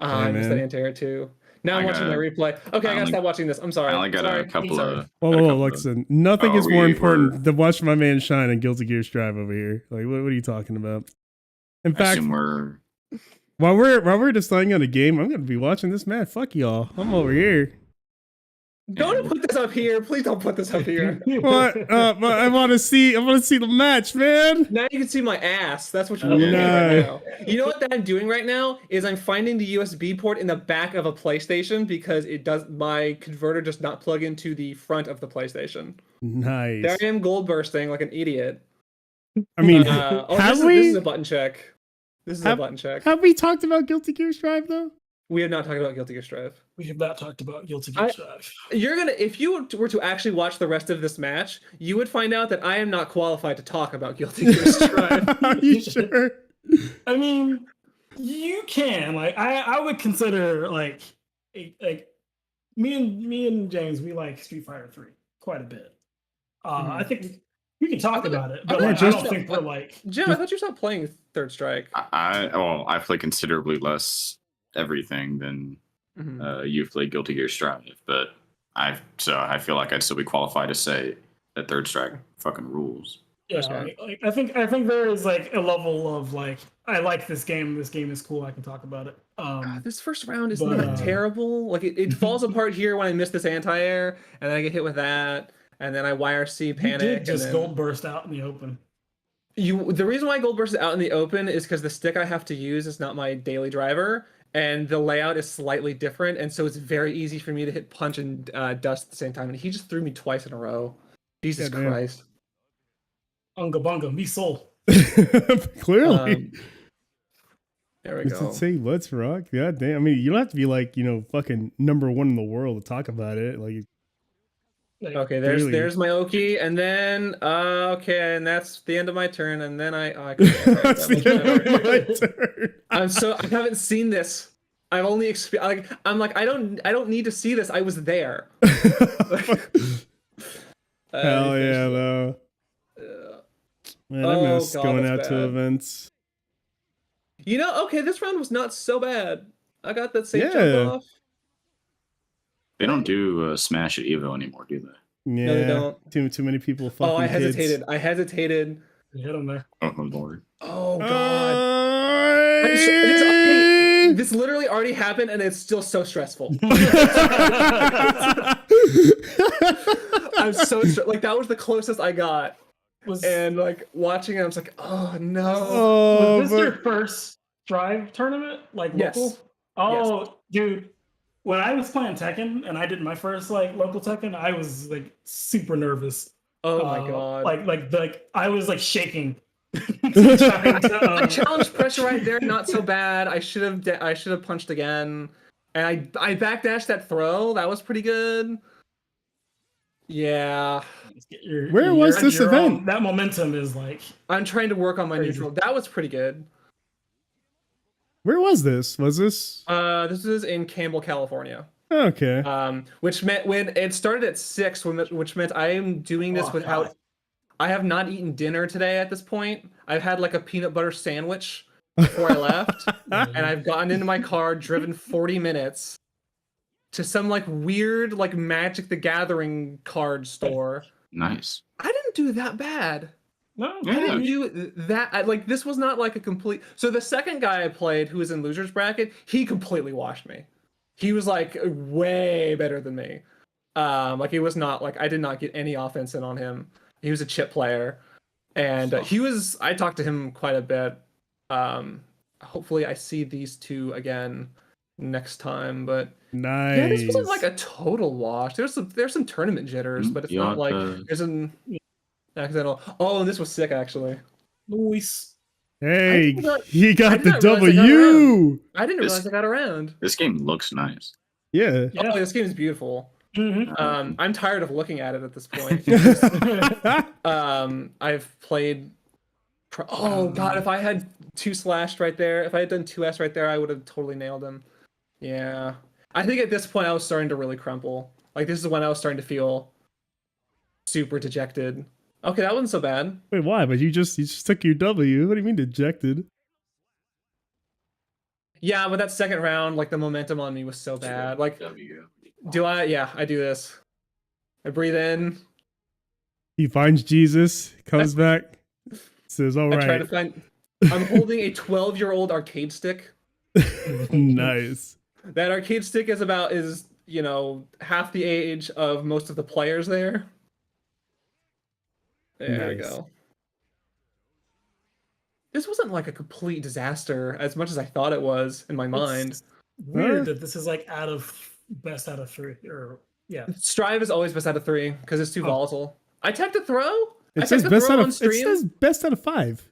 Hey I missed that man. anti-air too. Now I I'm watching my got. replay. Okay, I I gotta only. stop watching this. I'm I sorry. only got a Sorry. couple Sorry. of. Whoa, Got a whoa, whoa, couple of. listen. Nothing Oh, is more we're. important than watch my man shine in Guilty Gear Strive over here. Like, what are you talking about? In I fact, assume we're. while we're deciding on a game, I'm gonna be watching this man. Fuck y'all. I'm over here. Don't put this up here. Please don't put this up here. What? But I want to see. I want to see the match, man. Now you can see my ass. That's what you're Okay. looking at right No. now. You know what that I'm doing right now is I'm finding the USB port in the back of a PlayStation because my converter does not plug into the front of the PlayStation. There Nice. I am gold bursting like an idiot. I mean, This is a button check. This is a button check. Have we talked about Guilty Gear Strive though? We have not talked about Guilty Gear Strive. We have not talked about Guilty Gear Strive. If you were to actually watch the rest of this match, you would find out that I am not qualified to talk about Guilty Gear Strive. Are you sure? I mean, you can. Like, I would consider like me and James, we like Street Fighter 3 quite a bit. I think we can talk about it, but like, I don't think we're like. Jim, I thought you stopped playing Third Strike. I play considerably less everything than you've played Guilty Gear Strive, but I feel like I'd still be qualified to say that Third Strike fucking rules. Yeah, like, I think there is like a level of like, I like this game. This game is cool. I can talk about it. This first round is not terrible. Like it falls apart here when I miss this anti-air, and then I get hit with that, and then I YRC panic. You did just gold burst out in the open. The reason why gold burst out in the open is because the stick I have to use is not my daily driver, and the layout is slightly different, and so it's very easy for me to hit punch and dust at the same time. And he just threw me twice in a row. Jesus Christ. Unga bunga, me soul. Clearly. There we go. Say let's rock. Yeah, damn. I mean, you don't have to be like, fucking number one in the world to talk about it. Like, okay, there's my Oki, and then okay, and that's the end of my turn, and then that's the end of my turn. I haven't seen this. I've only I don't need to see this. I was there. Hell yeah, though. Man, I miss going out to events. Okay, this round was not so bad. I got that same jump off. They don't do Smash at Evo anymore, do they? Yeah, no, they don't. Too many people fucking I hesitated. kids. I hesitated. You hit him there. Oh, Lord. Oh, God. This literally already happened, and it's still so stressful. I'm so like, that was the closest I got. And like watching it, I was like, oh no. Was this your first Strive tournament? Like local? Yes. Oh, yes. Dude. When I was playing Tekken and I did my first like local Tekken, I was like super nervous. Oh my God. Like I was like shaking. Challenge pressure right there, not so bad. I should have punched again. And I backdashed that throw. That was pretty good. Yeah. Where was this event? That momentum is like. I'm trying to work on my neutral. That was pretty good. Where was this? Was this? This is in Campbell, California. Okay. Which meant when it started at 6, which meant I am doing this without. God. I have not eaten dinner today at this point. I've had like a peanut butter sandwich before I left, and I've gotten into my car, driven 40 minutes to some like weird like Magic the Gathering card store. Nice. I didn't do that bad. No, I didn't do that. Like this was not like a complete. So the second guy I played, who was in losers bracket, he completely washed me. He was like way better than me. Like it was not like I did not get any offense in on him. He was a chip player, and I talked to him quite a bit. Hopefully I see these two again next time, but nice. Yeah, this wasn't like a total wash. There's some tournament jitters, but it's not like there's an accidental. Oh, and this was sick actually. Luis. Hey, he got the W. I didn't realize I got around. This game looks nice. Yeah. Oh, this game is beautiful. I'm tired of looking at it at this point. I've played. Oh God, if I had 2 slashed right there, if I had done 2S right there, I would have totally nailed him. Yeah, I think at this point I was starting to really crumple. Like this is when I was starting to feel super dejected. Okay, that wasn't so bad. Wait, why? But you just took your W. What do you mean dejected? Yeah, but that second round, like the momentum on me was so bad. Like, do I? Yeah, I do this. I breathe in. He finds Jesus, comes back, says, "All right." I try to find. I'm holding a 12-year-old arcade stick. Nice. That arcade stick is half the age of most of the players there. There we go. This wasn't like a complete disaster as much as I thought it was in my mind. It's weird that this is like best out of 3, or yeah. Strive is always best out of 3 because it's too volatile. I tech to throw. It says best out of 5.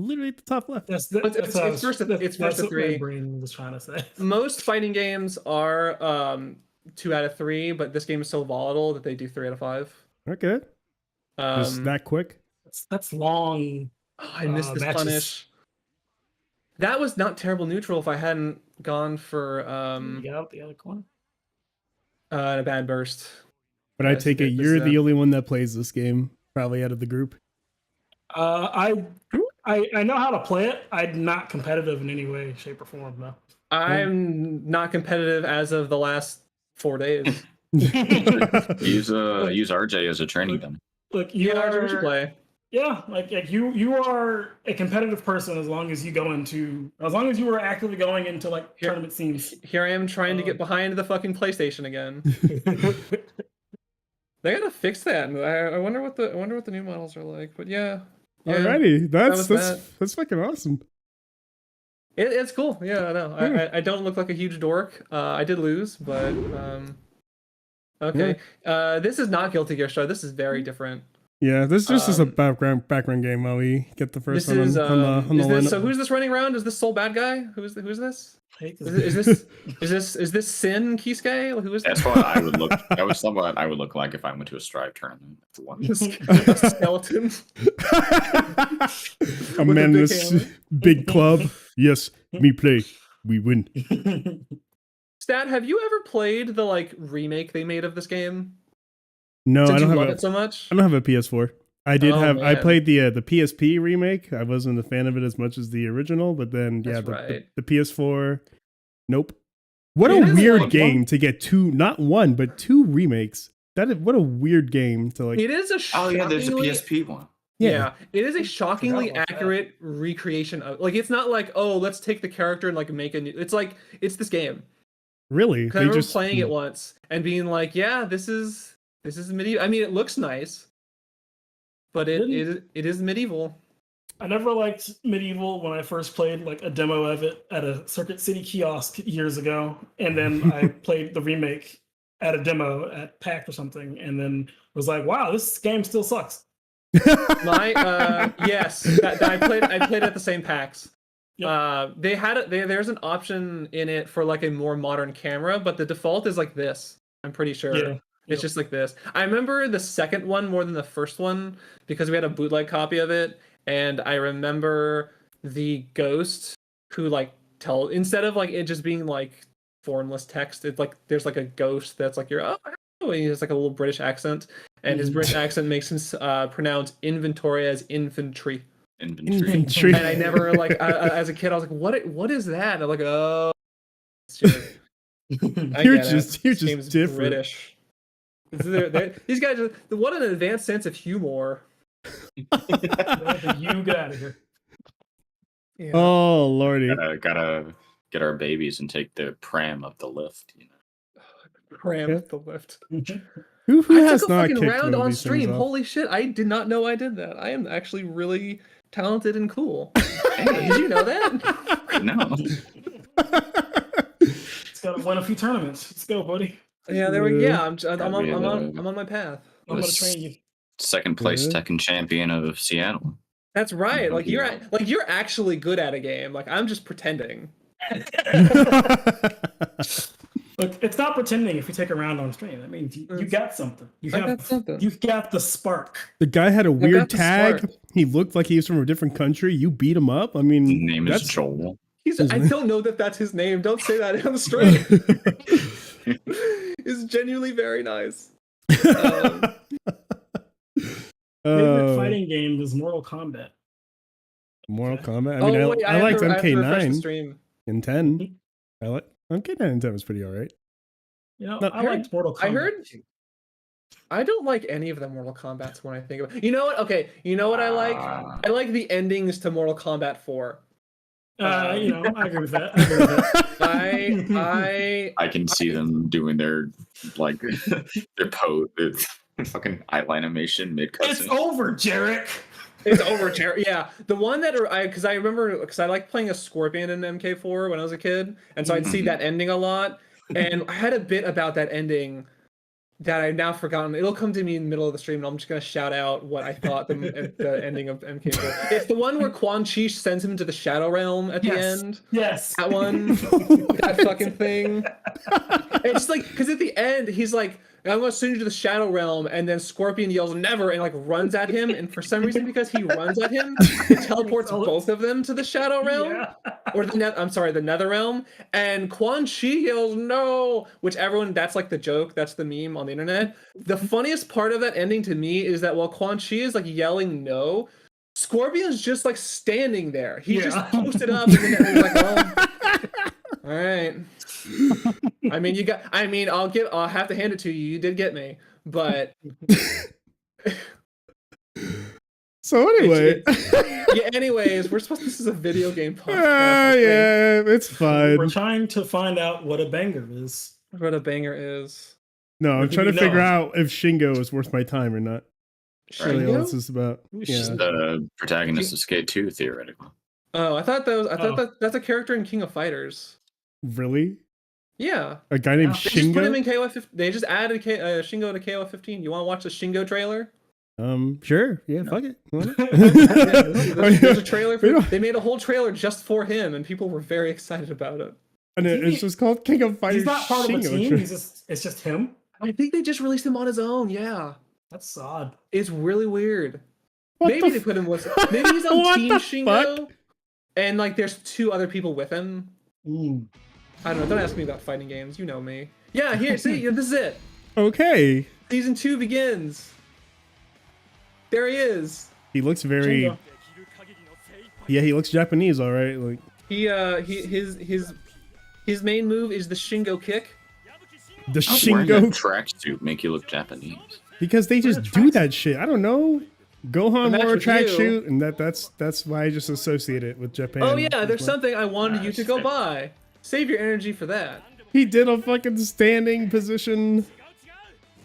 Literally at the top left. It's first to 3. My brain was trying to say. Most fighting games are 2 out of 3, but this game is so volatile that they do 3 out of 5. Okay. Just that quick. That's long. Oh, I missed this matches. punish. That was not terrible neutral if I hadn't gone for You got out the other corner. A bad burst. But I take it you're the only one that plays this game, probably out of the group. I know how to play it. I'm not competitive in any way, shape, or form, though. I'm not competitive as of the last 4 days. Use RJ as a training dummy. Look, RJ should play. Yeah, like you are a competitive person as long as you are actively going into like tournament scenes. Here I am trying to get behind the fucking PlayStation again. They gotta fix that. I wonder what the new models are like. But yeah. Alrighty, that's fucking awesome. It's cool. Yeah, I know. I don't look like a huge dork. I did lose, but okay. This is not Guilty Gear Strive. This is very different. Yeah, this just is a background game while we get the first one on the lineup. So who's this running around? Is this Soul Bad Guy? Who's this? Is this Sin Kisuke? Who is That's what I would look. That was somewhat I would look like if I went to a Strive tournament. That's one. A skeleton. A man in this big club. Yes, me play. We win. Stat, have you ever played the remake they made of this game? No, Since I don't you have love it so much. I don't have a PS4. I did Oh, have. man. I played the PSP remake. I wasn't a fan of it as much as the original, but then That's the PS4. Nope. What It a is weird like game to get not one but 2 remakes. What a weird game to like. It is a shockingly, there's a PSP one. Yeah, it is a shockingly accurate recreation of it's not like, oh, let's take the character and make a new. It's like it's this game. Really? Because I remember playing it once and being like, yeah, this is medieval. I mean, it looks nice, but it is medieval. I never liked medieval when I first played a demo of it at a Circuit City kiosk years ago, and then I played the remake at a demo at PAX or something, and then was like, wow, this game still sucks. Yes, I played at the same PAX. Yep. There's an option in it for a more modern camera, but the default is like this. I'm pretty sure. Yeah. It's just like this. I remember the second one more than the first one because we had a bootleg copy of it, and I remember the ghost who instead of it just being formless text, it's there's a ghost that's and he has a little British accent, and his British accent makes him pronounce inventory as infantry. Infantry. And I never as a kid I was like, what is that? And I'm like, oh, you're just different. British. These guys what an advanced sense of humor. You get out of here. Yeah. Oh lordy. Gotta get our babies and take the pram up the lift, Pram up the lift. Who has took a not fucking kicked round one of on these stream. things off? Holy shit, I did not know I did that. I am actually really talented and cool. Did you know that? No. It's gotta win a few tournaments. Let's go, buddy. Yeah, there we go. Yeah, I'm on my path. I'm gonna train you. Second place Tekken champion of Seattle. That's right. You're actually good at a game. I'm just pretending. Look, it's not pretending if you take a round on stream. That means you got something. You've got the spark. The guy had a weird tag. He looked like he was from a different country. You beat him up. I mean, his name is Joel. I don't know that that's his name. Don't say that on the stream. It's genuinely very nice. Favorite fighting game is Mortal Kombat. Mortal Kombat. I mean, I liked MK9. In 10. I'm getting in 10 was pretty alright. I liked Mortal Kombat. I don't like any of the Mortal Kombats when I think about it. You know what? Okay, you know what I like? I like the endings to Mortal Kombat 4. I agree with that. I can see them doing their fucking eye animation mid cutscene. It's over, Jarek. It's over, Jarek. Yeah, the one that because I remember because I liked playing a Scorpion in MK4 when I was a kid, and so I'd see that ending a lot. And I had a bit about that ending that I've now forgotten. It'll come to me in the middle of the stream, and I'm just gonna shout out what I thought the ending of MK4. It's the one where Quan Chi sends him to the Shadow Realm at the end. Yes, that one, that fucking thing. It's like because at the end he's like, "I'm gonna send you to the Shadow Realm," and then Scorpion yells "Never" and like runs at him, and for some reason because he runs at him, it teleports both of them to the Shadow Realm, or the Nether Realm, and Quan Chi yells "No," which that's like the joke, that's the meme on the internet. The funniest part of that ending to me is that while Quan Chi is like yelling "No," Scorpion's just like standing there. He just posted up, and then he's like, "Well, all right." I'll have to hand it to you. You did get me, but so anyway, anyways, this is a video game podcast. Yeah, it's fine. We're trying to find out what a banger is. What a banger is. No, I'm trying to figure out if Shingo is worth my time or not. Really, all this is about. She's the protagonist of Skate 2, theoretically. Oh, I thought that's a character in King of Fighters. Really? Yeah. A guy named They Shingo? just put him in KOF 15. They just added Shingo to KOF 15. You want to watch the Shingo trailer? Sure. Yeah, fuck it. There's a trailer they made a whole trailer just for him, and people were very excited about it. And it's just called King of Fighters. He's not part Shingo. of a team. It's just him. I think they just released him on his own. Yeah. That's odd. It's really weird. Maybe they put him with. Maybe he's on Team Shingo, and like there's 2 other people with him. I don't know. Don't ask me about fighting games. You know me. Yeah, here. See, this is it. Okay. Season 2 begins. There he is. He looks very. Shingo. Yeah, he looks Japanese, all right. Like his main move is the Shingo kick. The Shingo tracksuit make you look Japanese because they just do that shit. I don't know. Gohan wore a tracksuit, and that's why I just associate it with Japan. Oh yeah, there's something I wanted you to go buy. Save your energy for that. He did a fucking standing position.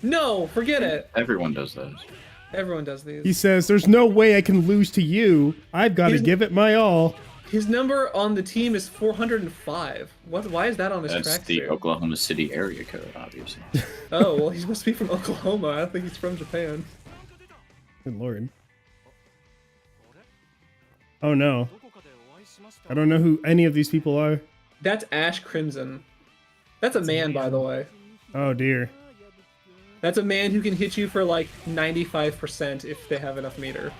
No, forget it. Everyone does those. Everyone does these. He says, "There's no way I can lose to you. I've got to give it my all." His number on the team is 405. Why is that on his track? That's the Oklahoma City area code, obviously. Oh, well, he must be from Oklahoma. I don't think he's from Japan. Good lord. Oh no. I don't know who any of these people are. That's Ash Crimson. That's a man, by the way. Oh dear. That's a man who can hit you for like 95% if they have enough meter.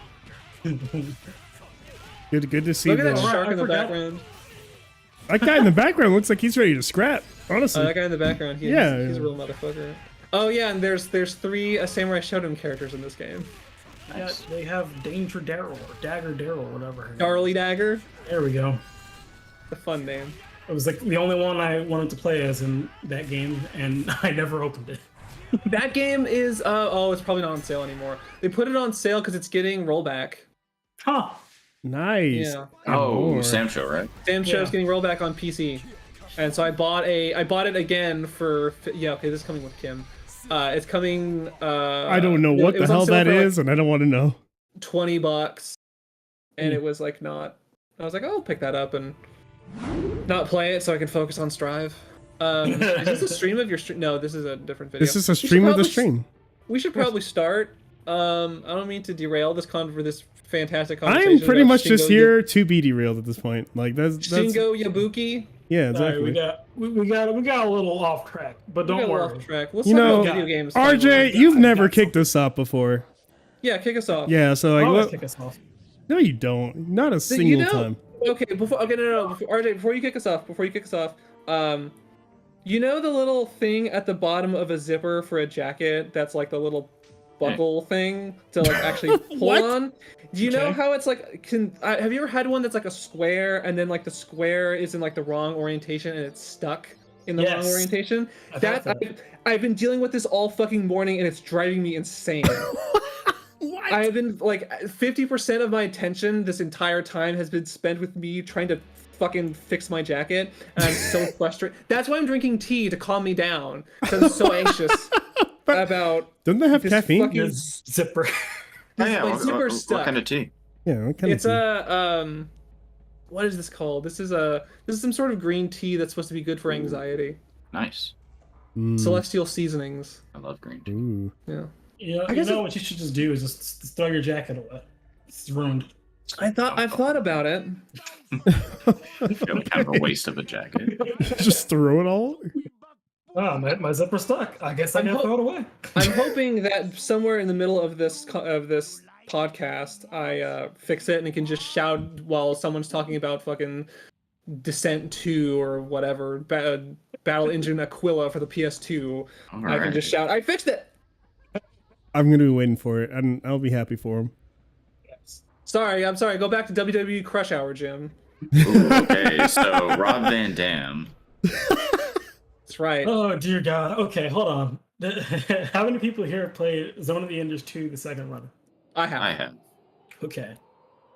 Good to see. Look at that shark in the background. That guy in the background looks like he's ready to scrap. Honestly. That guy in the background, he's a real motherfucker. Oh yeah, and there's 3 Samurai Shodown characters in this game. Yeah, they have Danger Daryl or Dagger Daryl, whatever. Charlie Dagger. There we go. A fun name. It was like the only one I wanted to play as in that game, and I never opened it. That game is it's probably not on sale anymore. They put it on sale because it's getting rollback. Huh. Nice. Yeah. Oh, Sam Show, right? Sam Show's getting rollback on PC, and so I bought it again for okay. This is coming with Kim. It's coming. I don't know what the hell that is, and I don't want to know. $20, and it was like not. I was like, I'll pick that up and not play it so I can focus on Strive. Is this a stream of your stream? No, this is a different video. This is a stream of the stream. We should probably start. I don't mean to derail this fantastic conversation. I'm pretty much just here to be derailed at this point. Like that's Shingo Yabuki. Yeah, exactly. Right, we got a little off track, but don't worry. Off track. Let's talk about video games. RJ, you've never kicked us off before. Yeah, kick us off. Yeah, so like, kick us off. No, you don't. Not a single time. Okay, no. RJ, before you kick us off, you know the little thing at the bottom of a zipper for a jacket that's like the little buckle thing to like actually pull What? on. Do you know Okay. how it's like? Have you ever had one that's like a square and then like the square is in like the wrong orientation and it's stuck in the wrong Yes. orientation? I've had that. I've been dealing with this all fucking morning and it's driving me insane. What? I've been like 50% of my attention this entire time has been spent with me trying to fucking fix my jacket, and I'm so frustrated. That's why I'm drinking tea to calm me down, because I'm so anxious about Don't they have this caffeine? fucking Your zipper. Oh, yeah, my zipper what stuck. kind of tea? Yeah, what kind It's of tea? a what is this called? This is some sort of green tea that's supposed to be good for anxiety. Nice. Celestial seasonings. I love green tea. Ooh. Yeah. You know what you should just do is just throw your jacket away. It's ruined. I've thought about it. Feel like kind of a waste of a jacket. Just throw it all. Oh, my zipper stuck. I guess I gotta throw it away. I'm hoping that somewhere in the middle of this podcast, I fix it and it can just shout while someone's talking about fucking Descent 2 or whatever, Battle Engine Aquila for the PS2. All I can just shout, "I fixed it!" I'm gonna be waiting for it, and I'll be happy for him. Sorry, I'm sorry. Go back to WWE Crush Hour, Jim. Ooh, okay, so Rob Van Dam. That's right. Oh dear God. Okay, hold on. How many people here play Zone of the Enders 2, the second run? I have. I have. Okay.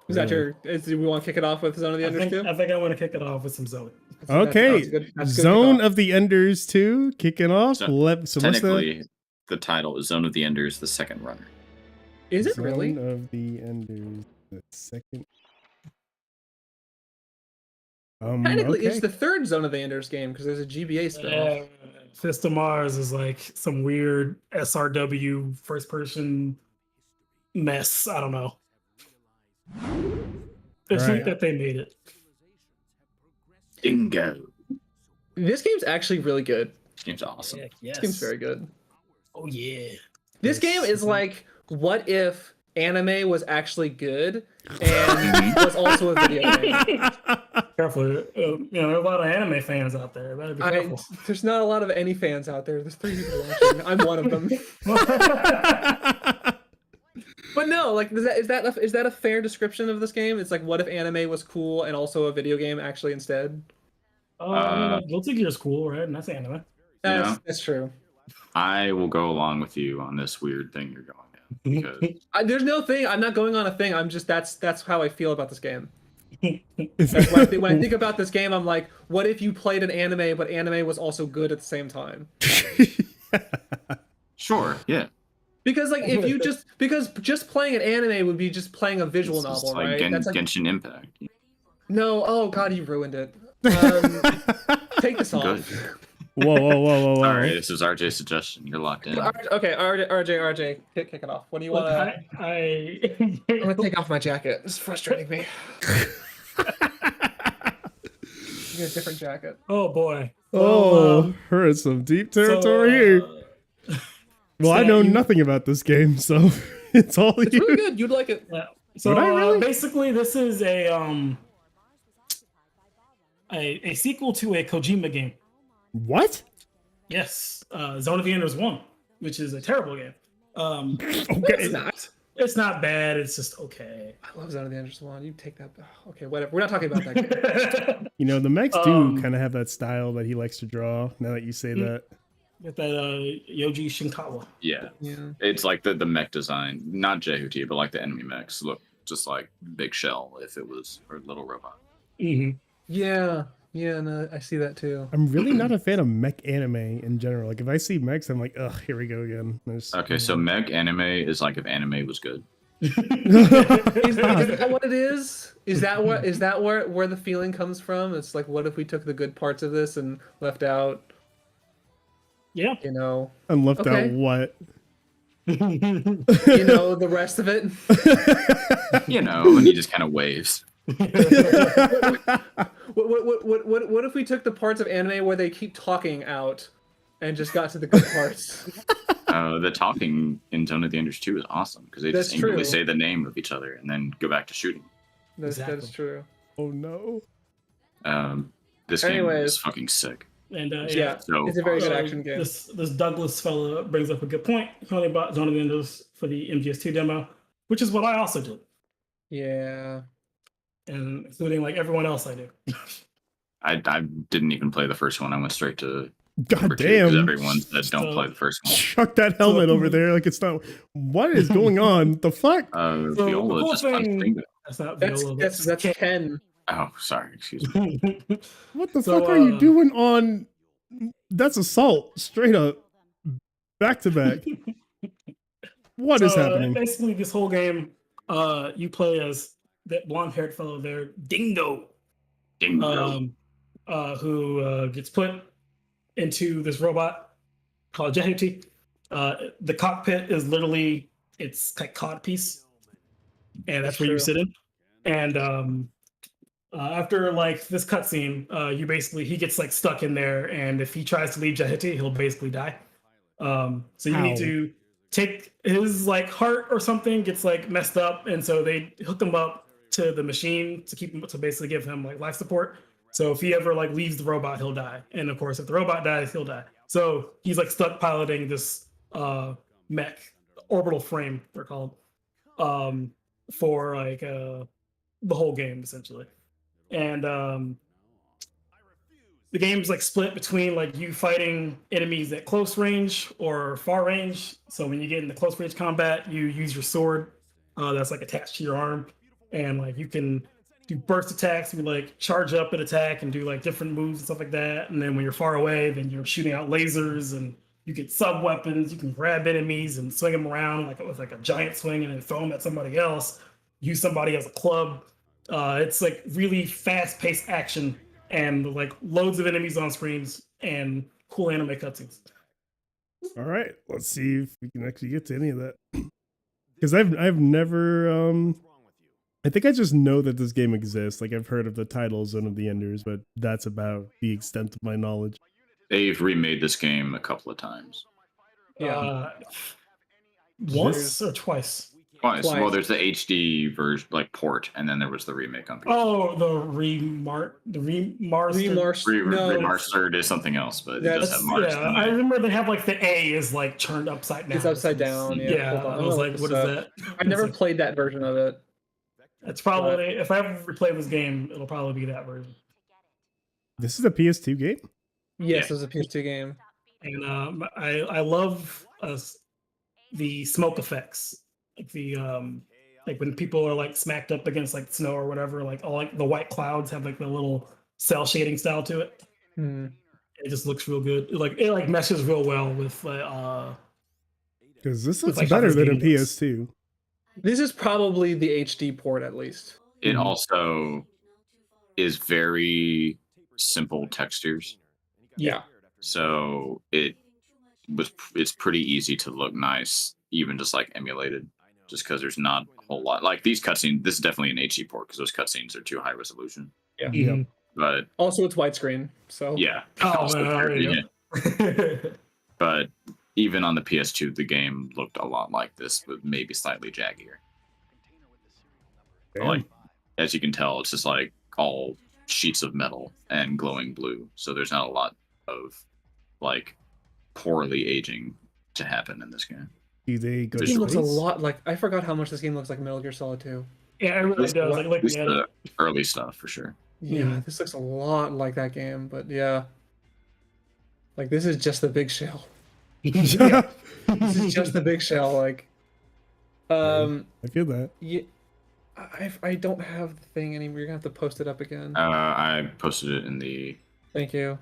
Is that do we want to kick it off with Zone of the I Enders think, 2? I think I want to kick it off with some Zoe. Okay, That's good Zone kickoff. of the Enders 2 kicking off. So, so what's the Technically, the title is Zone of the Enders, the second runner. Is it Zone really? of the Enders, the second. Technically, okay. it's the third Zone of the Enders game because there's a GBA spin-off. Fist of Mars is like some weird SRW first person mess. I don't know. It's Right. neat that they made it. Dingo. This game's actually really good. This game's awesome. Heck yes. This game's very good. Oh yeah. This game is like, what if anime was actually good and was also a video game? Careful. You know, there are a lot of anime fans out there. Better be careful. There's not a lot of any fans out there. There's 3 people watching. I'm one of them. But no, like, is that a fair description of this game? It's like, what if anime was cool and also a video game actually instead? Guilty Gear's cool, right? And that's anime. That's true. I will go along with you on this weird thing you're going in. Because There's no thing. I'm not going on a thing. I'm just that's how I feel about this game. When I think about this game, I'm like, what if you played an anime, but anime was also good at the same time? sure, yeah. Because like if you just playing an anime would be just playing a visual It's novel, like right? That's like Genshin Impact. no. Oh God, you ruined it. Take this off. Good. Whoa. Sorry, this is RJ's suggestion. You're locked in. Okay, RJ, kick it off. What do you want to? I'm gonna take off my jacket. It's frustrating me. Get a different jacket. Oh boy. Oh, we're in some deep territory here. Well, I know nothing about this game, so it's all It's you. really good. You'd like it. Yeah. So Would I really? basically, this is a sequel to a Kojima game. What? Yes, Zone of the Enders 1, which is a terrible game. It's not. It's not bad. It's just okay. I love Zone of the Enders 1. You take that. Okay, whatever. We're not talking about that game. You know, the mechs do kind of have that style that he likes to draw. Now that you say that, With that Yoji Shinkawa. Yeah. Yeah. It's like the mech design, not Jehuti, but like the enemy mechs look just like Big Shell if it was or Little Robot. Mm-hmm. Yeah. Yeah, no, I see that too. I'm really not a fan of mech anime in general. Like if I see mechs, I'm like, ugh, here we go again. Okay, so mech anime is like if anime was good. Is that what it is? Is that where the feeling comes from? It's like, what if we took the good parts of this and left out, Yeah. you know, I'm left out Okay. what? you know, the rest of it? You know, and he just kind of waves. What if we took the parts of anime where they keep talking out and just got to the good parts? The talking in Zone of the Enders 2 is awesome because they That's just angrily true. say the name of each other and then go back to shooting. That is Exactly. true. Oh no. This game Anyways. is fucking sick. And Yeah, So it's a very good awesome. action game. This Douglas fellow brings up a good point. He only bought Zone of the Enders for the MGS2 demo, which is what I also did, Yeah. and including like everyone else I do. I didn't even play the first one. I went straight to God number 2 because damn. everyone said don't play the first one. Chuck that helmet over there like it's not. What is going on? The fuck? So Viola the cool just punched thing- Bingo. That's not That's Viola. that's Ken. Oh, sorry. Excuse me. What the So, fuck are you doing on? That's assault, straight up, back to back. What is happening? Basically, this whole game, you play as that blonde-haired fellow there, Dingo, Bingo. who gets put into this robot called Jehuti. The cockpit is literally it's like cod piece, and that's where you True. sit in. And after like this cutscene, he gets like stuck in there, and if he tries to leave Jehuti, he'll basically die. So you need Ow. to take his like heart or something gets like messed up, and so they hook him up to the machine to keep him to basically give him like life support. So if he ever like leaves the robot, he'll die, and of course if the robot dies, he'll die. So he's like stuck piloting this mech orbital frame they're called for like the whole game essentially. And the game's like split between like you fighting enemies at close range or far range. So when you get into close range combat, you use your sword that's like attached to your arm, and like you can do burst attacks. You like charge up and attack and do like different moves and stuff like that. And then when you're far away, then you're shooting out lasers, and you get sub weapons. You can grab enemies and swing them around like with like a giant swing and then throw them at somebody else. Use somebody as a club. It's like really fast paced action and like loads of enemies on screens and cool anime cutscenes. All right, let's see if we can actually get to any of that. Because I've never I think I just know that this game exists. Like I've heard of the title Zone of the Enders, but that's about the extent of my knowledge. They've remade this game a couple of times. Yeah. Once or twice? Twice. Twice. Well, there's the HD version, like port, and then there was the remake on PC. Oh, the remastered. No, Remastered is something else, but it does have Mars. Yeah, I remember they have like the A is like turned upside down. it's upside down. Yeah. Yeah, Hold on, I I'm was gonna like, look what this is up. that? I've never played that version of it. It's probably if I ever replay this game, it'll probably be that version. This is a PS2 game? Yes, it was a PS2 game. And I love the smoke effects, like the like when people are like smacked up against like snow or whatever, like all like the white clouds have like the little cell shading style to it. Hmm. It just looks real good. It like meshes real well with Because this With, looks like, how better this than a game looks. PS2. This is probably the HD port, at least. It Mhm. also is very simple textures, Yeah. so it's pretty easy to look nice, even just like emulated, just because there's not a whole lot. Like these cutscenes, this is definitely an HD port because those cutscenes are too high resolution. Yeah. Yep. But Also, it's widescreen. So yeah, Oh, also there true, you yeah. But even on the PS2, the game looked a lot like this, but maybe slightly jaggier. Damn. Like, as you can tell, it's just like all sheets of metal and glowing blue. So there's not a lot of like poorly aging to happen in this game. Do they go this to game looks a space? lot like. I forgot how much this game looks like Metal Gear Solid 2. Yeah, it really This- does. Like At looking least at the it. early stuff for sure. Yeah, Mhm. this looks a lot like that game, but yeah. Like, this is just the big shell. This is just the big shell. Like, I feel that. yeah, I don't have the thing anymore. You're gonna have to post it up again. I posted it in the. Thank you.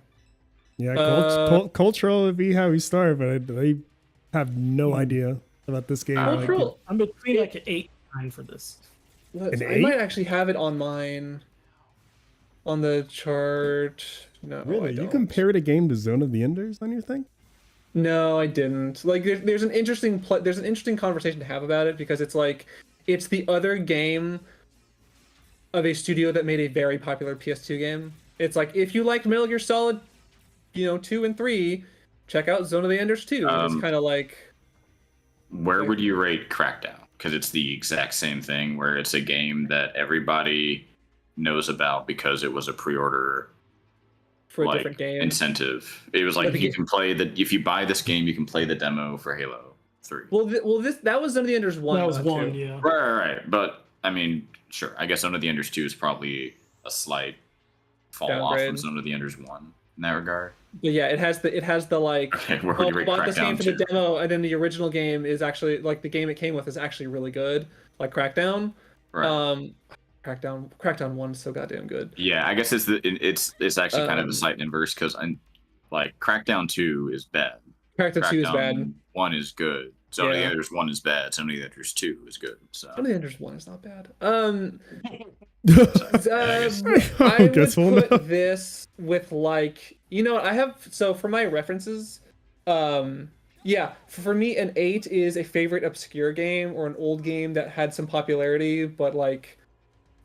Yeah, Uh, cultural would be how we start, but I have no idea about this game. Like, Cultural. I'm between like an 8 and 9 for this. Let's- An I might 8? actually have it on mine. On the chart. No, I really? You don't. compared a game to Zone of the Enders on your thing? No, I didn't. Like, there's an interesting there's an interesting conversation to have about it because it's like it's the other game of a studio that made a very popular PS2 game. It's like if you like Metal Gear Solid, 2 and 3, check out Zone of the Enders 2. And it's kind of like, Where would you rate Crackdown? Because it's the exact same thing, where it's a game that everybody knows about because it was a pre-order for a like different game. incentive. It was like But you can play if you buy this game, you can play the demo for Halo 3. Well, that was Zone of the Enders 1. That was though, one, too. yeah. Right. But I mean, sure. I guess Zone of the Enders 2 is probably a slight fall off Downgrade. from Zone of the Enders 1 in that regard. But yeah, it has the like. Okay, where Oh, would you I rate bought this game Crackdown for the 2? demo, and then the original game is actually like the game it came with is actually really good, like Crackdown. Right. Crackdown 1 is so goddamn good. Yeah, I guess it's actually kind of a slight inverse because like Crackdown 2 is bad. Crackdown 2 is bad. Crackdown 1 is good. Zone of the Yeah. Enders 1 is bad. Zone of the Enders 2 is good. So Zone of the Enders 1 is not bad. I I would guess we'll know. put this with like, you know, I have, so for my references, yeah, for me an 8 is a favorite obscure game or an old game that had some popularity, but like,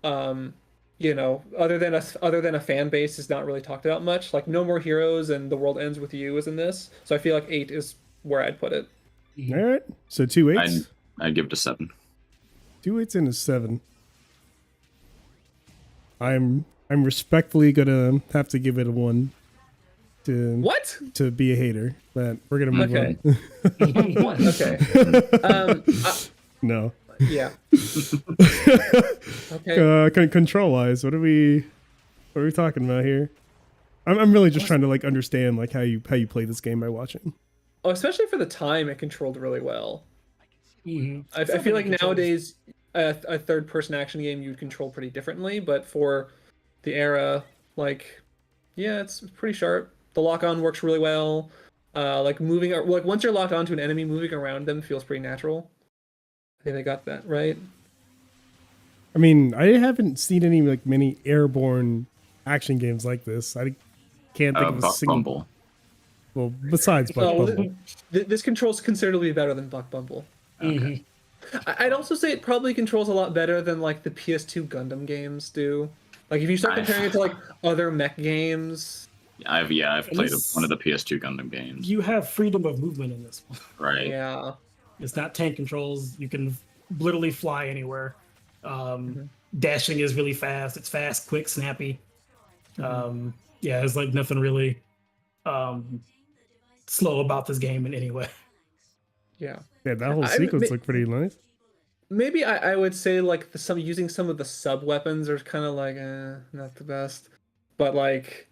you know, other than a fan base is not really talked about much. Like No More Heroes and The World Ends With You is in this, so I feel like 8 is where I'd put it. All right, so 2 8s. I'd give it a 7. 2 8s and a 7. I'm respectfully gonna have to give it a 1 What? to be a hater, but we're gonna move Okay. on. What? Okay. No. Yeah. Okay. Control wise, what are we talking about here? I'm really just trying to like understand like how you play this game by watching. Oh, especially for the time, it controlled really well. Mm-hmm. I feel like nowadays a third-person action game you'd control pretty differently, but for the era, like, yeah, it's pretty sharp. The lock-on works really well. Like moving, like once you're locked onto an enemy, moving around them feels pretty natural. I think they got that right. I mean, I haven't seen any like many airborne action games like this. I can't think of a Buck single. Bumble. Well, besides Buck Oh, Bumble. This controls considerably better than Buck Bumble. Mm-hmm. I'd also say it probably controls a lot better than like the PS2 Gundam games do. Like if you start comparing it to like other mech games. I've played this- one of the PS2 Gundam games. You have freedom of movement in this one. Right. Yeah. It's not tank controls. You can literally fly anywhere. Dashing is really fast. It's fast, quick, snappy. Yeah, there's like nothing really slow about this game in any way. Yeah. Yeah, that whole sequence looked pretty nice. Maybe I would say like using some of the sub weapons are kind of like not the best, but like,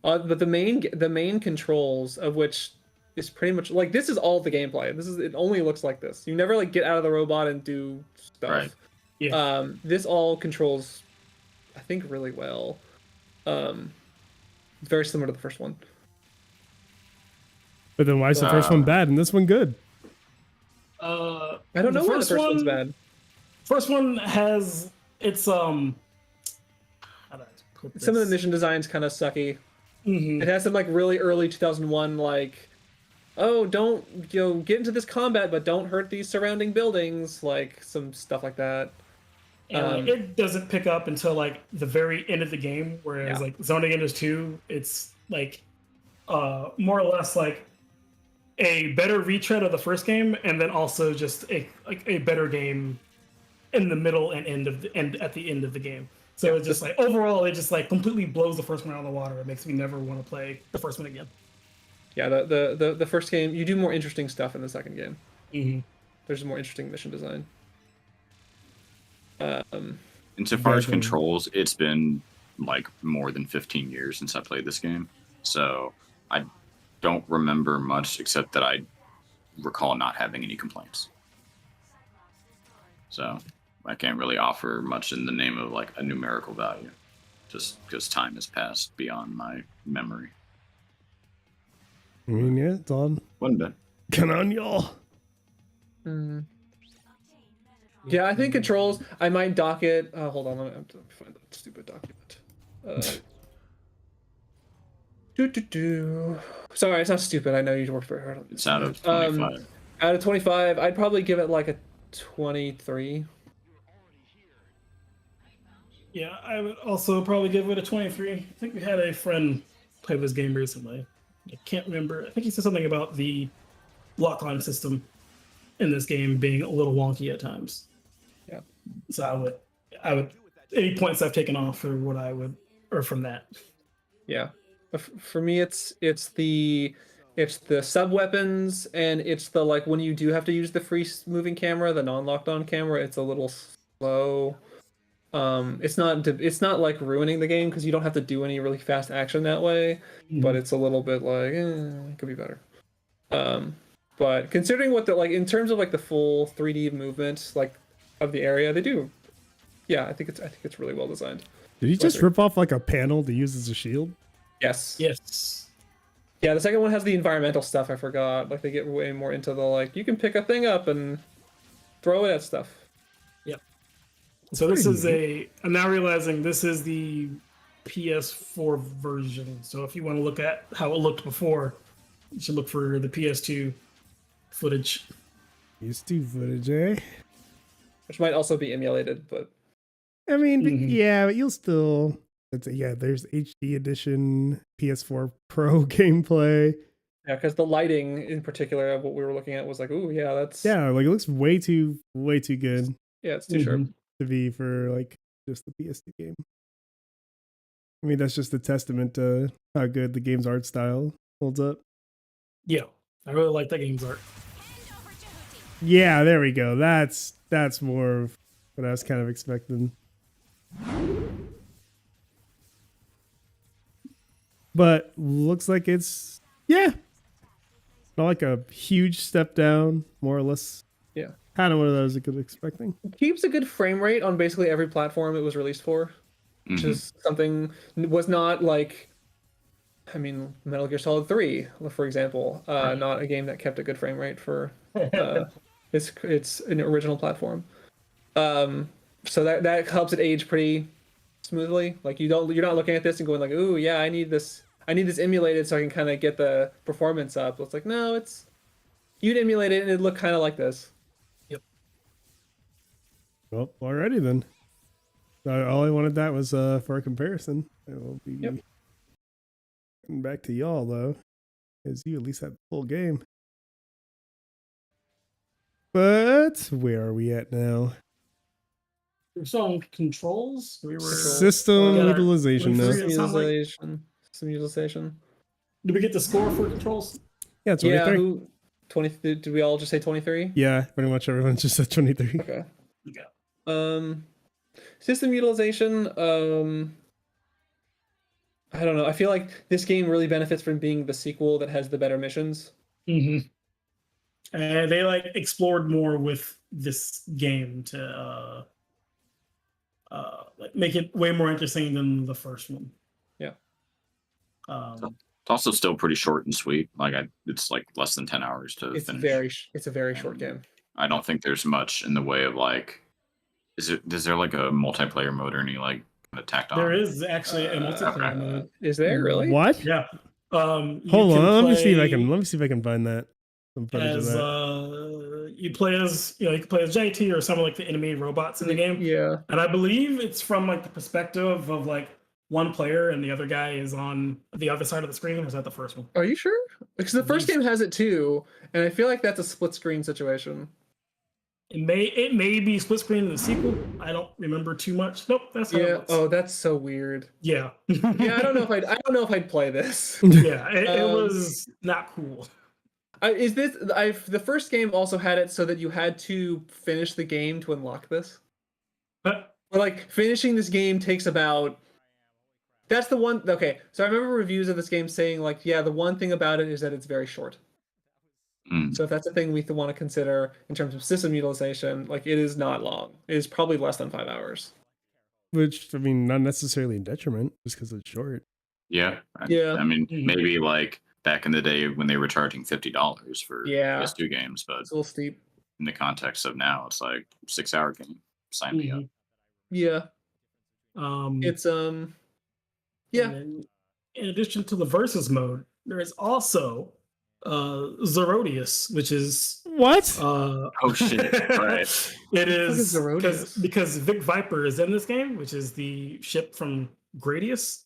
but the main controls of which is pretty much like this is all the gameplay. It only looks like this. You never like get out of the robot and do stuff. Right. Yeah. This all controls, I think, really well. Very similar to the first one. But then why is the first one bad and this one good? I don't know why the first one's bad. First one has its how do I put this? Some of the mission designs kind of sucky. Mhm. It has some like really early 2001 like, oh, don't get into this combat, but don't hurt these surrounding buildings, like some stuff like that. And like, it doesn't pick up until like the very end of the game, whereas like Zone of the Enders 2, it's like more or less like a better retread of the first game, and then also just a better game in the middle and at the end of the game. So it's just like overall, it just like completely blows the first one out of the water. It makes me never want to play the first one again. Yeah, the first game, you do more interesting stuff in the second game. Mm-hmm. There's more interesting mission design. Insofar as controls, it's been like more than 15 years since I played this game. So I don't remember much except that I recall not having any complaints. So I can't really offer much in the name of like a numerical value, just because time has passed beyond my memory. I mean, yeah, it's on. One bit. Come on, y'all. Yeah, I think controls. I might dock it. Hold on, let me find that stupid document. Sorry, it's not stupid. I know you worked very hard on this. It's out of 25. Out of 25, I'd probably give it like a 23. Yeah, I would also probably give it a 23. I think we had a friend play this game recently. I can't remember. I think he said something about the lock-on system in this game being a little wonky at times. Yeah. So I would any points I've taken off for what I would, or from that. Yeah. For me, it's the sub weapons, and it's the like when you do have to use the free moving camera, the non-locked on camera, it's a little slow. It's not like ruining the game because you don't have to do any really fast action that way, but it's a little bit like it could be better. But considering what the like in terms of like the full 3D movement like of the area, they do. Yeah, I think it's really well designed. Did he just rip off like a panel to use as a shield? Yes. Yes. Yeah, the second one has the environmental stuff. I forgot. Like they get way more into the like you can pick a thing up and throw it at stuff. Yep. So this is I'm now realizing this is the PS4 version. So if you want to look at how it looked before, you should look for the PS2 footage. PS2 footage, eh? Which might also be emulated, but I mean, yeah, but you'll still. There's HD edition, PS4 Pro gameplay. yeah, because the lighting in particular of what we were looking at was like, ooh, yeah, that's Like it looks way too good. Yeah, it's too sharp to be for like just the PS2 game. I mean, that's just a testament to how good the game's art style holds up. Yeah, I really like that game's art. Yeah, there we go. That's more of what I was kind of expecting. But looks like it's not like a huge step down, more or less. Yeah, kind of one of those I could expecting. It keeps a good frame rate on basically every platform it was released for, which is something was not like. I mean, Metal Gear Solid 3, for example, not a game that kept a good frame rate for it's an original platform. So that helps it age pretty smoothly. Like you're not looking at this and going like, ooh, yeah, I need this emulated so I can kind of get the performance up. It's like, no, you'd emulate it and it'd look kind of like this. Yep. Well, alrighty then. All I wanted that was for a comparison. It will be getting back to y'all though, as you at least had the full game. But where are we at now? We're still on controls. We were system utilization now. System utilization. Did we get the score for controls? Yeah, 23. Yeah, 20. Did we all just say 23? Yeah, pretty much everyone just said 23. Okay. Yeah. System utilization. I don't know. I feel like this game really benefits from being the sequel that has the better missions. And they like explored more with this game to like make it way more interesting than the first one. Yeah. It's also still pretty short and sweet. Like it's like less than 10 hours to finish. It's a very short game. I don't think there's much in the way of like. Is there like a multiplayer mode or any like kind of tacked on? There is actually a multiplayer mode. Is there really? What? Yeah. Hold on. Let me see if I can find that. Some footage as, of that. You play as you can play as JT or some of like the enemy robots in the game. Yeah. And I believe it's from like the perspective of like one player and the other guy is on the other side of the screen. Or is that the first one? Are you sure? Because the first game has it too, and I feel like that's a split screen situation. It may be split screen in the sequel. I don't remember too much. Nope, that's how it looks. Oh, that's so weird. Yeah. Yeah, I don't know if I'd play this. Yeah, it was not cool. The first game also had it so that you had to finish the game to unlock this? But like finishing this game takes about. That's the one. Okay, so I remember reviews of this game saying like, yeah, the one thing about it is that it's very short. So if that's a thing we want to consider in terms of system utilization, like it is not long. It is probably less than 5 hours. Which, I mean, not necessarily a detriment just because it's short. Yeah. I mean, maybe like back in the day when they were charging $50 for PS2 games, but it's a little steep. In the context of now, it's like 6 hour game. Sign me up. Yeah. It's yeah. In addition to the versus mode, there is also Zerodius, which is what? Oh shit! Right. It is because Vic Viper is in this game, which is the ship from Gradius.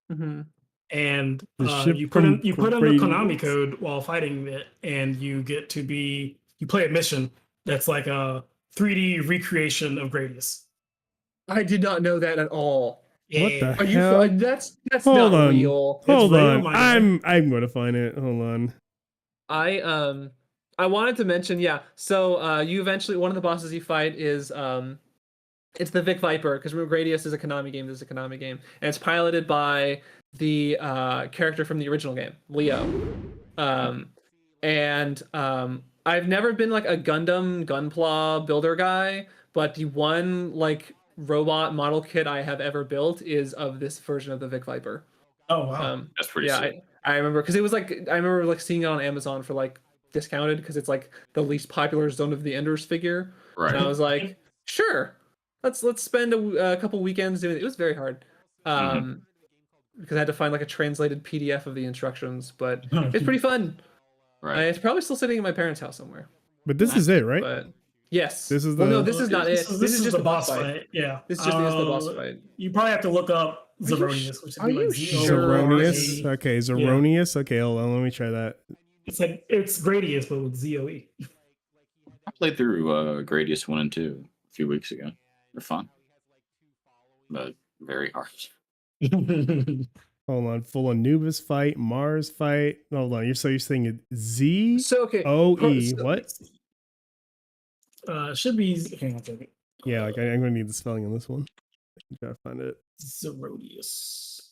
And you put in the Konami code while fighting it, and you get to you play a mission that's like a 3D recreation of Gradius. I did not know that at all. What the Are you? hell? That's Hold not on. real. Hold real, on. my guy. I'm going to find it. Hold on. I wanted to mention, yeah. So you eventually one of the bosses you fight is it's the Vic Viper, because remember Gradius is a Konami game. This is a Konami game, and it's piloted by the character from the original game, Leo. And I've never been like a Gundam Gunpla builder guy, but the one like robot model kit I have ever built is of this version of the Vic Viper. Oh wow. That's pretty Yeah, sick. I remember because it was like I remember like seeing it on Amazon for like discounted because it's like the least popular Zone of the Enders figure. Right. And I was like, sure, let's spend a couple weekends doing it. It was very hard, because I had to find like a translated PDF of the instructions, but it's pretty fun. Right. It's probably still sitting in my parents' house somewhere. But this is it, right? But yes, This is well, no, the- this is not This it. is, This is just the boss fight. Yeah. This just is the boss fight. You probably have to look up Are you Zeronius, which are would be you like sure? Zeronius. ZORE. Okay, Zeronius. Okay, hold on. Let me try that. It's like it's Gradius, but with ZOE. I played through Gradius 1 and 2 a few weeks ago. They're fun, but very hard. Hold on. Full Anubis fight, Mars fight. Hold on. You're saying it Z So okay, O E. so- What? Should be. Hang on a second. Yeah, like I'm gonna need the spelling on this one. Gotta find it. Zerodius.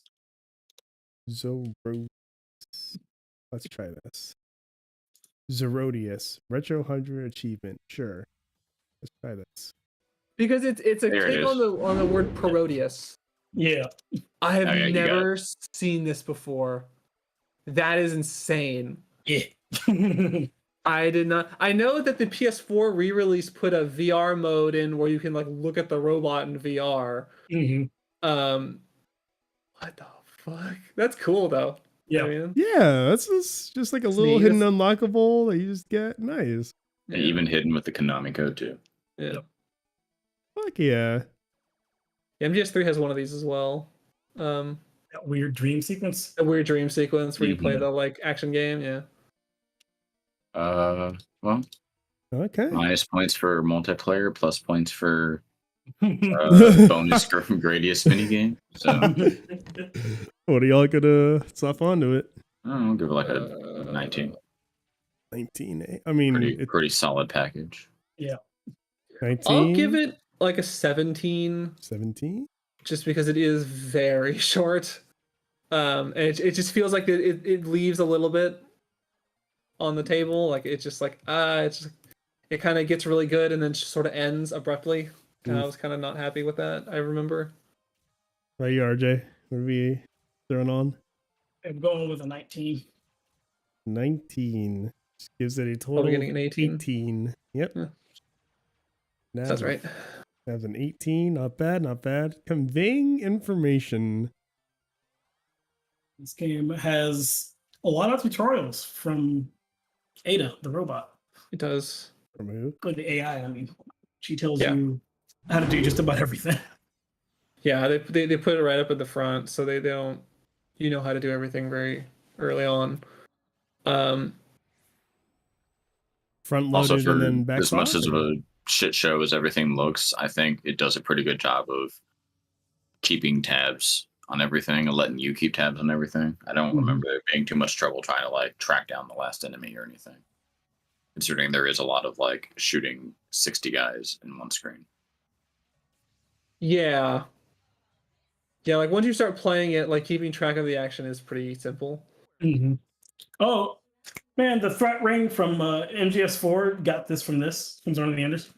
Zoro. Let's try this. Zerodius. Retro 100 achievement. Sure. Let's try this. because it's a There it take is. on the word Parodius. Yeah. I have Oh, yeah, you got never seen this before. That is insane. Yeah. I did not. I know that the PS4 re-release put a VR mode in where you can like look at the robot in VR. hmm What the fuck? That's cool though. Yeah. I mean, Yeah, that's just like a It's little neat. hidden It's- unlockable that you just get. Nice. And even hidden with the Konami code too. yeah. Fuck yeah. MGS3 has one of these as well. That weird dream sequence. A weird dream sequence where you play Mhm. the like action game. Yeah. Well, Okay. minus points for multiplayer, plus points for bonus from Gradius minigame. So I What are y'all gonna stuff onto it? don't know, give it like a 19. 19. I mean, Pretty solid package. 19. I'll give it like a 17 17. just because it is very short. And it just feels like it leaves a little bit on the table. Like it's just like it kind of gets really good and then just sort of ends abruptly. And I was kind of not happy with that. I remember. Right, you, RJ. What are we throwing on? I'm going with a 19. 19. Just gives it a total Probably of getting an 18. 18. Yep. Yeah. Nav- That's right. Has an 18. Not bad, not bad. Conveying information. This game has a lot of tutorials from Ada, the robot. It does. From who? Like the AI, I mean. She tells Yeah. you how to do just about everything. Yeah, they put it right up at the front, so they don't, you know how to do everything very early on. Front Also, loaded for and then back. as much as of a shit show as everything looks, I think it does a pretty good job of keeping tabs on everything and letting you keep tabs on everything. I don't remember there being too much trouble trying to like track down the last enemy or anything. Considering there is a lot of like shooting 60 guys in one screen. Yeah. Yeah, like once you start playing it, like keeping track of the action is pretty simple. Mm-hmm. Oh, man, the threat ring from MGS4 got this from Zone of the Enders.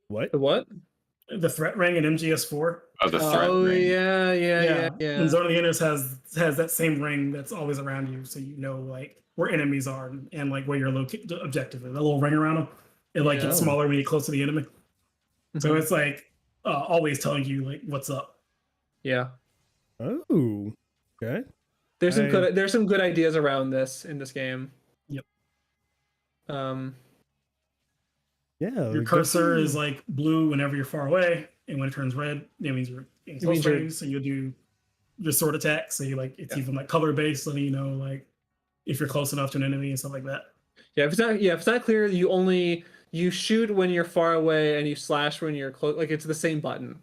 What? The what? The threat ring in MGS4. Oh, the threat Oh ring. yeah. And Zone of the Enders has that same ring that's always around you, so you know like where enemies are and like where your objective is. A little ring around them. It like gets Yeah. smaller when you get close to the enemy. So Mhm. it's like always telling you like what's up. Yeah. Oh. Okay. There's some I- good ideas around this in this game. Yep. Yeah. Your like, cursor definitely- is like blue whenever you're far away, and when it turns red, that means you're in It close means you're- range. So you'll do your sword attack. So you like it's Yeah. even like color based, letting you know like if you're close enough to an enemy and stuff like that. Yeah, if it's not clear, you shoot when you're far away and you slash when you're close. Like it's the same button.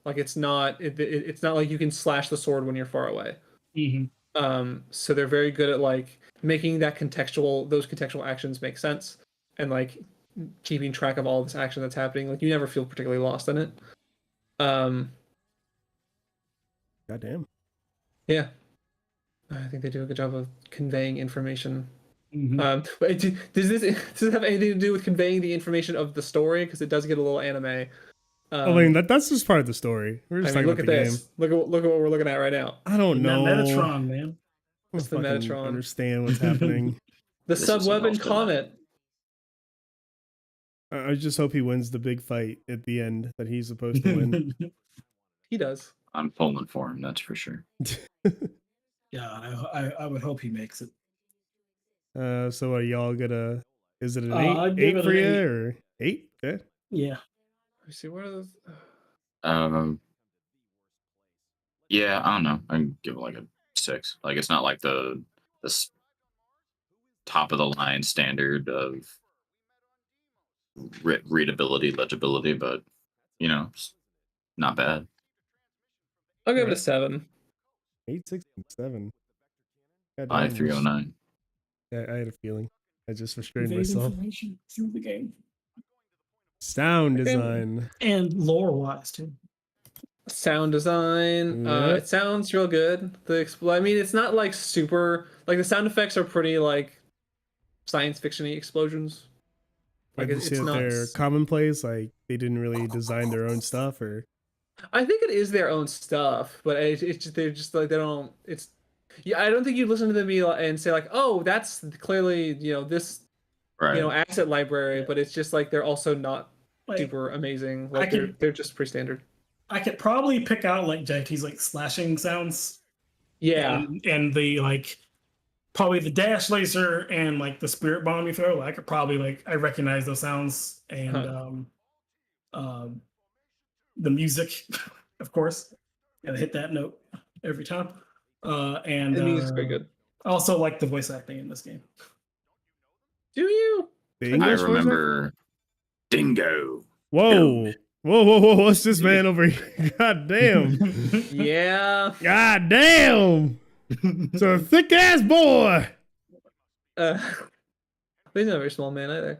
Like it's not it's not like you can slash the sword when you're far away. So they're very good at like making those contextual actions make sense, and like keeping track of all this action that's happening. Like you never feel particularly lost in it. Goddamn. Yeah, I think they do a good job of conveying information. But does it have anything to do with conveying the information of the story? Because it does get a little anime. I mean, that's just part of the story. We're just talking look about at the this. game. Look at what we're looking at right now. I don't know. Metatron, man. It's the fucking Metatron. Understand what's happening. The This is sub-weapon also comet. I just hope he wins the big fight at the end that he's supposed to win. He does. I'm pulling for him, that's for sure. Yeah, I would hope he makes it. So are y'all gonna? Is it an I'd eight give it for an you 8. or 8? Yeah. Yeah. Let me see, what are those? Yeah, I don't know. I can give it like a 6. Like it's not like the top of the line standard of readability, legibility, but you know, it's not bad. I'll give it a 7. 8, 6, and 7. I 309. I had a feeling. I just restrained Convey myself. information through the game. Sound Okay. design. And lore-wise, too. Sound design. Yep. It sounds real good. I mean, it's not like super. Like the sound effects are pretty like science fiction-y explosions. Like Like you say that they're commonplace. Like they didn't really design their own stuff, or I think it is their own stuff, but it's just, they're just like they don't. It's I don't think you listen to them and say like, oh, that's clearly this Right. asset library, Yeah. but it's just like they're also not Like, super amazing. I Like could- they're just pretty standard. I could probably pick out like JT's like slashing sounds. Yeah. And the like probably the dash laser and like the spirit bomb you throw. I could probably I recognize those sounds and the music, of course. Gotta hit that note every time. And The music's very good. I also like the voice acting in this game. Do you? the I English voice actor? remember Dingo. Whoa. Whoa! What's this man over here? God damn! Yeah. God damn! It's a thick ass boy. But he's not a very small man either.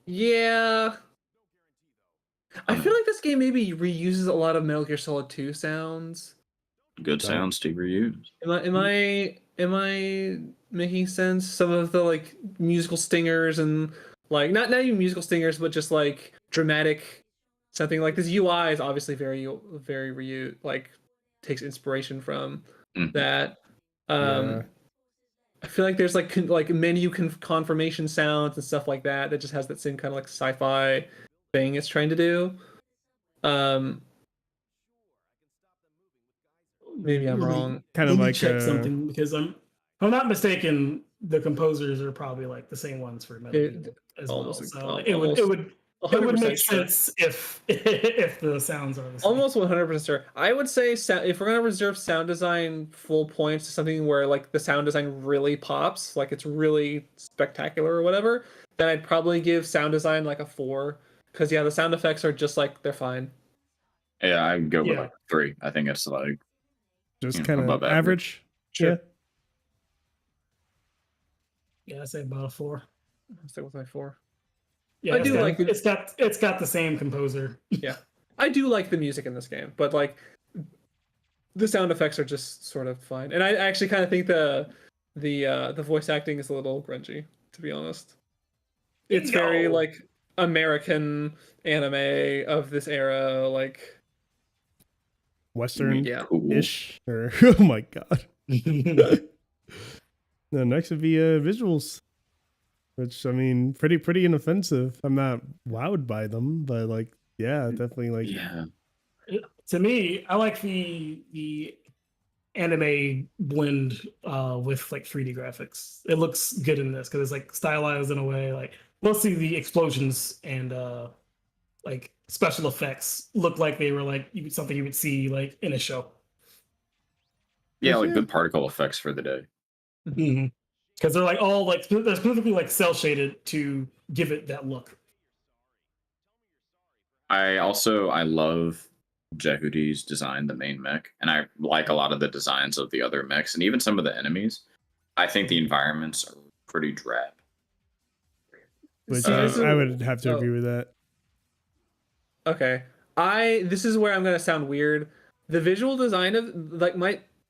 Yeah. I feel like this game maybe reuses a lot of Metal Gear Solid 2 sounds. Good sounds to reuse. Am I making sense? Some of the like musical stingers and like not even musical stingers, but just like dramatic something like this UI is obviously very like takes inspiration from that. Yeah. I feel like there's like menu confirmation sounds and stuff like that just has that same kind of like sci-fi thing it's trying to do. Maybe I'm wrong. Kind of Let me like check something because I'm not mistaken. The composers are probably like the same ones for Metal Gear as well. So it would make sense if the sounds are the same. Almost 100% sure. I would say if we're gonna reserve sound design full points to something where like the sound design really pops, like it's really spectacular or whatever, then I'd probably give sound design like a 4. Because the sound effects are just like they're fine. Yeah, I'd go with like 3. I think it's like just kind of average. Sure. Yeah, I say about a 4. I'll stick with my 4. Yeah, I do like it's got the same composer. Yeah, I do like the music in this game, but like the sound effects are just sort of fine. And I actually kind of think the voice acting is a little grungy, to be honest. It's very like American anime of this era, like Western-ish. Or oh my god. No, next would be visuals, which I mean, pretty inoffensive. I'm not wowed by them, but like, yeah, definitely like. Yeah. To me, I like the anime blend with like 3D graphics. It looks good in this because it's like stylized in a way. Like mostly the explosions and like special effects look like they were like something you would see like in a show. Yeah, like good particle effects for the day. Because they're like all like they're specifically like cell shaded to give it that look. I love Jehudi's design, the main mech, and I like a lot of the designs of the other mechs and even some of the enemies. I think the environments are pretty drab. Which See, this is- I would have to oh, agree with that. Okay. This is where I'm gonna sound weird. The visual design of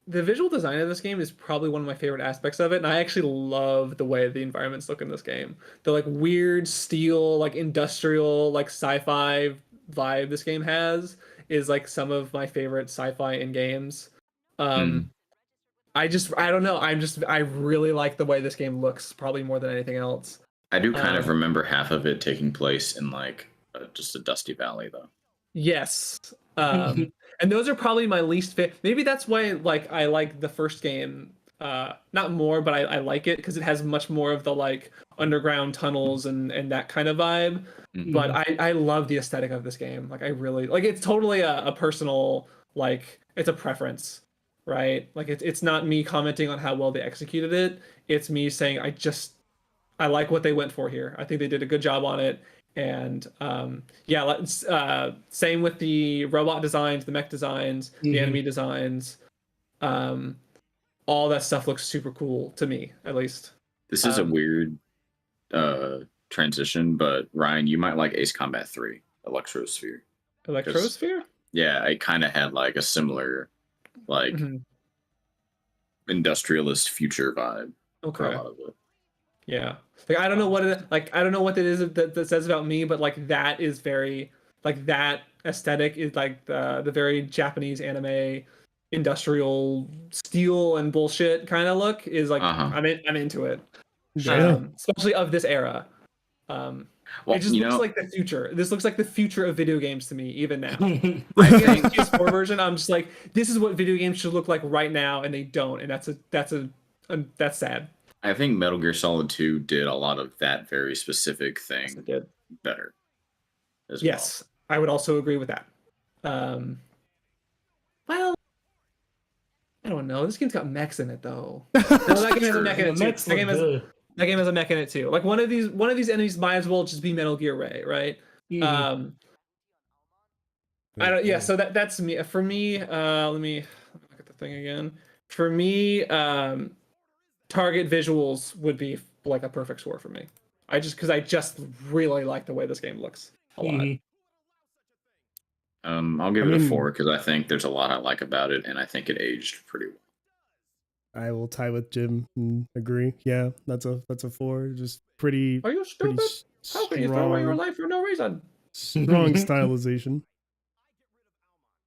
the visual design of this game is probably one of my favorite aspects of it, and I actually love the way the environments look in this game. The like weird steel, like industrial, like sci-fi vibe this game has is like some of my favorite sci-fi in games. Um I don't know. I really like the way this game looks, probably more than anything else. I do kind of remember half of it taking place in like just a dusty valley, though. Yes. And those are probably my least fit. Maybe that's why like I like the first game not more, but I like it because it has much more of the like underground tunnels and that kind of vibe. But I love the aesthetic of this game. Like I really like it's totally a personal like it's a preference, right? Like it's not me commenting on how well they executed it. It's me saying I like what they went for here. I think they did a good job on it. And yeah, same with the robot designs, the mech designs, the enemy designs. All that stuff looks super cool to me, at least. This is a weird transition, but Ryan, you might like Ace Combat 3, Electrosphere. Electrosphere? Yeah, it kind of had like a similar like industrialist future vibe for a lot of it. Yeah. Like I don't know what I don't know what it is that says about me, but like that is very like that aesthetic is like the very Japanese anime industrial steel and bullshit kind of look is like I'm into it. Especially of this era. It just looks like the future. This looks like the future of video games to me, even now. I think PS4 version, I'm just like, this is what video games should look like right now, and they don't, and that's sad. I think Metal Gear Solid 2 did a lot of that very specific thing better. Yes, I would also agree with that. Well, I don't know. This game's got mechs in it though. No, that game has a mech in it too. That game has a mech in it too. Like one of these enemies might as well just be Metal Gear Ray, right? I don't. Yeah. So that's me. For me, let me look at the thing again. For me, target visuals would be like a perfect score for me. Because I just really like the way this game looks a lot. I'll give it a 4 because I think there's a lot I like about it, and I think it aged pretty well. I will tie with Jim and agree. Yeah, that's a 4. Just pretty. Are you stupid? How can you throw away your life for no reason? Strong stylization.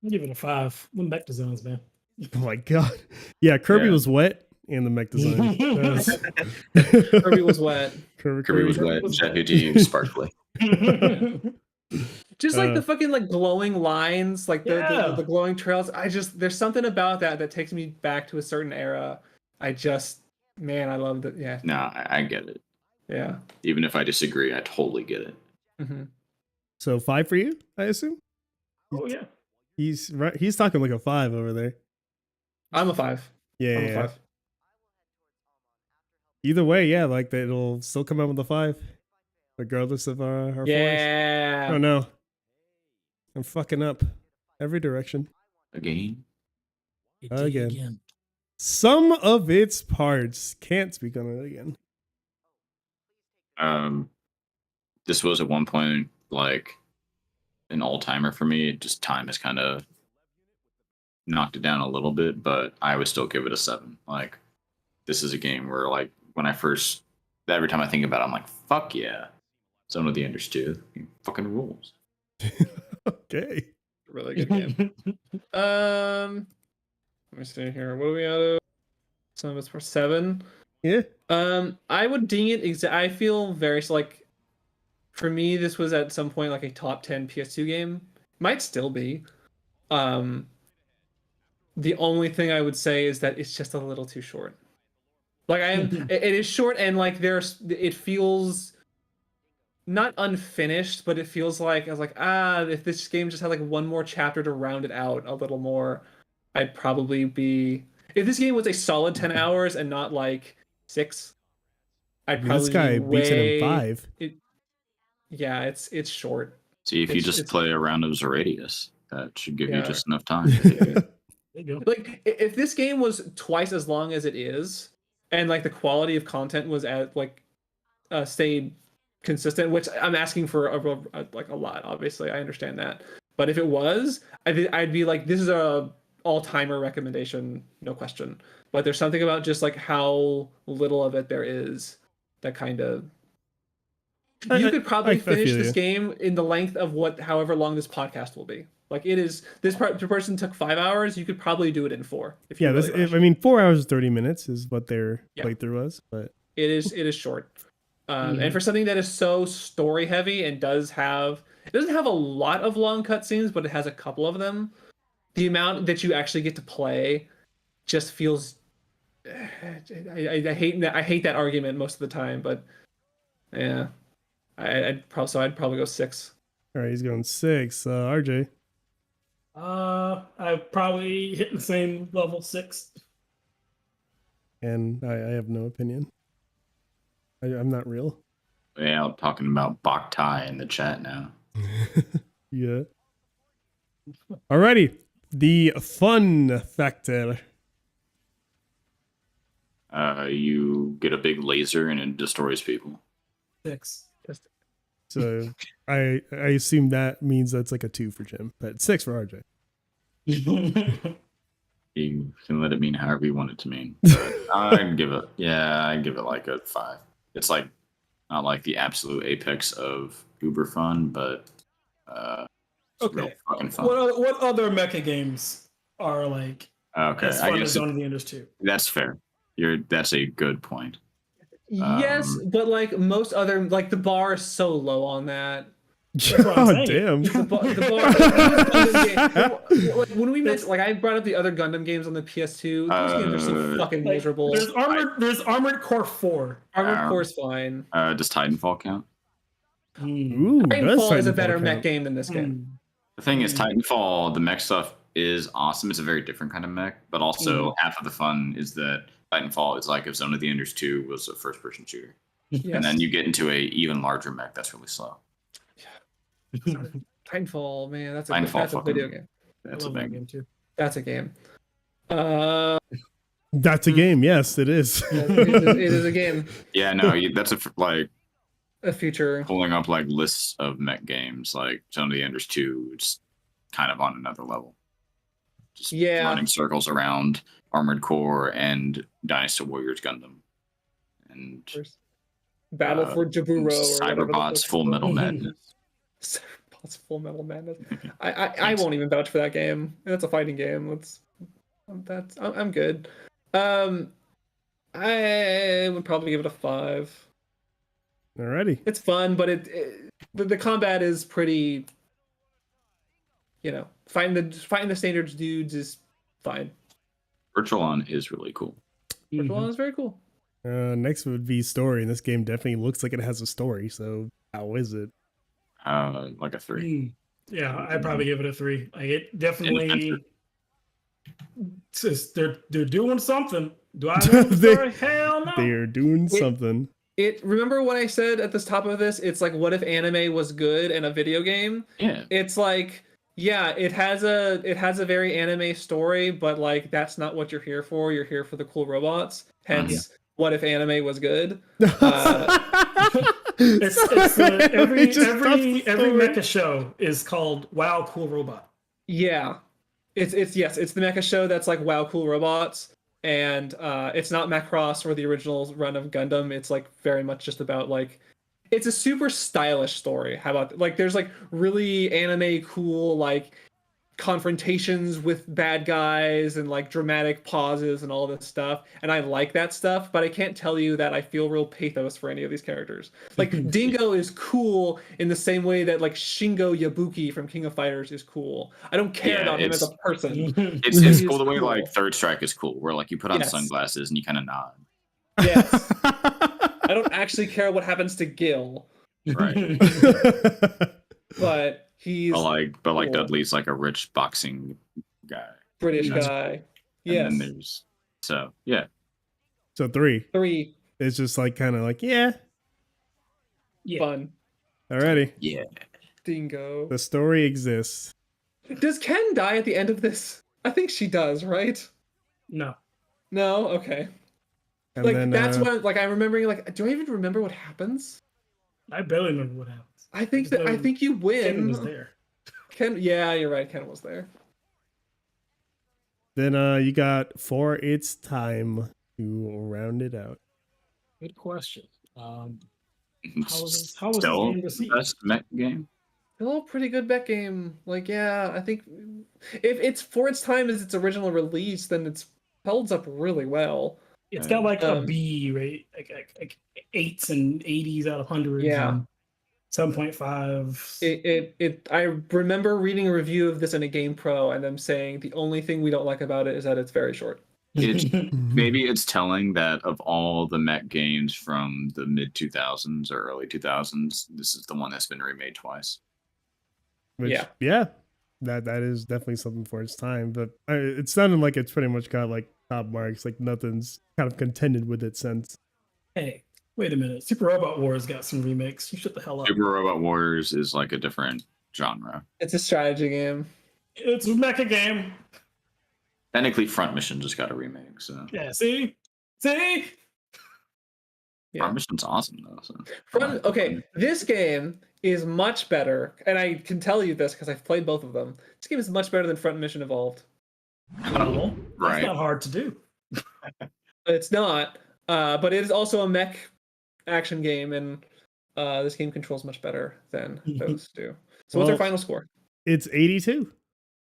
I'm giving it a 5. The mech designs, man. Oh my god. Yeah, Kirby was wet. And the mech design. Kirby was wet. Kirby was wet. Jehudi sparkly. Just like the fucking like glowing lines, like the glowing trails. There's something about that takes me back to a certain era. I love it. Yeah. No, I get it. Yeah. Even if I disagree, I totally get it. So 5 for you, I assume. Oh yeah. He's right. He's talking like a 5 over there. I'm a 5. Yeah. I'm a 5. Either way, yeah, like it'll still come out with a 5, regardless of our 4s. Oh no, I'm fucking up every direction. Again. Some of its parts can't speak on it again. This was at one point like an all-timer for me. Just time has kind of knocked it down a little bit, but I would still give it a 7. Like this is a game where like when every time I think about it, I'm like, fuck yeah. Zone of the Enders 2. Fucking rules. Okay. Really good game. Let me see here. What are we at? Some of it's for 7. Yeah. I would ding it. I feel very like, for me, this was at some point like a top 10 PS2 game. Might still be. The only thing I would say is that it's just a little too short. Like it is short and like it feels not unfinished, but it feels like I was like, if this game just had like one more chapter to round it out a little more, I'd probably be. If this game was a solid 10 hours and not like 6, I'd probably. This guy beats it in 5. Yeah, it's short. See, if you just play a round of Zeradius. That should give you Yeah. just enough time. There you go. Like if this game was twice as long as it is, and like the quality of content was at like stayed consistent, which I'm asking for like a lot. Obviously, I understand that, but if it was, I'd be like, this is a all-timer recommendation, no question. But there's something about just like how little of it there is that kind of. You could probably finish feel this you. game in the length of however long this podcast will be. Like it is, the person took 5 hours. You could probably do it in 4. If you Yeah, really rushed. I mean, 4 hours and 30 minutes is what their Yeah. playthrough was, but It is short. And for something that is so story heavy and it doesn't have a lot of long cutscenes, but it has a couple of them. The amount that you actually get to play just feels. I hate that argument most of the time, but yeah, I'd probably go 6. all right, he's going 6. RJ. I probably hit the same level, 6. And I have no opinion. I'm not real. Yeah, I'm talking about Boktai in the chat now. Yeah. Alrighty. The fun factor. You get a big laser and it destroys people. 6. So I assume that means that's like a 2 for Jim, but 6 for RJ. You can let it mean however you want it to mean. But I'd give it like a 5. It's like not like the absolute apex of uber fun, but it's real fucking fun. What other mecha games are like Okay, as I fun guess as Zone of the Enders 2? that's fair. That's a good point. Yes, but like most other, like the bar is so low on that. what I'm Oh saying. damn. The bar, like, when we mentioned, like I brought up the other Gundam games on the PS2. Those games are so fucking Like, miserable. there's Armored Core 4. Armored Core's fine. Does Titanfall count? Ooh, does Titanfall is a Titanfall better count? mech game than this game. The thing is, Titanfall, the mech stuff is awesome. It's a very different kind of mech, but also half of the fun is that Titanfall is like if Zone of the Enders 2 was a first-person shooter. Yes. And then you get into a even larger mech that's really slow. Titanfall, man, that's a Titanfall video game. That's I a love that big game too. That's a game. That's a game. Yes, it is. It is a game. Yeah, no, that's like A future. pulling up like lists of mech games, like Zone of the Enders 2, it's kind of on another level. Just running circles around Armored Core and Dynasty Warriors Gundam. And Battle for Jaburo. Cyberbots Full Metal Madness. Cyberbots Full Metal Madness. I won't even vouch for that game. It's a fighting game. I'm good. I would probably give it a 5. Alrighty. It's fun, but the combat is pretty. You know, fighting the standards dudes is fine. Virtual On is really cool. Virtual On is very cool. Next would be story, and this game definitely looks like it has a story. So how is it? Like a 3. Yeah, I'd probably give it a 3. Like it definitely. They're doing something. Do I know the story? Hell no. They're doing something. Remember what I said at the top of this? It's like, what if anime was good in a video game? Yeah. It's like, yeah, it has a very anime story, but like that's not what you're here for. You're here for the cool robots. Hence, what if anime was good? Every mecha show is called Wow Cool Robot. Yeah, it's the mecha show that's like Wow Cool Robots, and it's not Macross or the original run of Gundam. It's like very much just about like. It's a super stylish story. How about like there's like really anime cool like confrontations with bad guys and like dramatic pauses and all this stuff. And I like that stuff, but I can't tell you that I feel real pathos for any of these characters. Like Dingo is cool in the same way that like Shingo Yabuki from King of Fighters is cool. I don't care about him as a person. It's cool the way like Third Strike is cool, where like you put on sunglasses and you kind of nod. Yes. I don't actually care what happens to Gil. Right. But he's like Dudley's like a rich boxing guy. British guy. Yes. And then there's so 3. 3. It's just like kind of like Fun. Alrighty. Yeah. Dingo. The story exists. Does Ken die at the end of this? I think she does, right? No. No? Okay. And Like, then that's when, like, I'm remembering, like, do I even remember what happens? I barely remember what happens. I think just that, I know think you Ken was win. there. Ken, yeah, you're right. Ken was there. then you got For Its Time to round it out. Good question. How was this Still game the received? best mech game. Still a pretty good bet game. Like, yeah, I think if it's for its time as its original release, then it's holds up really well. It's got like a Um, B rate, like 8s and 80s out of 100s Yeah. and 7.5. I remember reading a review of this in a Game Pro and them saying the only thing we don't like about it is that it's very short. Maybe it's telling that of all the mech games from the mid 2000s or early 2000s, this is the one that's been remade twice. Which, yeah, that is definitely something for its time. But it sounded like it's pretty much got like top marks. Like nothing's kind of contended with it since. Hey, wait a minute. Super Robot Wars got some remakes. You shut the hell up. Super Robot Warriors is like a different genre. It's a strategy game. It's a mecha game. Technically, Front Mission just got a remake. So Yeah, see? Yeah. Front Mission's awesome though. So. Okay, this game is much better, and I can tell you this because I've played both of them. This game is much better than Front Mission Evolved. Well, Right. That's not hard to do. It's not, but it is also a mech action game, and this game controls much better than those two. So what's our final score? It's 82.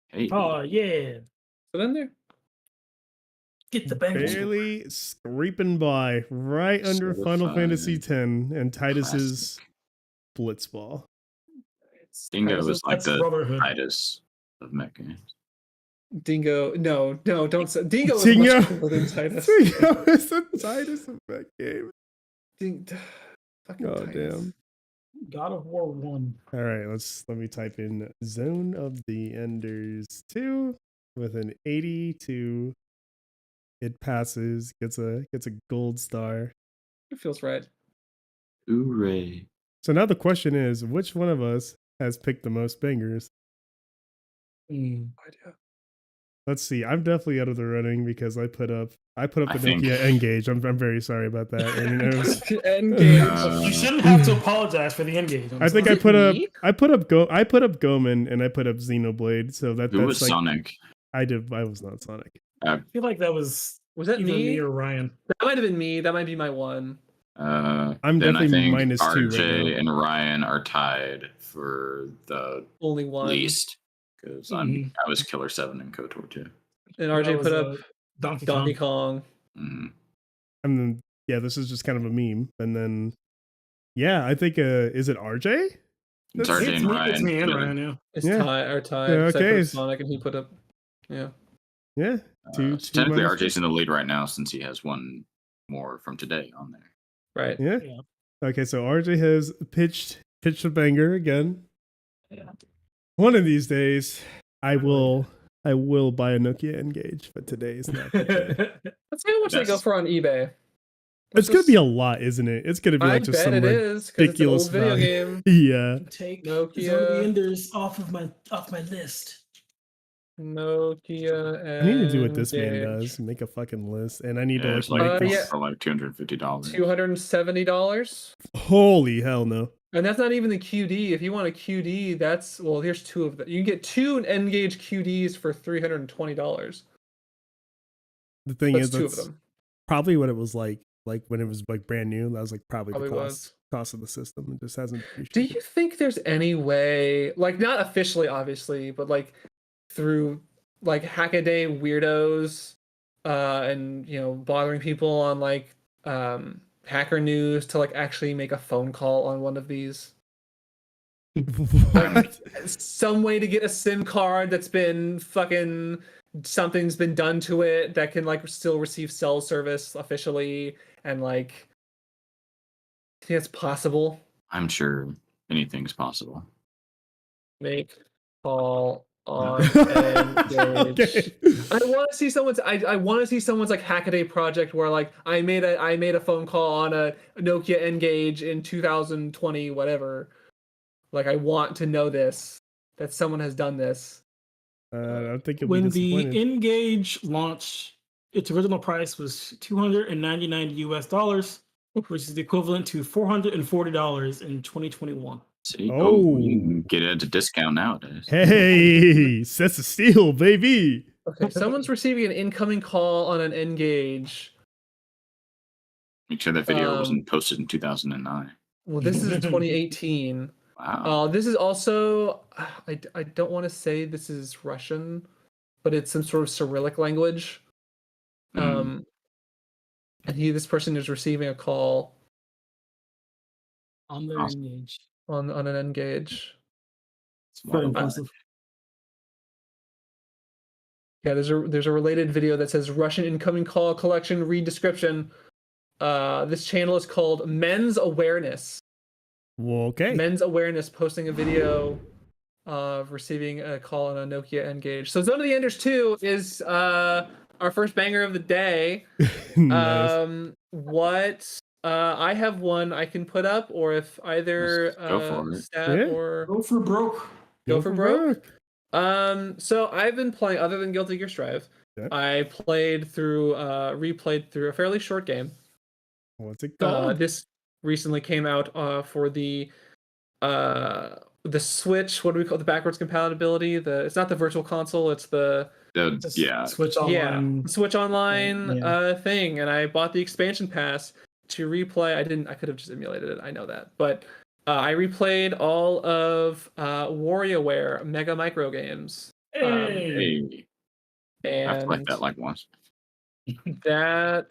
Hey. Oh, yeah. So then there. Get the bangers. Barely scraping by, right under Final Certified Fantasy X and Titus's Blitzball. Dingo is like That's the Brotherhood. Titus of mech games. Dingo, no, don't say Dingo is Dingo. much cooler than Titus. Dingo is the Titus of that game. Fucking Oh, Titus. damn. God of War 1. All right, let me type in Zone of the Enders 2 with an 82. It passes, gets a gold star. It feels right. Hooray. So now the question is, which one of us has picked the most bangers? Idea. Let's see. I'm definitely out of the running because I put up the think- Nokia N-Gage. I'm very sorry about that. I mean, it was, Engage. You shouldn't have to apologize for the engage. I think I it put up me? I put up Goman and I put up Xenoblade. So Who that's was like Sonic? I was not Sonic. I feel like that was that either me? me or Ryan. That might have been me. That might be my one. I'm then I definitely think -2 right RJ now. and Ryan are tied for the Only one. least because I was Killer 7 and KOTOR 2. And That RJ was, put up Donkey Kong. Kong. Mhm. And then this is just kind of a meme. And then I think is it RJ? It's That's- RJ and Ryan. It's me and together. Ryan, yeah. It's Yeah. our tie. Yeah, Except okay. for Sonic, and he put up. Yeah. Yeah. Two Technically, minus- RJ's in the lead right now since he has one more from today on there. Right. Yeah. Yeah. Okay, so RJ has pitched a banger again. Yeah. One of these days, I will buy a Nokia N-Gage, but today is not. the day. Let's see how much they go Yes. for on eBay. It's gonna be a lot, isn't it? It's gonna be I like just bet some it is because it's an ridiculous old video value. game. Yeah. Take Nokia. Zone of the Enders off my list. Nokia. I need to do what this man N-Gage. does, make a fucking list, and I need Yeah, to it's like like make yeah. this. for like $250. $270. Holy hell no! And that's not even the QD. If you want a QD, that's here's two of them. You can get two N-Gage QDs for $320. The thing That's is, two of that's them. probably what it was like when it was like brand new. That was like probably Probably the was. cost of the system. It just hasn't. Do you think there's any way, like not officially, obviously, but like through like Hackaday weirdos, and bothering people on like Hacker News to like actually make a phone call on one of these? What? Some way to get a SIM card that's been something's been done to it that can like still receive cell service officially, and like I think it's possible. I'm sure anything's possible. Make call on N-Gage. Okay. I want to see someone's. I want to see someone's like Hackaday project where like I made a phone call on a Nokia N-Gage in 2020 whatever. Like I want to know this, that someone has done this. I don't think you'll be When the disappointed. N-Gage launched, its original price was $299 US, which is the equivalent to $440 in 2021. See, you Oh. can get it at a discount nowadays. Hey, sets of steel, baby. Okay, someone's receiving an incoming call on an N-Gage. Make sure that video wasn't posted in 2009. Well, this is 2018. Wow. This is also, I don't want to say this is Russian, but it's some sort of Cyrillic language. And this person is receiving a call On their N-Gage. on an N-Gage. It's very impressive. Yeah, there's a related video that says Russian incoming call collection, read description. This channel is called Men's Awareness. Well, okay. Men's Awareness posting a video of receiving a call on a Nokia N-Gage. So Zone of the Enders 2 is our first banger of the day. Nice. I have one I can put up, or if either Stat or Go for broke. Go for broke. So I've been playing, other than Guilty Gear Strive, I replayed through a fairly short game. What's it called? This recently came out for the Switch. What do we call the backwards compatibility? It's not the Virtual Console. It's the Switch Online. Switch Online thing. And I bought the expansion pass to replay. I could have just emulated it. I know that, but I replayed all of WarioWare Mega Micro games. Hey. And I've played that like once. Is that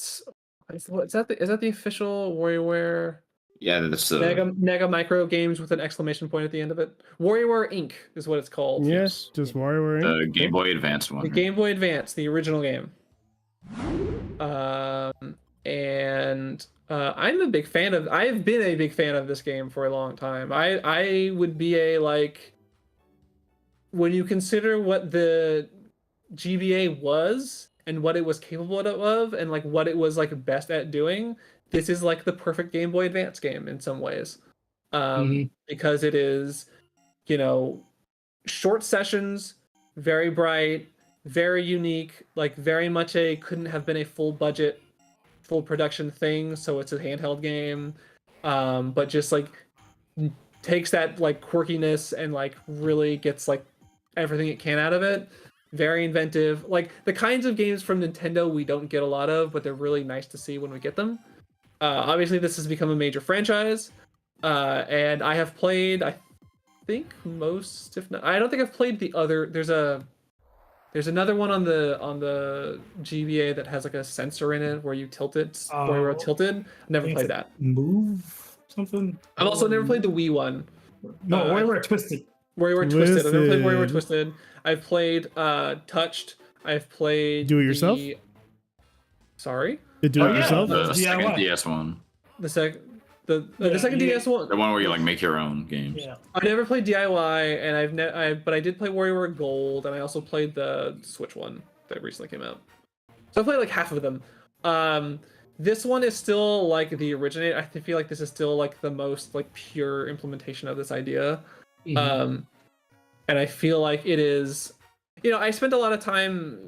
the official WarioWare? Yeah, that's Mega Micro games with an exclamation point at the end of it. WarioWare Inc. is what it's called. Yes, just WarioWare Inc. The Game Boy Advance one. The Game Boy Advance, the original game. I'm a big fan of. I've been a big fan of this game for a long time. I would be when you consider what the GBA was and what it was capable of, and like what it was like best at doing, this is like the perfect Game Boy Advance game in some ways, because it is, short sessions, very bright, very unique, like very much couldn't have been a full budget, full production thing. So it's a handheld game, but just like takes that like quirkiness and like really gets like everything it can out of it. Very inventive, like the kinds of games from Nintendo we don't get a lot of, but they're really nice to see when we get them. Obviously, this has become a major franchise, and I have played, I think most, if not, I don't think I've played the other. There's another one on the GBA that has like a sensor in it where you tilt it, where you're tilted. Never played that. Move something. I've also never played the Wii one. No, WarioWare Twisted. WarioWare Twisted. I've never played WarioWare Twisted. I've played Touched. I've played Do It Yourself. Sorry. The Do It Yourself. The second DS one. The second DS one. The one where you like make your own games. Yeah. I never played DIY, and but I did play WarioWare Gold, and I also played the Switch one that recently came out. So I played like half of them. This one is still like the originator. I feel like this is still like the most like pure implementation of this idea. And I feel like it is, I spent a lot of time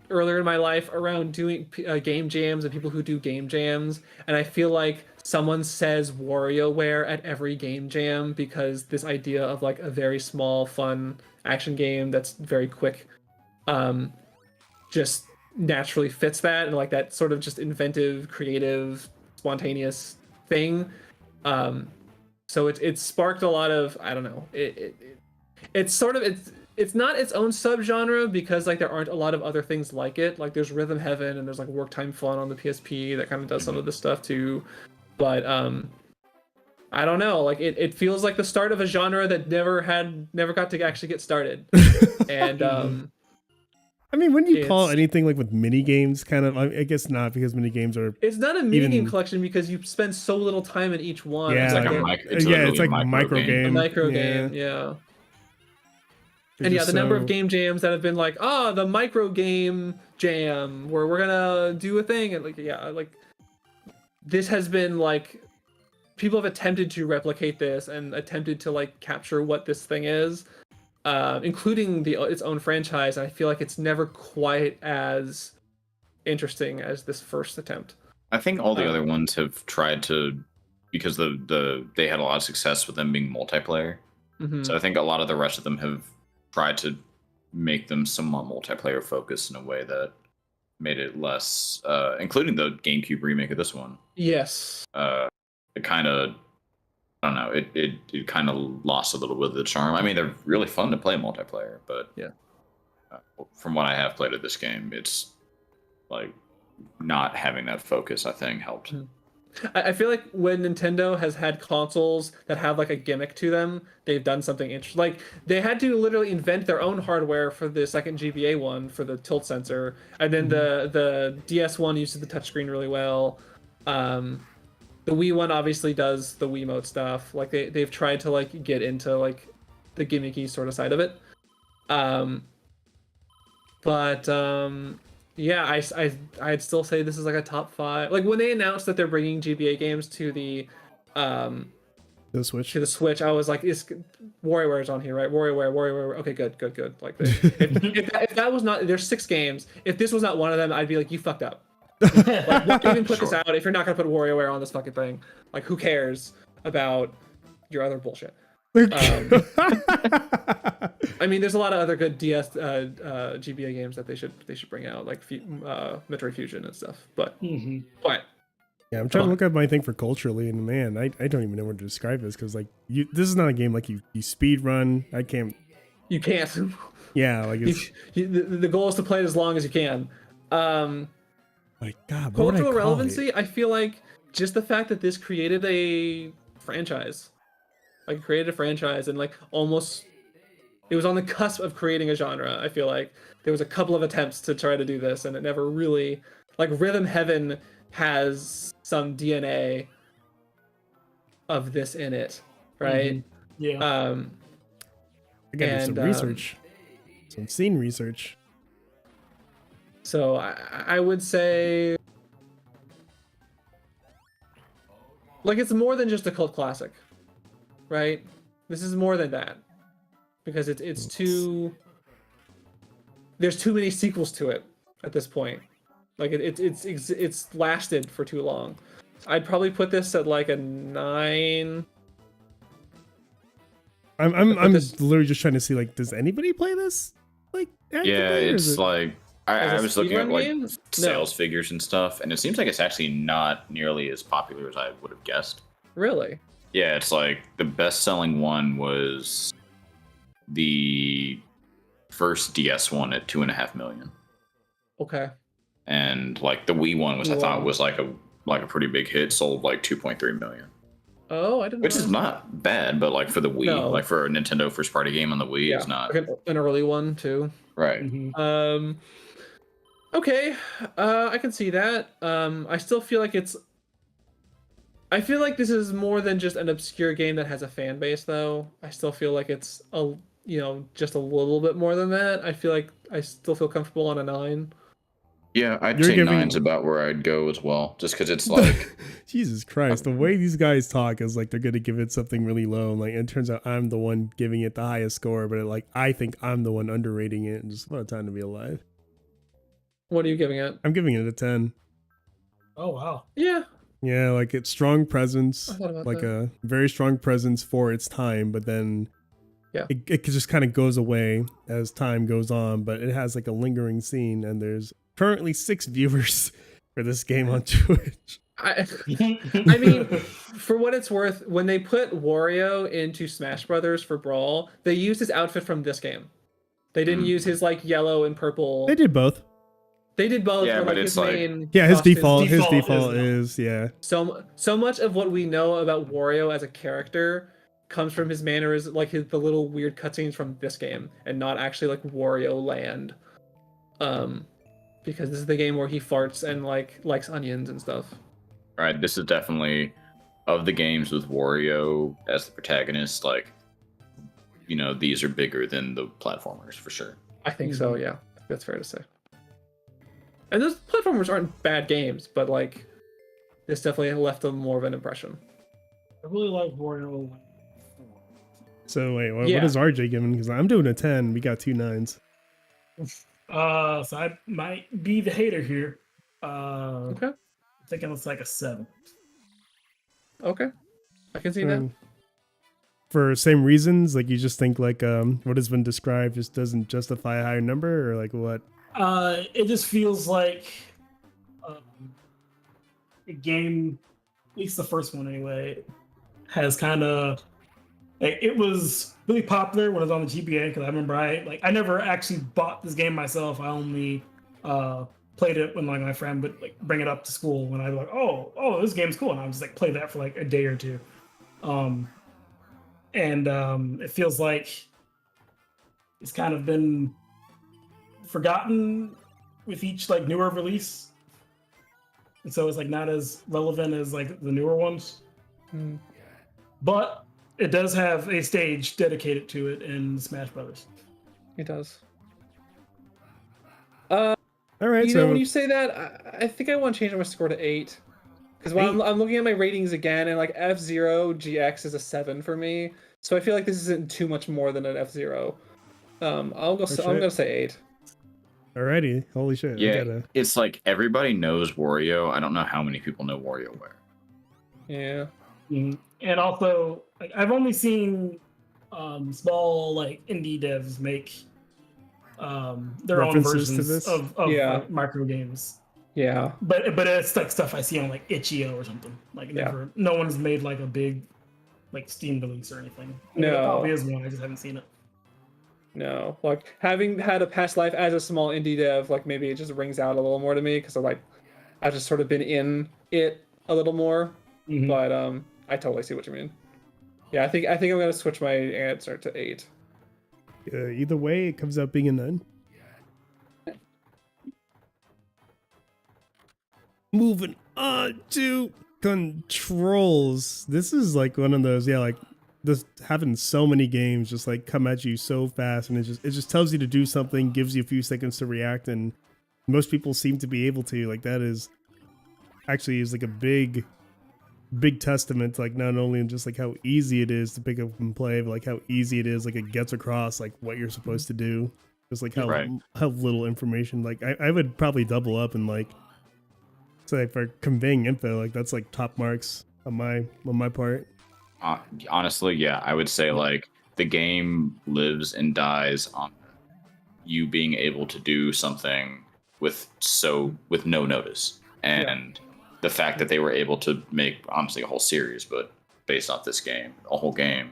earlier in my life around doing game jams and people who do game jams, and I feel like someone says WarioWare at every game jam because this idea of like a very small, fun action game that's very quick, just naturally fits that, and like that sort of just inventive, creative, spontaneous thing. So it sparked a lot of, I don't know, it's not its own subgenre because like there aren't a lot of other things like it. Like there's Rhythm Heaven and there's like Work Time Fun on the PSP that kind of does some of this stuff too. But I don't know, like it feels like the start of a genre that never got to actually get started. And I mean, wouldn't you call anything like with mini games kind of? I guess not, because mini games are. It's not a mini game collection because you spend so little time in each one. Yeah, it's like a micro game. A micro game, yeah. And the number of game jams that have been like, the micro game jam where we're gonna do a thing, and like this has been like people have attempted to replicate this and attempted to like capture what this thing is. including its own franchise. And I feel like it's never quite as interesting as this first attempt. I think all the other ones have tried to, because they had a lot of success with them being multiplayer. Mm-hmm. So I think a lot of the rest of them have tried to make them somewhat multiplayer focused in a way that made it less, including the GameCube remake of this one. Yes. It kind of, I don't know, it kind of lost a little bit of the charm. I mean, they're really fun to play multiplayer, but yeah, from what I have played of this game, it's like not having that focus, I think, helped. I feel like when Nintendo has had consoles that have like a gimmick to them, they've done something interesting. Like they had to literally invent their own hardware for the second GBA one for the tilt sensor, and then the DS one uses the touchscreen really well. The Wii one obviously does the Wiimote stuff. Like they've tried to like get into like the gimmicky sort of side of it. Yeah, I'd still say this is like a top 5. Like when they announced that they're bringing GBA games to the Switch. To the Switch, I was like, "Is WarioWare's on here, right? WarioWare. Okay, good. Like, if that was not, there's 6 games. If this was not one of them, I'd be like, you fucked up. Like, why even put this out if you're not gonna put WarioWare on this fucking thing? Like, who cares about your other bullshit? I mean, there's a lot of other good DS GBA games that they should bring out, like Metroid Fusion and stuff. But yeah, I'm trying to look up my thing for culturally, and man, I don't even know what to describe this because like this is not a game like you speed run. I can't. You can't. Yeah, like it's, the goal is to play it as long as you can. My God, cultural relevancy. I feel like just the fact that this created a franchise, like created a franchise, and like almost. It was on the cusp of creating a genre. I feel like there was a couple of attempts to try to do this, and it never really. Like Rhythm Heaven has some DNA of this in it, right? Yeah. I gotta do some research, some scene research. So I would say, like, it's more than just a cult classic, right? This is more than that. Because it's too. There's too many sequels to it at this point. Like it's lasted for too long. I'd probably put this at like a 9. I'm literally just trying to see like, does anybody play this? Like, yeah, it's like I was looking at like game? sales figures and stuff, and it seems like it's actually not nearly as popular as I would have guessed. Really? Yeah, it's like the best-selling one was the first DS one at 2.5 million. Okay. And like the Wii one was, I thought was like a pretty big hit, sold like 2.3 million. Oh, I didn't. Which is not bad, but like for the Wii, like for a Nintendo first party game on the Wii, it's not like an early one too. Right. Okay, I can see that. I still feel like I feel like this is more than just an obscure game that has a fan base, though. I still feel like it's just a little bit more than that. I feel like I still feel comfortable on a 9. Yeah, I'd say 9's about where I'd go as well, just because it's like Jesus Christ, the way these guys talk is like they're gonna give it something really low. Like it turns out I'm the one giving it the highest score, but I think I'm the one underrating it. And just what a time to be alive. What are you giving it? I'm giving it a 10. Oh wow. Yeah. Yeah, like it's strong presence, like that. a very strong presence for its time, but then it just kind of goes away as time goes on, but it has like a lingering scene, and there's currently 6 viewers for this game on Twitch. I mean, for what it's worth, when they put Wario into Smash Brothers for Brawl, they used his outfit from this game. They didn't use his like yellow and purple. They did both. They did both. Yeah, for, but like, it's his like main his costume. default is So much of what we know about Wario as a character comes from his manners, like the little weird cutscenes from this game, and not actually like Wario Land. Because this is the game where he farts and like likes onions and stuff. Right, this is definitely of the games with Wario as the protagonist. Like, these are bigger than the platformers for sure. I think so. Yeah, that's fair to say. And those platformers aren't bad games, but like this definitely left them more of an impression. I really like Wario. So wait, what Yeah. is RJ giving? Because I'm doing a 10. We got 2 9s. So I might be the hater here. Okay. I'm thinking it's like a 7. Okay. I can see that. For same reasons, like you just think like what has been described just doesn't justify a higher number, or like what? It just feels like a game, at least the first one anyway, has kind of like, it was really popular when it was on the GBA, because I remember I never actually bought this game myself. I only played it when like my friend would like bring it up to school when I was like, oh, this game's cool, and I would just like play that for like a day or two. It feels like it's kind of been forgotten with each like newer release, and so it's like not as relevant as like the newer ones. But it does have a stage dedicated to it in Smash Brothers. It does. All right, You so know, when you say that, I think I want to change my score to 8. Because when I'm looking at my ratings again, and like F-Zero GX is a 7 for me, so I feel like this isn't too much more than an F-Zero. I'm gonna say 8. alrighty, holy shit! Yeah, it's like everybody knows Wario. I don't know how many people know WarioWare. Yeah. And also, like, I've only seen small like indie devs make their own References to versions this? of Yeah. like, micro games. Yeah. But it's like stuff I see on like itch.io or something. Like no one's made like a big like Steam release or anything. No. There probably is one, I just haven't seen it. No, like having had a past life as a small indie dev, like maybe it just rings out a little more to me because I've just sort of been in it a little more. But I totally see what you mean. Yeah, I think I'm gonna switch my answer to 8. Either way, it comes out being a 9. Moving on to controls. This is like one of those, like this having so many games just like come at you so fast, and it just tells you to do something, gives you a few seconds to react, and most people seem to be able to. Like that is like a big testament to like not only in just like how easy it is to pick up and play, but like how easy it is, like it gets across like what you're supposed to do. Just like how little information. Like I would probably double up and like say for conveying info, like that's like top marks on my part. Honestly, yeah, I would say like the game lives and dies on you being able to do something with no notice, and the fact that they were able to make honestly a whole series, but based off this game, a whole game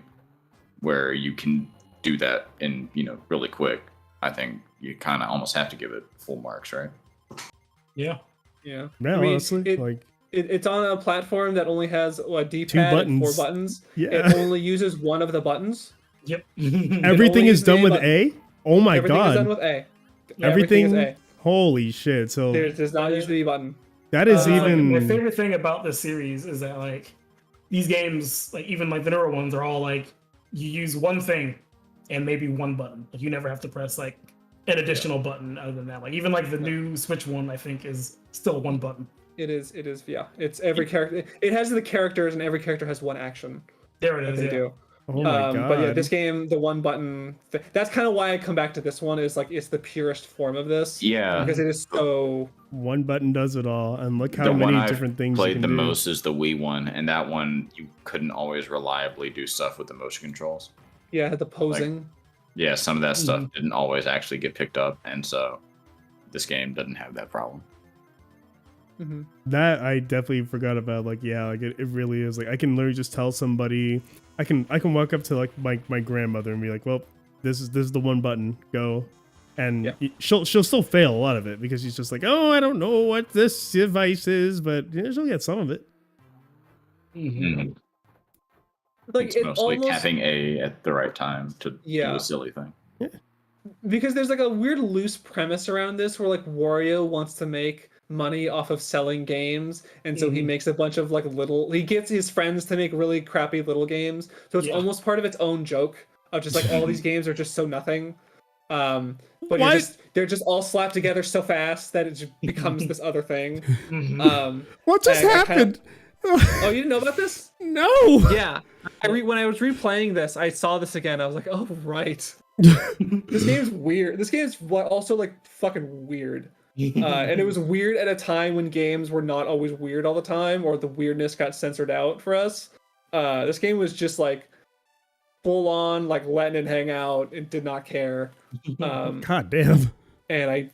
where you can do that in really quick. I think you kind of almost have to give it full marks, right? Yeah. Yeah. Yeah, I mean, honestly, it's on a platform that only has a D-pad and 4 buttons. Yeah. It only uses one of the buttons. Yep. Everything is done with A? Oh my Everything god. is done with A. Yeah, everything is A. Holy shit. So There does not use the B button. that is even my favorite thing about this series is that like these games, like even like the newer ones, are all like you use one thing and maybe one button. Like you never have to press like an additional button other than that. Like even like the new Switch one, I think is still one button. It is, yeah. It's every character. It has the characters, and every character has one action. There it is. They do. oh my god. But yeah, this game, the one button. That's kind of why I come back to this one. Is like it's the purest form of this. Yeah. Because it is so. One button does it all, and look how The one many I've different things you played can the do. most is the Wii one, and that one you couldn't always reliably do stuff with the motion controls. Yeah, the posing. Yeah, some of that stuff didn't always actually get picked up, and so this game doesn't have that problem. That I definitely forgot about. Like, yeah, like it really is. Like I can literally just tell somebody. I can walk up to like my grandmother and be like, well, this is the one button, go. And she'll still fail a lot of it because she's just like, oh, I don't know what this device is, but she'll get some of it. Like It's it mostly almost, tapping A at the right time to do a silly thing. because there's like a weird loose premise around this where like Wario wants to make money off of selling games, and so he makes a bunch of like he gets his friends to make really crappy little games, so it's almost part of its own joke of just like all these games are just so nothing, but they're just all slapped together so fast that it just becomes this other thing. What just happened? Oh, you didn't know about this? No. Yeah. When I was replaying this, I saw this again. I was like, oh, right. This game's weird. This game's also like fucking weird. And it was weird at a time when games were not always weird all the time, or the weirdness got censored out for us. This game was just like full on, like letting it hang out and did not care. God damn. And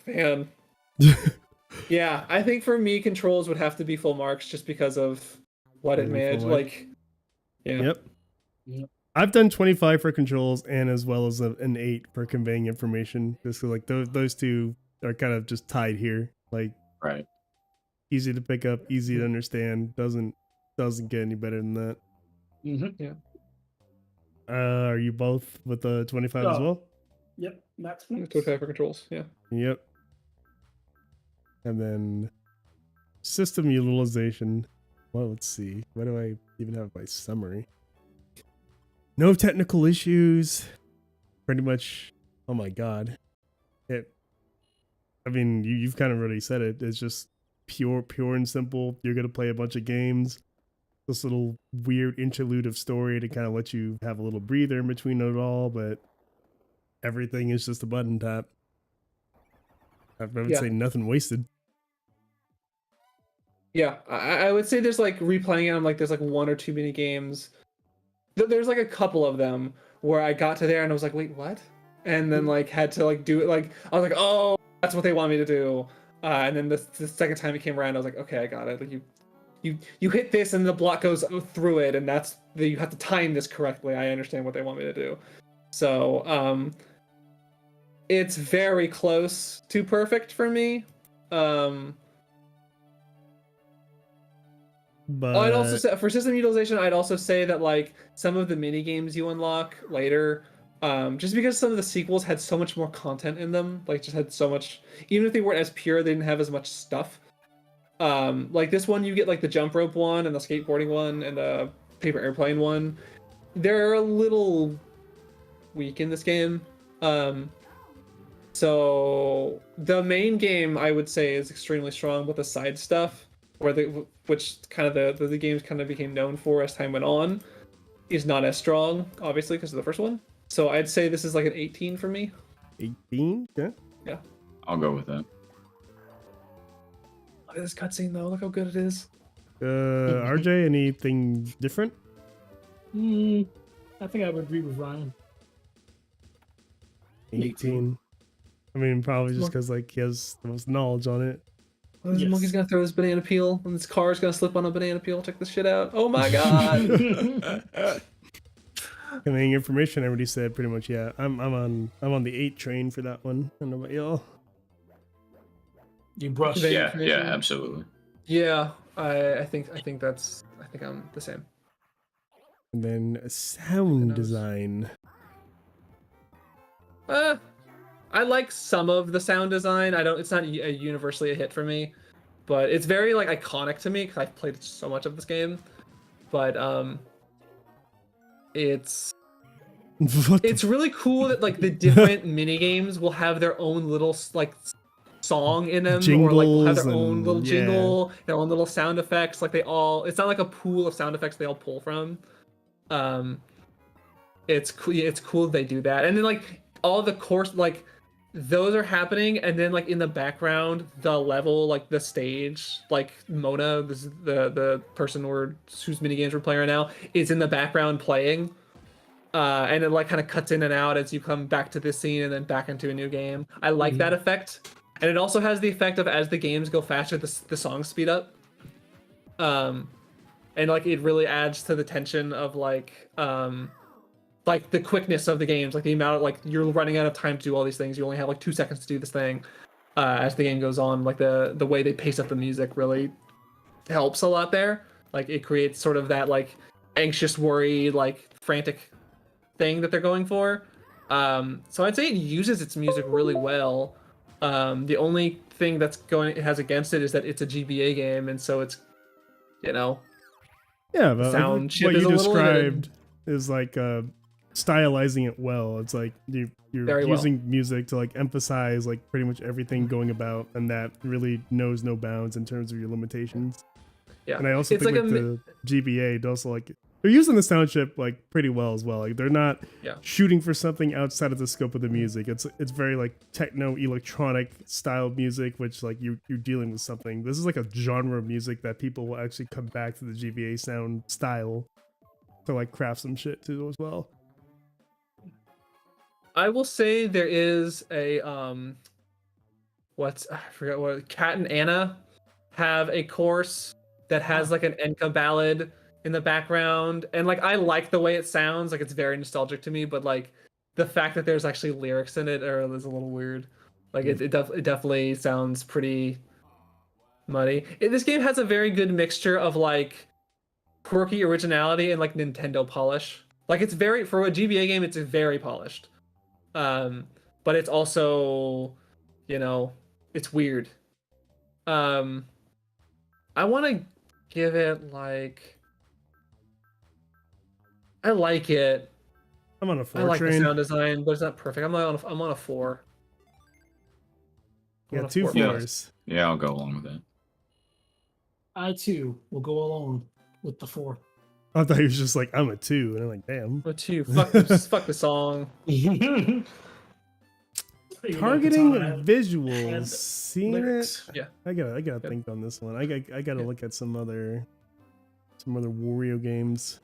man. Yeah, I think for me, controls would have to be full marks just because of what it managed. Like, yeah. Yep. I've done 25 for controls and as well as an 8 for conveying information. Just 'cause, like those two are kind of just tied here. Like, Right. easy to pick up, easy to understand. Doesn't get any better than that. Yeah. Are you both with the 25 as well? Yep. That's 25 for controls. Yeah. Yep. And then system utilization. Well, let's see. What do I even have my summary? No technical issues. Pretty much. Oh my god. I mean, you've kind of already said it. It's just pure and simple. You're gonna play a bunch of games. This little weird interlude of story to kind of let you have a little breather in between it all, but everything is just a button tap. I would say nothing wasted. Yeah, I would say there's like replaying it. I'm like, there's like one or two mini games. There's like a couple of them where I got to there and I was like, wait, what? And then like had to like do it. Like I was like, oh, that's what they want me to do. And then the second time it came around, I was like, okay, I got it. Like you hit this and the block goes through it, and you have to time this correctly. I understand what they want me to do. So it's very close to perfect for me. But I'd also say for system utilization, I'd also say that like some of the mini games you unlock later, just because some of the sequels had so much more content in them, like just had so much, even if they weren't as pure, they didn't have as much stuff. Like this one, you get like the jump rope one and the skateboarding one and the paper airplane one. They're a little weak in this game. So the main game I would say is extremely strong, but the side stuff, which kind of the games kind of became known for as time went on, is not as strong, obviously, because of the first one. So I'd say this is like an 18 for me. 18? Yeah. Yeah. I'll go with that. Look at this cutscene though. Look how good it is. RJ, anything different? I think I would agree with Ryan. 18. I mean, probably just because like he has the most knowledge on it. Oh, this monkey's gonna throw his banana peel, and this car's gonna slip on a banana peel. Check this shit out. Oh my god! Conveying information, I already said pretty much. Yeah, I'm on the 8 train for that one. I don't know about y'all. You brush. Yeah, absolutely. Yeah, I think I'm the same. And then sound design. I like some of the sound design. It's not universally a hit for me, but it's very like iconic to me because I've played so much of this game. But it's really cool that like the different mini games will have their own little like song in them, or like will have their own little jingle, their own little sound effects. Like it's not like a pool of sound effects they all pull from. It's cool. It's cool they do that, and then like all the course like. Those are happening, and then like in the background, the level, like the stage, like Mona, this is the person whose mini games we're playing right now, is in the background playing, and it like kind of cuts in and out as you come back to this scene and then back into a new game. I like that effect, and it also has the effect of as the games go faster, the songs speed up, and like it really adds to the tension of like the quickness of the games, like the amount of like you're running out of time to do all these things. You only have like 2 seconds to do this thing. As the game goes on, like the way they pace up the music really helps a lot there. Like it creates sort of that like anxious, worried, like frantic thing that they're going for. So I'd say it uses its music really well. The only thing it has against it is that it's a GBA game, and so it's, yeah, but sound what you described is like stylizing it well. It's like you're using music to like emphasize like pretty much everything going about, and that really knows no bounds in terms of your limitations. Yeah, And I also it's think like like the GBA it also like they're using the sound chip like pretty well as well. Like they're not Yeah. shooting for something outside of the scope of the music. It's very like techno electronic style music, which like you're dealing with something. This is like a genre of music that people will actually come back to the GBA sound style to like craft some shit to as well. I will say there is a I forgot what Kat and Anna have a course that has like an Enka ballad in the background, and like I like the way it sounds, like it's very nostalgic to me, but like the fact that there's actually lyrics in it is a little weird. Like it definitely sounds pretty muddy. This game has a very good mixture of like quirky originality and like Nintendo polish. Like it's very for a GBA game, it's very polished. But it's also, you know, it's weird. I want to give it like I like it. I'm on a I 4 like the train. sound design, but it's not perfect. I'm on a 4. I'm Yeah, on a 2 4. 4s. Yeah, I'll go along with that. I too will go along with the 4. I thought he was just like, I'm a 2, and I'm like, damn. What 2? Fuck the song. Targeting and visuals, seeing lyrics. it. Yeah. I gotta think on this one. I gotta look at some other Wario games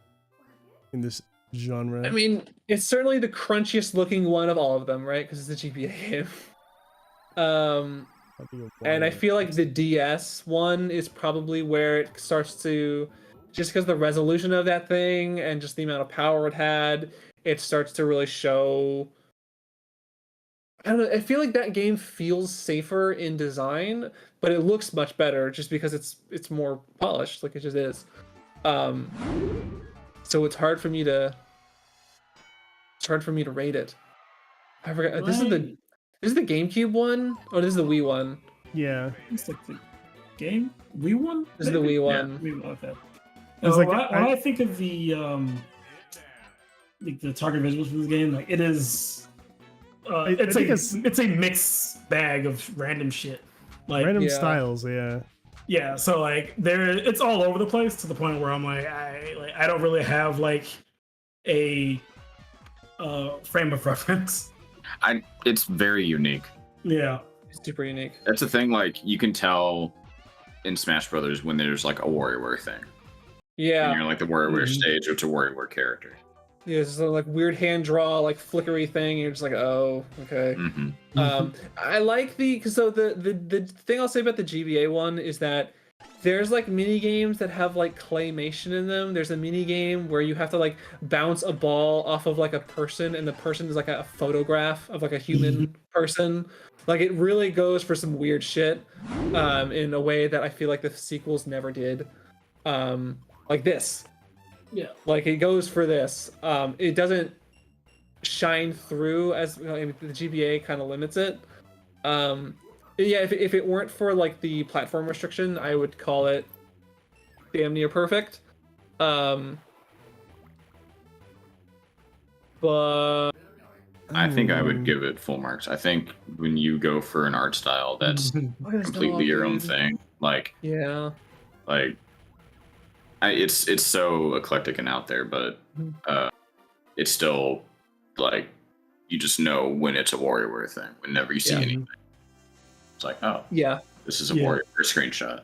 in this genre. I mean, it's certainly the crunchiest looking one of all of them, right? Because it's a GBA game. And I feel like the DS one is probably where it starts to, just because the resolution of that thing and just the amount of power it had, it starts to really show. I don't know. I feel like that game feels safer in design, but it looks much better just because it's more polished, like it just is. So it's hard for me to rate it. I forgot. This is the GameCube one, or this is the Wii one? Yeah. It's like the game Wii one. This is the Wii one. Wii one. Okay. It's When like I think of the target visuals for this game, like it is. It's a mixed bag of random shit. Like random styles, yeah. Yeah, so like it's all over the place to the point where I'm like I don't really have like a frame of reference. It's very unique. Yeah. It's super unique. That's the thing, like you can tell in Smash Brothers when there's like a WarioWare thing. Yeah. And you're like the WarioWare stage, or it's a WarioWare character. Yeah, it's like weird hand draw, like flickery thing. You're just like, oh, okay. I like so the thing I'll say about the GBA one is that there's like mini games that have like claymation in them. There's a mini game where you have to like bounce a ball off of like a person, and the person is like a photograph of like a human person. Like it really goes for some weird shit, in a way that I feel like the sequels never did. Like this. Yeah. Like it goes for this. It doesn't shine through as the GBA kind of limits it. Yeah, if it weren't for like the platform restriction, I would call it damn near perfect. But I think I would give it full marks. I think when you go for an art style that's completely your own thing, like yeah, like it's so eclectic and out there, but it's still like you just know when it's a WarioWare thing. Whenever you see anything, it's like, oh yeah, this is a WarioWare screenshot.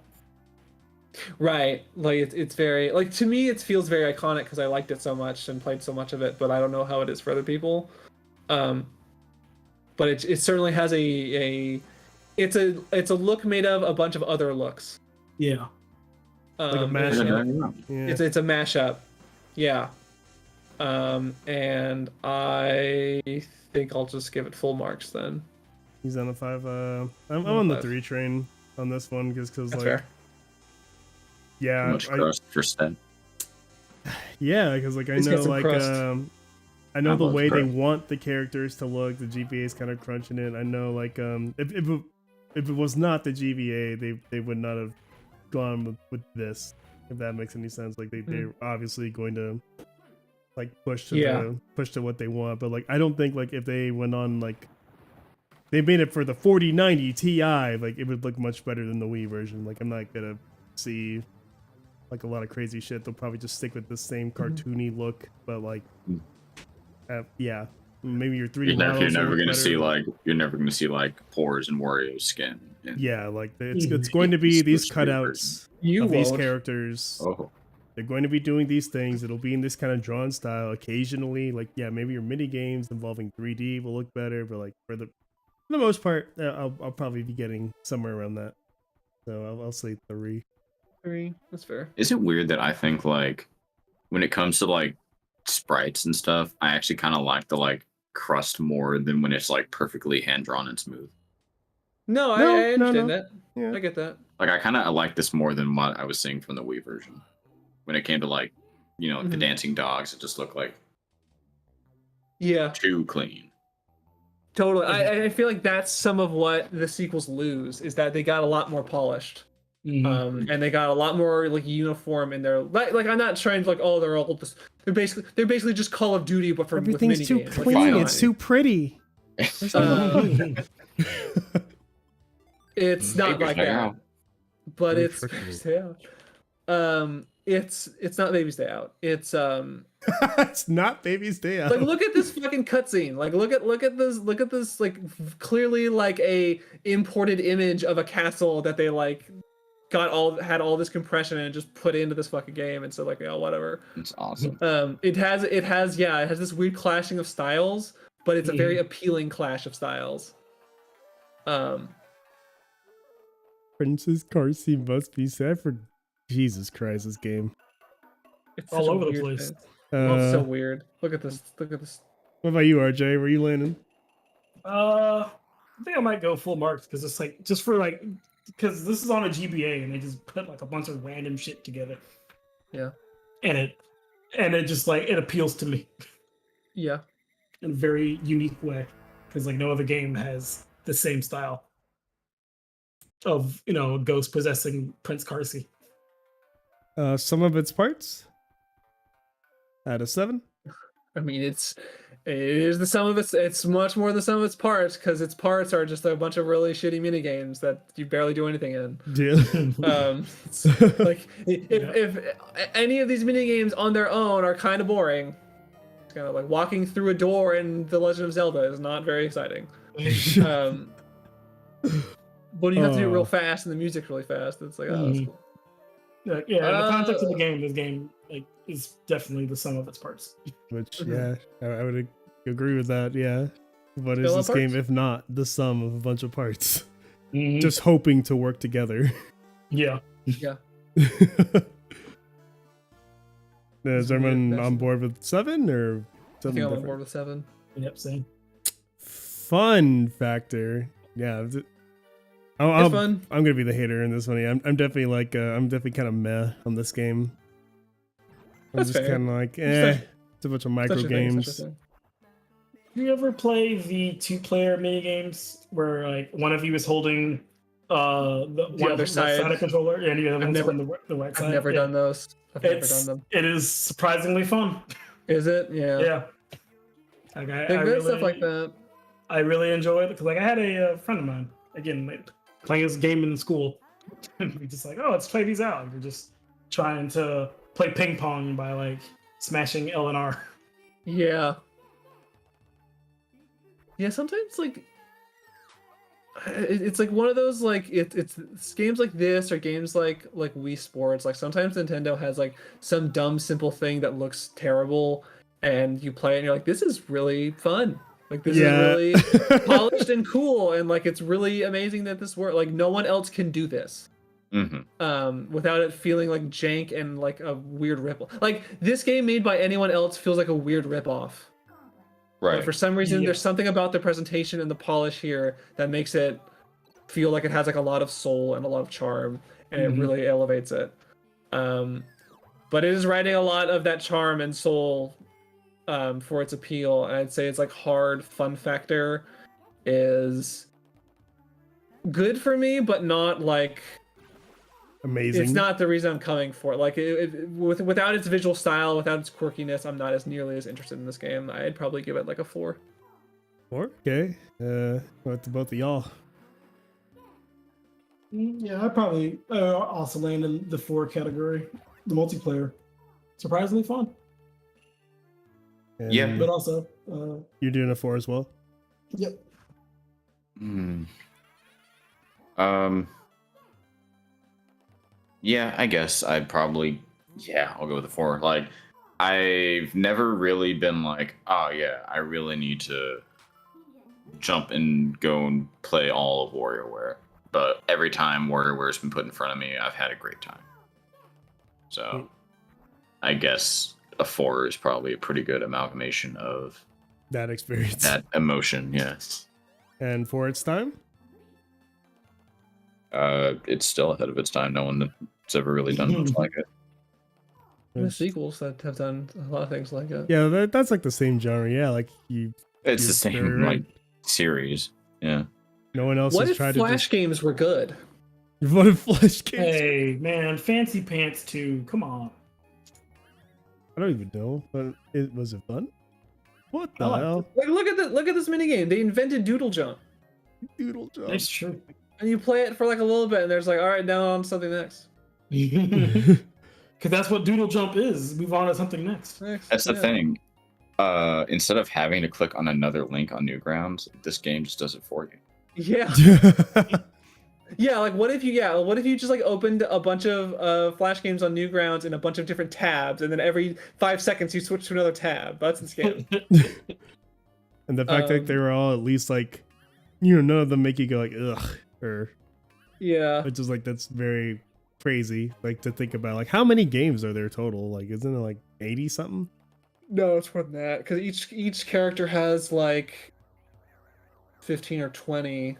Right. Like it's very like, to me it feels very iconic because I liked it so much and played so much of it, but I don't know how it is for other people. But it certainly has it's a look made of a bunch of other looks. Yeah. Like a mashup. Yeah. It's a mashup. Yeah. And I think I'll just give it full marks then. He's on a 5. I'm on the 3 train on this one because That's like fair. yeah, Much crust for Stan. yeah, because like I Let's know get some like crust. I know I the love way they crust. want the characters to look. The GBA is kind of crunching it. I know like if it was not the GBA, they would not have gone with this. If that makes any sense, like they're obviously going to like push to what they want. But like I don't think like if they went on like they made it for the 4090 Ti, like it would look much better than the Wii version. Like I'm not gonna see like a lot of crazy shit. They'll probably just stick with the same cartoony look, but like, yeah, maybe your 3D models. You're never will look gonna better. see like pores in Wario's skin. Yeah, like it's going to be these cutouts You of these won't. characters. Oh, They're going to be doing these things. It'll be in this kind of drawn style. Occasionally, like maybe your mini games involving 3D will look better, but like for the most part, I'll probably be getting somewhere around that. So I'll say 3. 3. That's fair. is it weird that I think like when it comes to like sprites and stuff, I actually kind of like the like crust more than when it's like perfectly hand drawn and smooth. No, I understand that. Yeah. I get that. Like I like this more than what I was seeing from the Wii version. When it came to like, the dancing dogs, it just looked like too clean. Totally. I feel like that's some of what the sequels lose, is that they got a lot more polished. And they got a lot more like uniform in their like I'm not trying to like, oh, they're all this. They're basically just Call of Duty, but for everything's with too mini clean. Like, it's too pretty. It's not like that. But it's it's not Baby's Day Out. It's it's not Baby's Day Out. like look at this fucking cutscene. Like look at this like clearly like a imported image of a castle that they like had all this compression and just put into this fucking game, and so like whatever. It's awesome. It has this weird clashing of styles, but it's a very appealing clash of styles. Princess Carsey must be sad for Jesus Christ, this game. It's all such a over the weird place. thing. It's so weird. Look at this. What about you, RJ? Where you landing? I think I might go full marks because it's like just for like because this is on a GBA and they just put like a bunch of random shit together. Yeah. And it just like it appeals to me. Yeah. In a very unique way because like no other game has the same style of a ghost possessing Prince Carsey. Some of its parts out of 7. I mean, it is the sum of it's much more the sum of its parts, because its parts are just a bunch of really shitty mini games that you barely do anything in. Yeah. It's like if any of these mini games on their own are kind of boring, it's kind of like walking through a door in The Legend of Zelda is not very exciting. But you have to do it real fast, and the music's really fast. It's like, oh, that's cool. Yeah, in the context of the game, this game like is definitely the sum of its parts. Which I would agree with that. Yeah, what is this game if not the sum of a bunch of parts, just hoping to work together? Yeah. Is everyone on board with 7 or something? I think I'm on board with 7. Yep, same. Fun factor, yeah. It's fun. I'm gonna be the hater in this one. I'm definitely like I'm definitely kind of meh on this game. I'm just kind of like it's a bunch of micro games. Do you ever play the 2-player mini games where like one of you is holding the other side of the controller and the other one's on the right side? I've never done those. I've never done them. It is surprisingly fun. Is it? Yeah. Yeah. Like I really, stuff like that. I really enjoy it because like I had a friend of mine again like, playing this game in school. And we just like, oh, let's play these out. We're just trying to play ping pong by like smashing L and R. Yeah. Yeah, sometimes like it's like one of those like it's games like this or games like Wii Sports. Like sometimes Nintendo has like some dumb simple thing that looks terrible, and you play it and you're like, this is really fun. Like this is really polished and cool, and like it's really amazing that this works. Like no one else can do this, without it feeling like jank and like a weird rip. Like this game made by anyone else feels like a weird rip off. Right. But for some reason, there's something about the presentation and the polish here that makes it feel like it has like a lot of soul and a lot of charm, and it really elevates it. But it is writing a lot of that charm and soul for its appeal, and I'd say it's like hard fun factor is good for me, but not like amazing. It's not the reason I'm coming for it. Like without its visual style, without its quirkiness, I'm not as nearly as interested in this game. I'd probably give it like a 4. 4? Okay. What about the y'all? Yeah, I probably also land in the 4 category. the multiplayer. Surprisingly fun. And Yeah. But also, you're doing a 4 as well. yep. Yeah, I guess I'd probably, I'll go with a 4. Like, I've never really been like, oh yeah, I really need to jump and go and play all of WarioWare. But every time WarioWare's been put in front of me, I've had a great time. So, I guess a 4 is probably a pretty good amalgamation of That experience. that emotion. Yeah. And for its time? It's still ahead of its time. No one's ever really done much like it. There's sequels that have done a lot of things like it. Yeah, that's like the same genre. Yeah, like It's you're the same very right. like series. Yeah. No one else What has if tried Flash to games were good? do. What if Flash games? Hey, man, Fancy Pants 2. Come on. I don't even know, but was it fun? What the I liked hell? Like, look at this minigame. They invented Doodle Jump, Doodle jump. That's true. and you play it for like a little bit, and there's like, all right, now on to something next. Because that's what Doodle Jump is. Move on to something next. That's the thing. Instead of having to click on another link on Newgrounds, this game just does it for you. Yeah, yeah. Like, what if you just like opened a bunch of Flash games on Newgrounds in a bunch of different tabs, and then every 5 seconds you switch to another tab? That's the scam. And the fact that they were all at least like, none of them make you go like ugh, or Yeah. it's just like that's very crazy. Like to think about like how many games are there total? Like isn't it like 80 something? No, it's more than that because each character has like 15 or 20,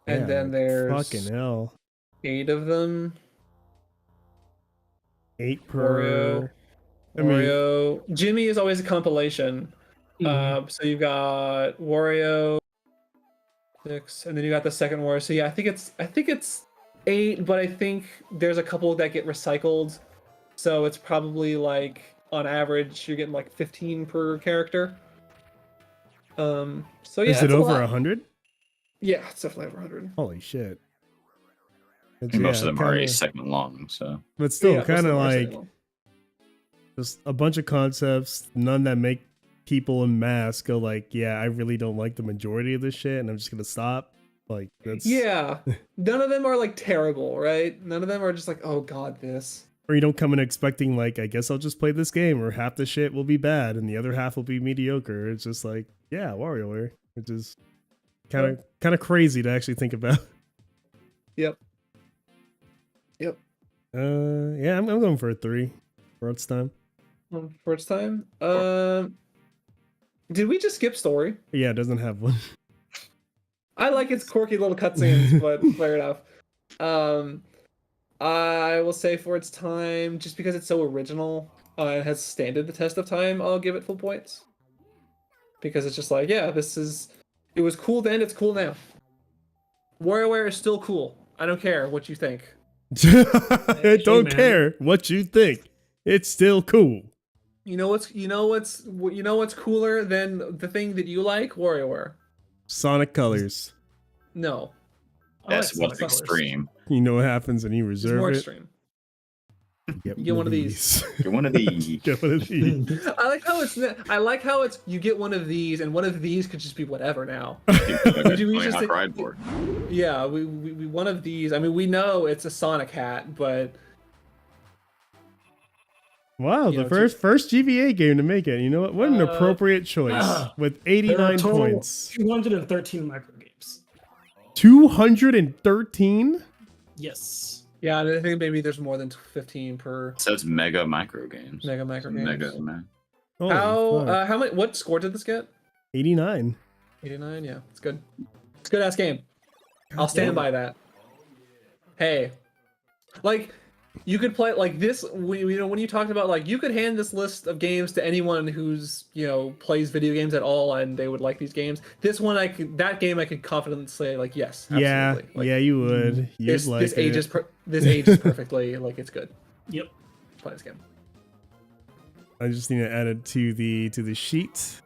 and Yeah, then there's fucking hell. 8 of them. 8 per. Wario. Jimmy is always a compilation. So you've got Wario 6, and then you got the second Wario. So yeah, I think it's 8, but I think there's a couple that get recycled. So it's probably like on average you're getting like 15 per character. So yeah, Is it it's a over lot. 100? Yeah, it's definitely over 100. Holy shit. It's, And most of them are a kinda- segment long, so But still, Yeah, most kind them of are like single. just a bunch of concepts, none that make people in mass go like, yeah, I really don't like the majority of this shit, and I'm just gonna stop. Like that's Yeah, none of them are like terrible, right? None of them are just like, oh god, this. Or you don't come in expecting like, I guess I'll just play this game, or half the shit will be bad and the other half will be mediocre. It's just like, yeah, WarioWare, which is kind of crazy to actually think about. Yep. Yeah, I'm going for a 3 for its time. For its time. Did we just skip story? Yeah, it doesn't have one. I like its quirky little cutscenes, but fair enough. I will say for its time, just because it's so original and has standed the test of time, I'll give it full points. Because it's just like, yeah, it was cool then, it's cool now. WarioWare is still cool. I don't care what you think. I don't man. care what you think. It's still cool. You know what's cooler than the thing that you like? WarioWare. Sonic Colors. No, that's like what's Sonic Colors. extreme. You know what happens when you it's reserve more it? extreme. You get one of these. Get one of these. Get one of these. I like how it's you get one of these, and one of these could just be whatever now. We just think- ride board. Yeah, we one of these. I mean, we know it's a Sonic hat, but Wow, You the know, first GBA game to make it. You know what? What an appropriate choice with There are 89 total points. 213 microgames. 213? Yes. yeah, I think maybe there's more than 15 per It says mega micro games. mega micro games. Mega, man. Holy How fuck. how many? What score did this get? 89. 89. Yeah, it's good. It's a good ass game. I'll stand by that. Hey, like you could play like this. When you talked about like you could hand this list of games to anyone who's plays video games at all, and they would like these games. This one, that game I could confidently say like yes, Yeah, absolutely. Like, yeah, you would. You'd This like this it. ages this ages perfectly. Like it's good. Yep. Play this game. I just need to add it to the sheet.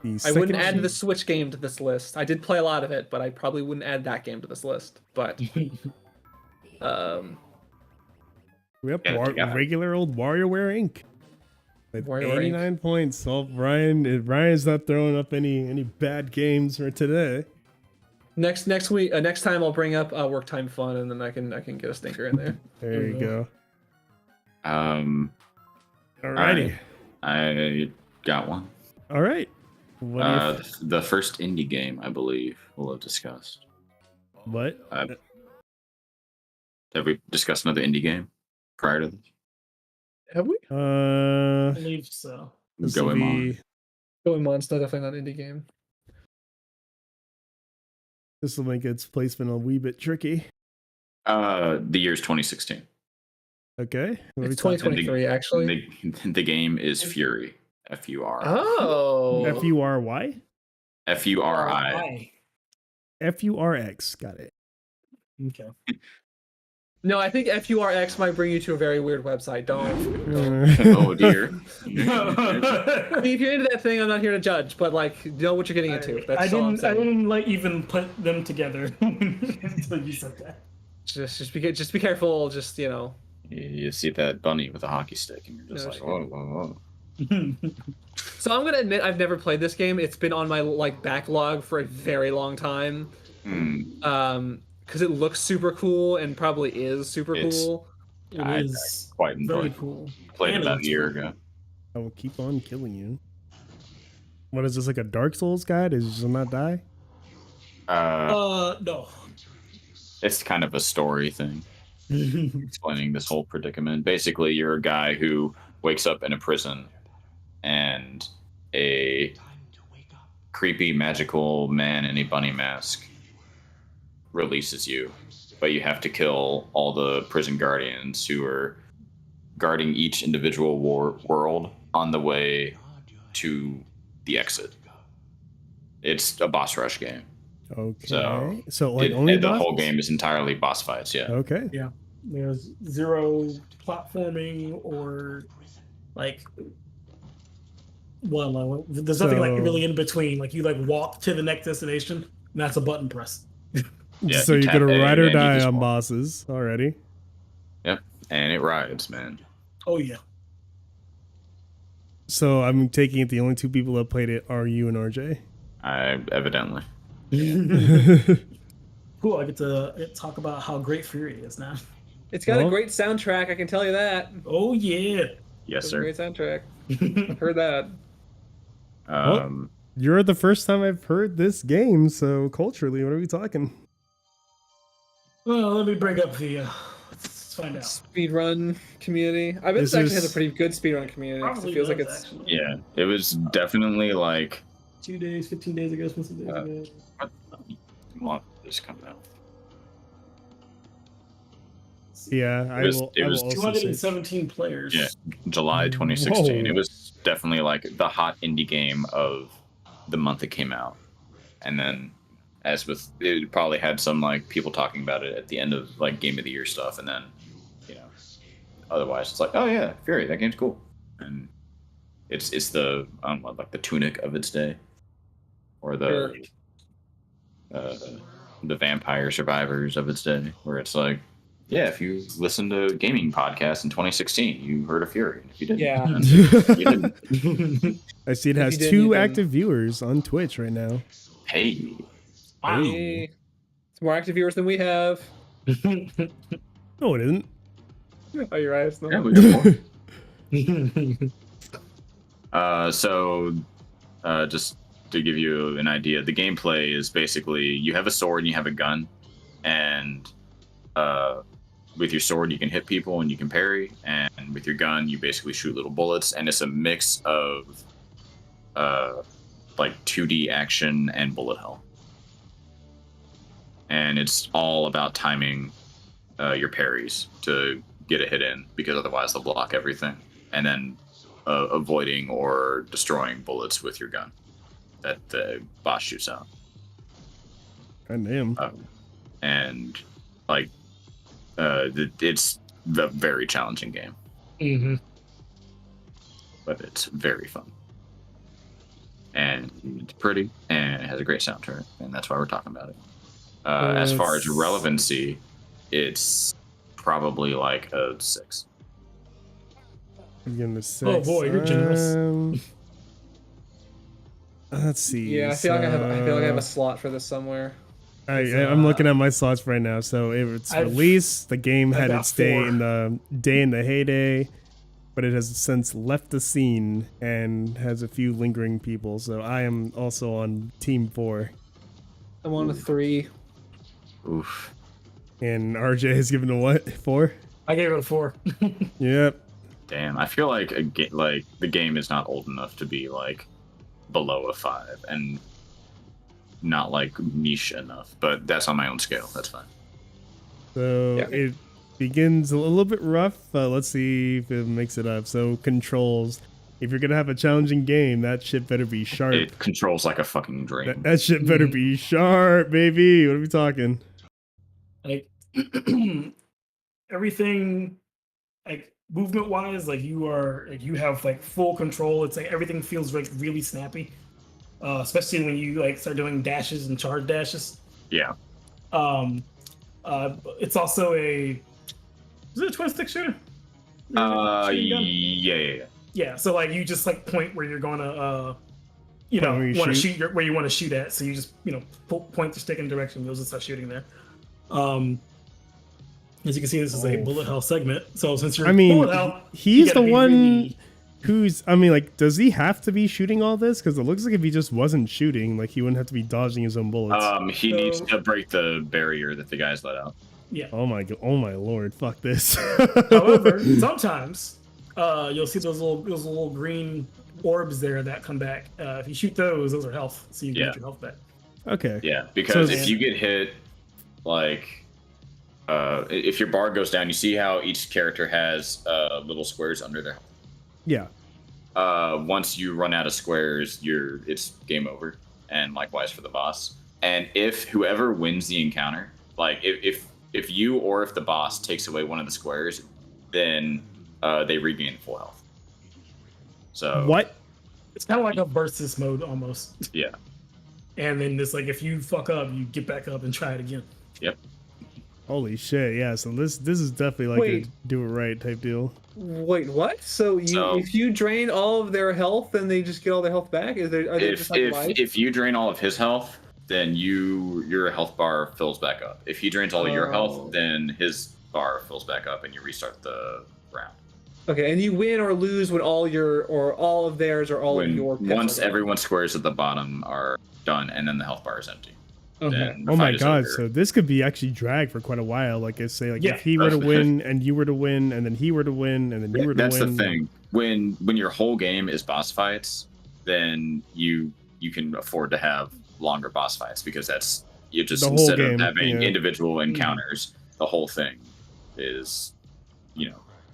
The I wouldn't second add sheet. the Switch game to this list. I did play a lot of it, but I probably wouldn't add that game to this list. But Yep, Yeah, yeah. regular old WarioWare Inc. With WarioWare Inc. 89 points. Well, Ryan's not throwing up any bad games for today. Next week, next time I'll bring up Work Time Fun, and then I can get a stinker in there. There you go. Alrighty. Alrighty. I got one. All right. What do you The first indie game, I believe, we'll have discussed. what? Have we discussed another indie game prior to this? Have we? I believe so. This Go will him on. be Going Monster, definitely not indie game. this will make its placement a wee bit tricky. The year's 2016. Okay. What are we It's talking? 2023, actually. The game is Fury. F-U-R. Oh. F-U-R-Y? F-U-R-I. F-U-R-X. Got it. Okay. No, I think FURX might bring you to a very weird website. Don't. Oh dear. I mean, if you're into that thing, I'm not here to judge, but like, know what you're getting into. That's all I'm I saying. didn't like even put them together until you said that. Just be careful. Just You see that bunny with a hockey stick, and you're just No, like, shit. whoa, whoa. So I'm gonna admit I've never played this game. It's been on my backlog for a very long time. Because it looks super cool and probably is super cool. It I is quite very enjoyed. cool. Played And about a it's year cool. ago. I will keep on killing you. What is this, like a Dark Souls guide? Is just not die? No. It's kind of a story thing, explaining this whole predicament. Basically, you're a guy who wakes up in a prison, and a creepy magical man in a bunny mask releases you, but you have to kill all the prison guardians who are guarding each individual world on the way to the exit. It's a boss rush game. Okay. So like only the whole bosses? game is entirely boss fights. Yeah. Okay. Yeah. There's zero platforming or there's nothing really in between. Like you walk to the next destination, and that's a button press. Yeah, So you you're gonna tap A ride or and you die just on walk. bosses already. Yep. And it rides, man. Oh yeah. So I'm taking it the only two people that played it are you and RJ. Evidently. Cool. I get to talk about how great Fury is now. It's got a Well- great soundtrack. I can tell you that. Oh yeah. Yes, It's a sir. great soundtrack. I've heard that. You're the first time I've heard this game, so culturally, what are we talking? Well, let me bring up the. Let's find out. Speedrun community. I bet This this actually has is- a pretty good speedrun community. 'Cause Probably it feels like does, it's. actually. Yeah, it was definitely like 2 days, 15 days ago, 15 days ago. month this coming out. Yeah, It was- I will it was also say 217 players. Yeah, July 2016. Whoa. It was definitely like the hot indie game of the month it came out. And then, as with, it probably had some like people talking about it at the end of like Game of the Year stuff, and then, otherwise it's like, oh yeah, Fury, that game's cool, and it's the I don't know, like the Tunic of its day, or the Vampire Survivors of its day, where it's like, yeah, if you listened to gaming podcasts in 2016, you heard of Fury. And if you didn't, Yeah. then you didn't. I see it If has you didn't 2 even- active viewers on Twitch right now. Hey, Wow. Hey, it's more active viewers than we have. No, it isn't. Oh, you're right. It's not. yeah, we got more. So, just to give you an idea, the gameplay is basically you have a sword and you have a gun, and with your sword you can hit people and you can parry, and with your gun you basically shoot little bullets, and it's a mix of like 2D action and bullet hell, and it's all about timing your parries to get a hit in, because otherwise they'll block everything, and then avoiding or destroying bullets with your gun that the boss shoots out. God damn. And like it's a very challenging game, Mm-hmm. but it's very fun, and it's pretty, and it has a great soundtrack, and that's why we're talking about it. As far as relevancy, it's probably like a 6. Begin the 6. Oh boy, you're generous. Let's see. Yeah, I feel like I have a slot for this somewhere. I'm looking at my slots right now. So it's released. The game had its day in the heyday, but it has since left the scene and has a few lingering people. So I am also on team 4. I'm on a 3. Oof. And RJ has given a what? 4? I gave it a 4. Yep. Damn, I feel like the game is not old enough to be like below a 5, and not like niche enough. But that's on my own scale. That's fine. So it begins a little bit rough. Let's see if it makes it up. So controls. If you're gonna have a challenging game, that shit better be sharp. It controls like a fucking drain. That shit better be sharp, baby. What are we talking? Like everything, like movement wise, like you have like full control. It's like everything feels like really snappy, especially when you like start doing dashes and charge dashes. Yeah. It's also is it a twin stick shooter? Yeah. Yeah, so like you just like point where you're gonna want to shoot where you want to shoot at. So you just point the stick in direction, you'll just start shooting there. As you can see, this is a bullet hell segment. So since you're bullet hell, he's the one who's. I mean, like, does he have to be shooting all this? Because it looks like if he just wasn't shooting, like he wouldn't have to be dodging his own bullets. He needs to break the barrier that the guys let out. Yeah. Oh my lord! Fuck this. However, sometimes you'll see those little green orbs there that come back. If you shoot those are health, so you get your health back. Okay. Yeah, because if you get hit, like, if your bar goes down, you see how each character has little squares under their health. Yeah. Once you run out of squares, it's game over, and likewise for the boss. And if whoever wins the encounter, like if you or if the boss takes away one of the squares, then they regain full health. So what? It's kind of like a versus mode almost. Yeah. And then it's like if you fuck up, you get back up and try it again. Yep. Holy shit! Yeah. So this is definitely like a do it right type deal. Wait, what? So if you drain all of their health, then they just get all their health back? If you drain all of his health, then your health bar fills back up. If he drains all of your health, then his bar fills back up, and you restart the round. Okay, and you win or lose when all of theirs or all of your pets once everyone's squares at the bottom are done, and then the health bar is empty. Okay. Oh my god! So this could be actually drag for quite a while. Like I say, like if he were to win and you were to win, and then he were to win, and then you were to win. That's the thing. When your whole game is boss fights, then you can afford to have longer boss fights, because that's instead of having individual encounters, the whole thing is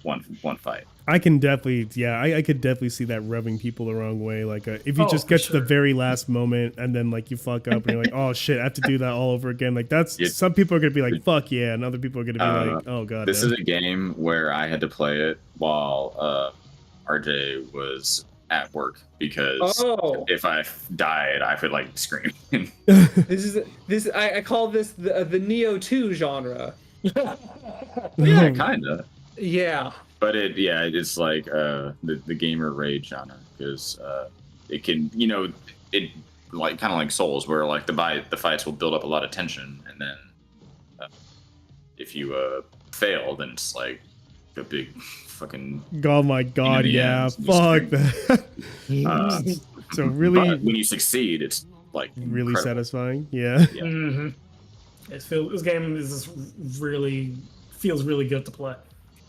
one fight. I can definitely, I could definitely see that rubbing people the wrong way. Like, if you just get to the very last moment and then like you fuck up and you're like, oh shit, I have to do that all over again. Like some people are gonna be like, fuck yeah, and other people are gonna be like, oh god. This is a game where I had to play it while RJ was at work, because if I died, I would like scream. I call this the Neo 2 genre. Yeah, kinda. Yeah. But it's like the gamer rage genre, because it can, it like kind of like Souls, where like the fights will build up a lot of tension, and then if you fail, then it's like a big fucking. Oh my god! Yeah, fuck that. So really, but when you succeed, it's like really incredible. Satisfying. Yeah. Mm-hmm. This game is just feels really good to play.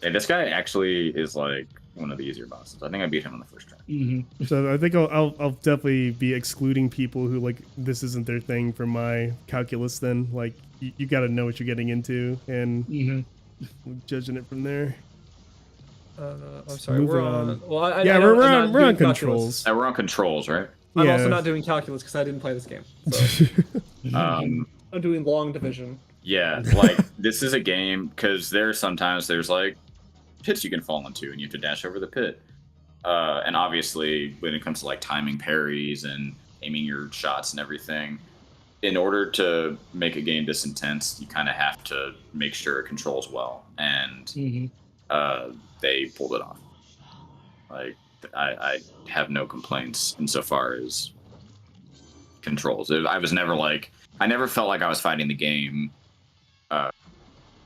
And this guy actually is like one of the easier bosses. I think I beat him on the first try. Mm-hmm. So I think I'll definitely be excluding people who like this isn't their thing from my calculus. Then like you got to know what you're getting into and judging it from there. I'm sorry. Moving We're on. Well, we're on controls. We're on controls, right? I'm also not doing calculus because I didn't play this game. So. I'm doing long division. Yeah, like this is a game because sometimes there's like pits you can fall into and you have to dash over the pit. And obviously when it comes to like timing parries and aiming your shots and everything, in order to make a game this intense, you kind of have to make sure it controls well. And they pulled it off. Like I have no complaints insofar as controls. I was never like I never felt like I was fighting the game,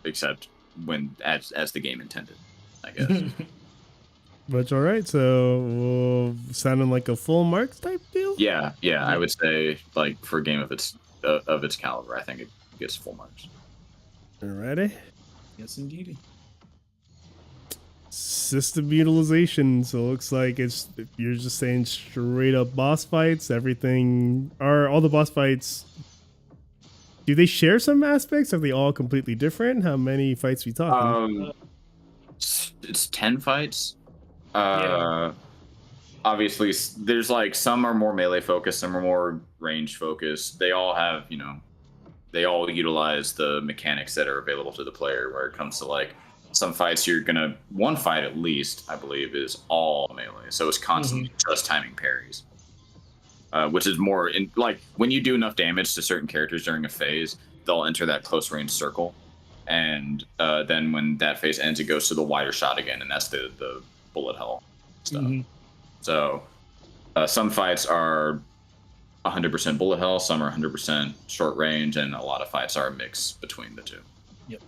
except when as the game intended, I guess. But all right, so sounding like a full marks type deal. Yeah, I would say like for a game of its caliber, I think it gets full marks. Alrighty. Yes, indeed. System utilization. So it looks like it's you're just saying straight up boss fights. Everything are all the boss fights. Do they share some aspects? Are they all completely different? How many fights we talking? It's 10 fights. Yeah. Obviously, there's like some are more melee focused, some are more range focused. They all have, they all utilize the mechanics that are available to the player. Where it comes to like some fights, one fight at least, I believe, is all melee, so it's constantly just timing parries. Which is more in like when you do enough damage to certain characters during a phase, they'll enter that close range circle, and then when that phase ends, it goes to the wider shot again, and that's the bullet hell stuff. So some fights are 100% bullet hell, some are 100% short range, and a lot of fights are a mix between the two. Yep.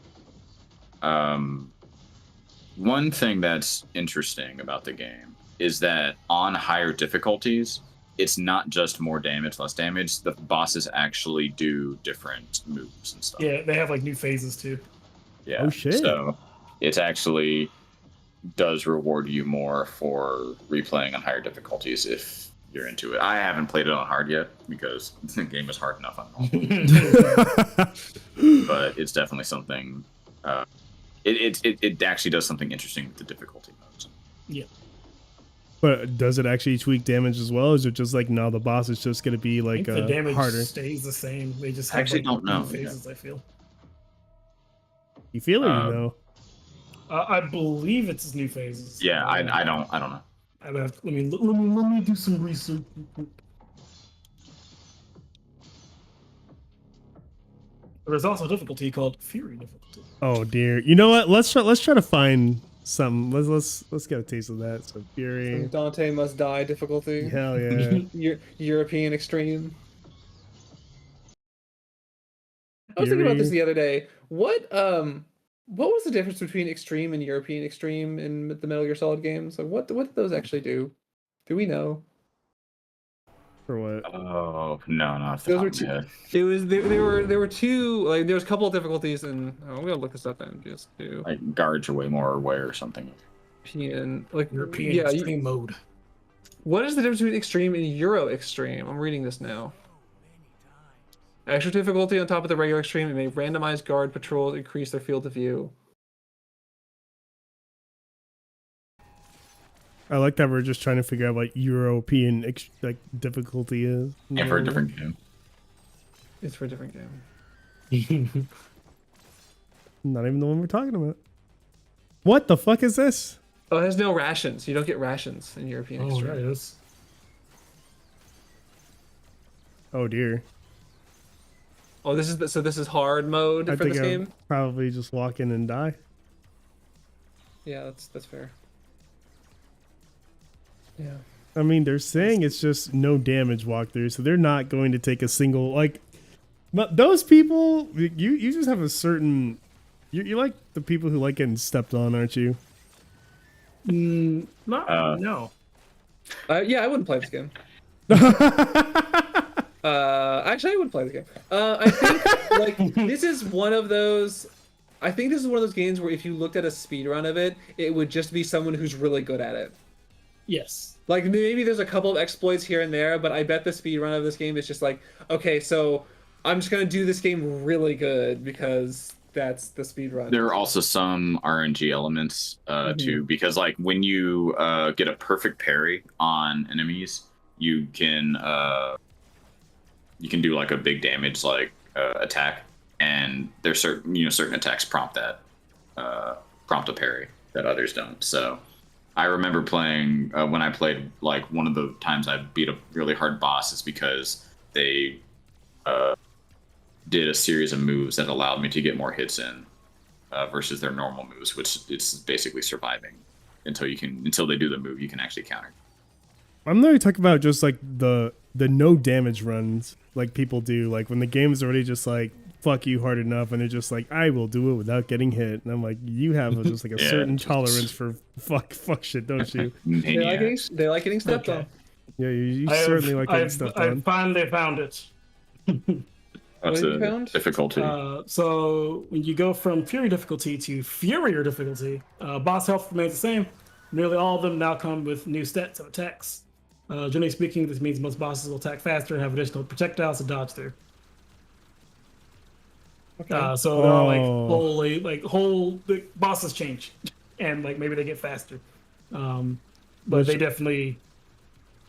One thing that's interesting about the game is that on higher difficulties, it's not just more damage, less damage. The bosses actually do different moves and stuff. Yeah, they have like new phases too. Yeah. Oh shit. So it actually does reward you more for replaying on higher difficulties if you're into it. I haven't played it on hard yet because the game is hard enough on normal. But it's definitely something. It actually does something interesting with the difficulty modes. Yeah. But does it actually tweak damage as well? Or is it just like now the boss is just going to be like the damage harder? Stays the same. They just I actually have, like, don't know. new phases. I feel. You feel it, you know? I believe it's new phases. Yeah, I don't know. Let me do some research. There's also a difficulty called Fury difficulty. Oh dear. You know what? Let's try to find something. Let's get a taste of that. So Fury. Dante Must Die difficulty. Hell yeah. European extreme. I was thinking about this the other day. What was the difference between extreme and European extreme in the Metal Gear Solid games? Like what did those actually do? Do we know? For what? Oh no! Those were two. It was there were two, like there was a couple of difficulties, and I'm gonna look this up and just do like guards are way more aware or something. European extreme mode. What is the difference between extreme and Euro extreme? I'm reading this now. Extra difficulty on top of the regular extreme. It may randomize guard patrols, increase their field of view. I like that we're just trying to figure out what European like difficulty is. Yeah, for a different game. It's for a different game. Not even the one we're talking about. What the fuck is this? Oh, it has no rations. You don't get rations in European extreme. Right, yes. Oh dear. Oh, this is hard mode for this game. Probably just walk in and die. Yeah, that's fair. Yeah. I mean, they're saying it's just no damage walkthrough, so they're not going to take a single like. Those people, you just have a certain. You like the people who like getting stepped on, aren't you? No. Yeah, I wouldn't play this game. Actually, I would play this game. I think like this is one of those. I think this is one of those games where if you looked at a speed run of it, it would just be someone who's really good at it. Yes. Like maybe there's a couple of exploits here and there, but I bet the speed run of this game is just like, okay, so I'm just gonna do this game really good because that's the speed run. There are also some RNG elements too, because like when you get a perfect parry on enemies, you can do like a big damage like attack, and there's certain attacks prompt a parry that others don't. So I remember playing when I played, like one of the times I beat a really hard boss is because they did a series of moves that allowed me to get more hits in versus their normal moves, which it's basically surviving until they do the move you can actually counter. I'm not talking about just like the no damage runs like people do, like when the game's already just like fuck you hard enough and they're just like I will do it without getting hit, and I'm like you have just like a certain tolerance for fuck shit, don't you? They like getting stepped on. Yeah, you certainly like getting stepped on. I finally found it. What's What have you the found? difficulty? So when you go from Fury difficulty to Furier difficulty, boss health remains the same. Nearly all of them now come with new stats of attacks. Generally speaking, this means most bosses will attack faster and have additional projectiles to dodge through. Okay. So they're all whole the bosses change, and like maybe they get faster. But they definitely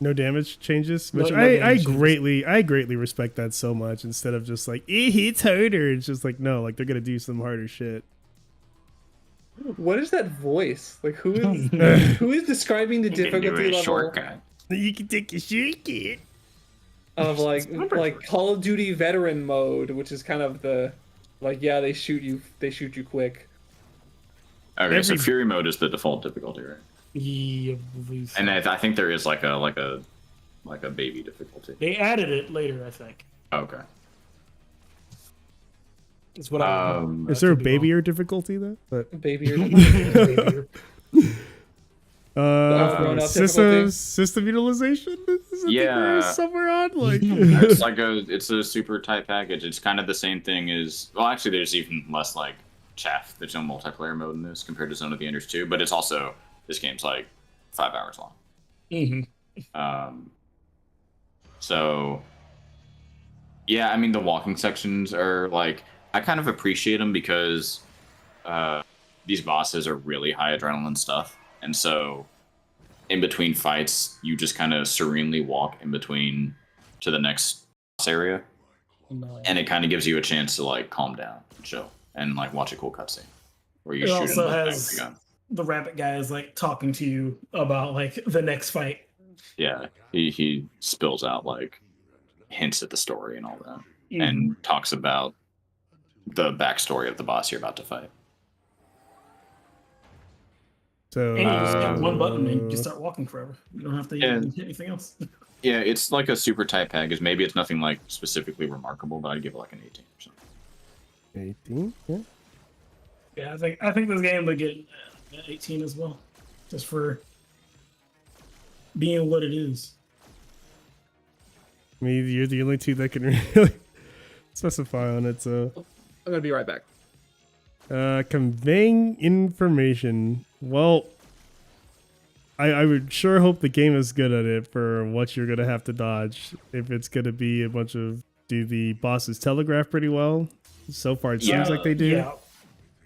no damage changes, which no I damage greatly respect that so much. Instead of just like it hits harder, it's just like no, like they're gonna do some harder shit. What is that voice? Like who is describing the difficulty level Shortcut. You can take a shortcut of like Call of Duty veteran mode, which is kind of the like they shoot you quick. Okay, so Fury mode is the default difficulty, right? Yeah, and I think there is like a baby difficulty. They added it later, I think. Okay. That's what I remember. Is there a babier difficulty though? But Babier. System utilization? Yeah, somewhere on like it's a super tight package. It's kind of the same thing as actually there's even less like chaff. There's no multiplayer mode in this compared to Zone of the Enders 2, but it's also this game's like 5 hours long. Mm-hmm. So yeah, I mean the walking sections are like I kind of appreciate them because these bosses are really high adrenaline stuff. And so in between fights, you just kind of serenely walk in between to the next boss area. And it kind of gives you a chance to like calm down and chill and like watch a cool cutscene where you shoot also him has with a gun. The rabbit guy is like talking to you about like the next fight. Yeah, he spills out like hints at the story and all that and talks about the backstory of the boss you're about to fight. So And you just got one button and you just start walking forever. You don't have to hit anything else. Yeah, it's like a super tight package. Maybe it's nothing like specifically remarkable, but I'd give it like an 18 or something. 18? Yeah. Yeah, I think this game would get 18 as well, just for being what it is. I mean, you're the only two that can really specify on it. So I'm gonna be right back. Conveying information. Well, I would sure hope the game is good at it for what you're gonna have to dodge. If it's gonna be a bunch of do the bosses telegraph pretty well? So far, it seems like they do. Yeah.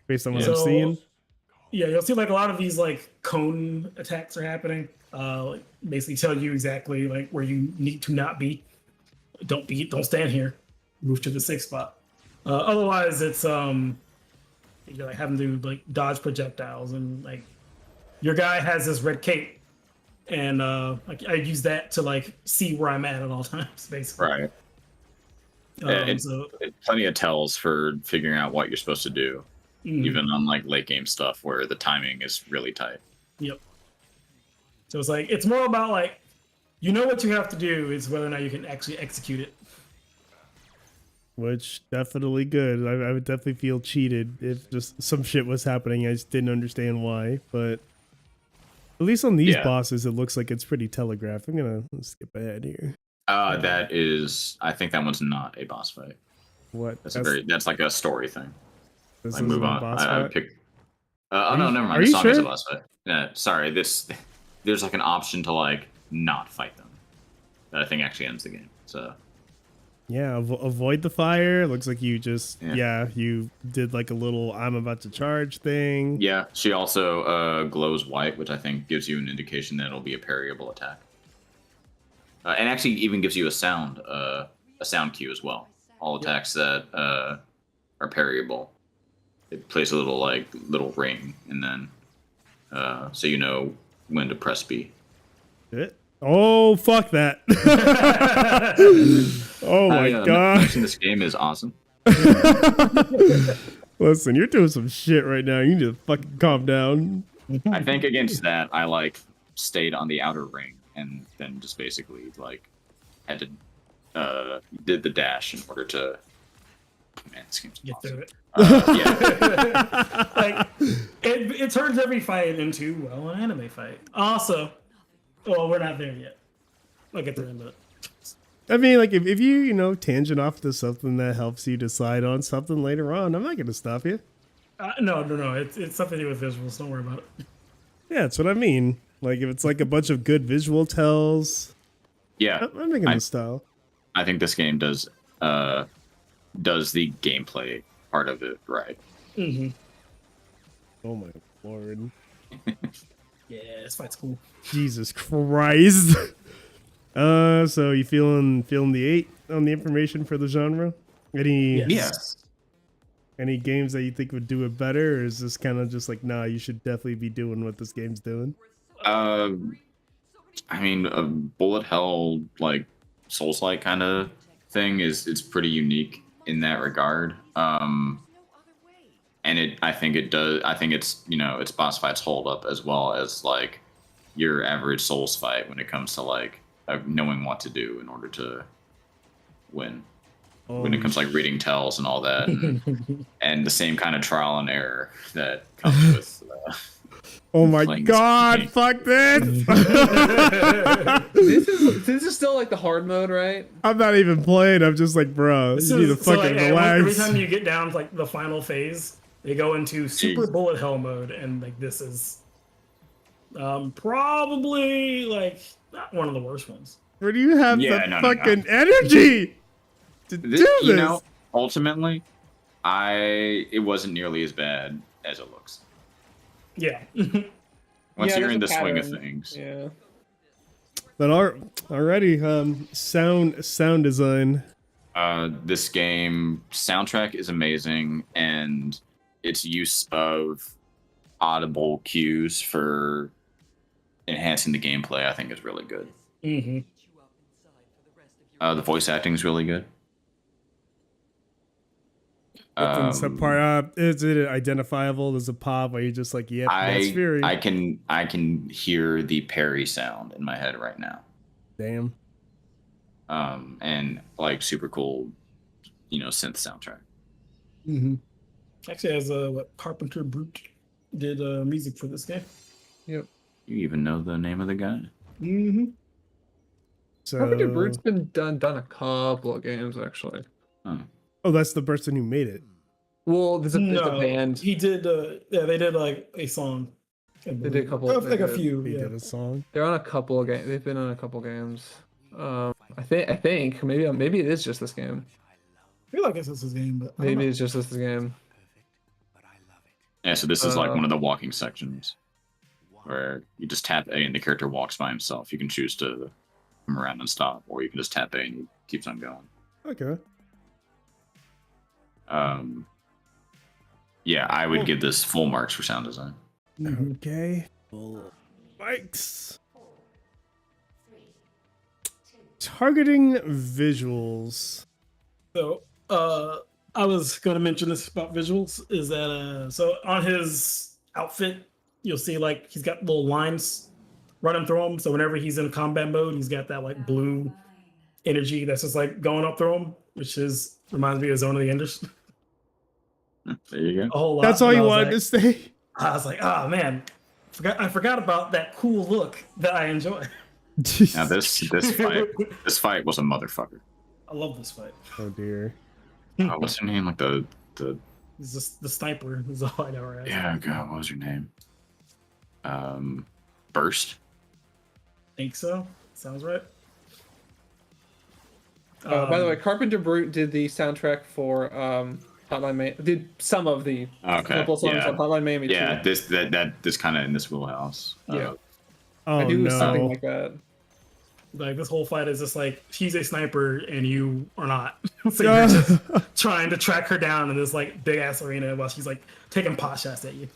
Based on what I'm seeing. Yeah, you'll see like a lot of these like cone attacks are happening. Like basically tell you exactly like where you need to not be. Don't stand here. Move to the safe spot. Otherwise, it's you're like having to like dodge projectiles and like your guy has this red cape, and like I use that to like see where I'm at all times, basically. Right. It's plenty of tells for figuring out what you're supposed to do, even on like late game stuff where the timing is really tight. Yep. So it's like it's more about like you know what you have to do, is whether or not you can actually execute it. Which definitely good. I would definitely feel cheated if just some shit was happening. I just didn't understand why. But at least on these bosses, it looks like it's pretty telegraphed. I'm gonna skip ahead here. I think that one's not a boss fight. What? That's like a story thing. I move on. I pick. No, never mind. Are The you song sure? is a boss fight. Yeah, sorry. There's like an option to like not fight them. That I think actually ends the game. So. Yeah, avoid the fire. Looks like you just you did like a little I'm about to charge thing. Yeah, she also glows white, which I think gives you an indication that it'll be a parryable attack. And actually even gives you a sound cue as well. All attacks that are parryable, it plays a little ring, and then so you know when to press B. Oh, fuck that. Oh my god. This game is awesome. Listen, you're doing some shit right now. You need to fucking calm down. I think against that, I like stayed on the outer ring and then just basically like had to did the dash in order to. Man, this game's Get awesome. through it. Yeah. Like it turns every fight into an anime fight. Also, well, we're not there yet. I'll get there in a minute. I mean, like if you tangent off to something that helps you decide on something later on, I'm not gonna stop you. No. It's something to do with visuals. Don't worry about it. Yeah, that's what I mean. Like if it's like a bunch of good visual tells, Yeah. I'm making the style. I think this game does the gameplay part of it right. Mm-hmm. Oh my lord. Yeah, this fight's cool. Jesus Christ. So you feeling the 8 on the information for the genre? Yes. Any games that you think would do it better, or is this kind of just like, nah, you should definitely be doing what this game's doing? I mean, a bullet hell like Souls-like kind of thing it's pretty unique in that regard. And I think it's its boss fights hold up as well as like your average Souls fight when it comes to like knowing what to do in order to win. When it comes to like reading tells and all that, and the same kind of trial and error that comes with. Oh my god! Fuck this! This is still like the hard mode, right? I'm not even playing. I'm just like, bro, you need to fucking relax. Every time you get down to like the final phase, they go into super bullet hell mode, and like this is probably like not one of the worst ones. Where do you have fucking energy to do this? Ultimately, it wasn't nearly as bad as it looks. Yeah. Once you're in the swing of things. Yeah. But already, sound design. This game soundtrack is amazing, and its use of audible cues for enhancing the gameplay, I think, is really good. Mm-hmm. The voice acting is really good. Is it identifiable as a pop? Where you just like, yep, that's Fury? I can hear the parry sound in my head right now. Damn. And like super cool, synth soundtrack. Mm-hmm. Actually, as Carpenter Brute did music for this game. Yep. You even know the name of the guy? Mm-hmm. So, Carpenter Brute's been done a couple of games actually. Oh, that's the person who made it. Well, there's a band. He did. They did like a song. They did a couple. Like a few. He did a song. They're on a couple of games. They've been on a couple games. I think maybe it is just this game. I feel like it's just this game, but maybe it's just this game. Yeah, so this is like one of the walking sections where you just tap A and the character walks by himself. You can choose to come around and stop, or you can just tap A and he keeps on going. Okay. Yeah, I would give this full marks for sound design. Okay. Mics. Targeting visuals. So, I was going to mention this about visuals. Is that so on his outfit, you'll see like he's got little lines running through him. So whenever he's in combat mode, he's got that like blue energy that's just like going up through him, which reminds me of Zone of the Enders. There you go. A whole lot. That's all you wanted to say? I was like, oh man, I forgot about that cool look that I enjoy. Now this fight was a motherfucker. I love this fight. Oh dear. What's her name? Like the It's just the sniper is all I know. Yeah, God, what was her name? Burst. Think so. Sounds right. By the way, Carpenter Brute did the soundtrack for Hotline Miami. Did some of the couple songs on Hotline Miami. Yeah, too. this kind of in this wheelhouse. Yeah. Oh I knew it was something no. like that. Like this whole fight is just like she's a sniper and you are not. So you're just trying to track her down in this like big ass arena while she's like taking pot shots at you.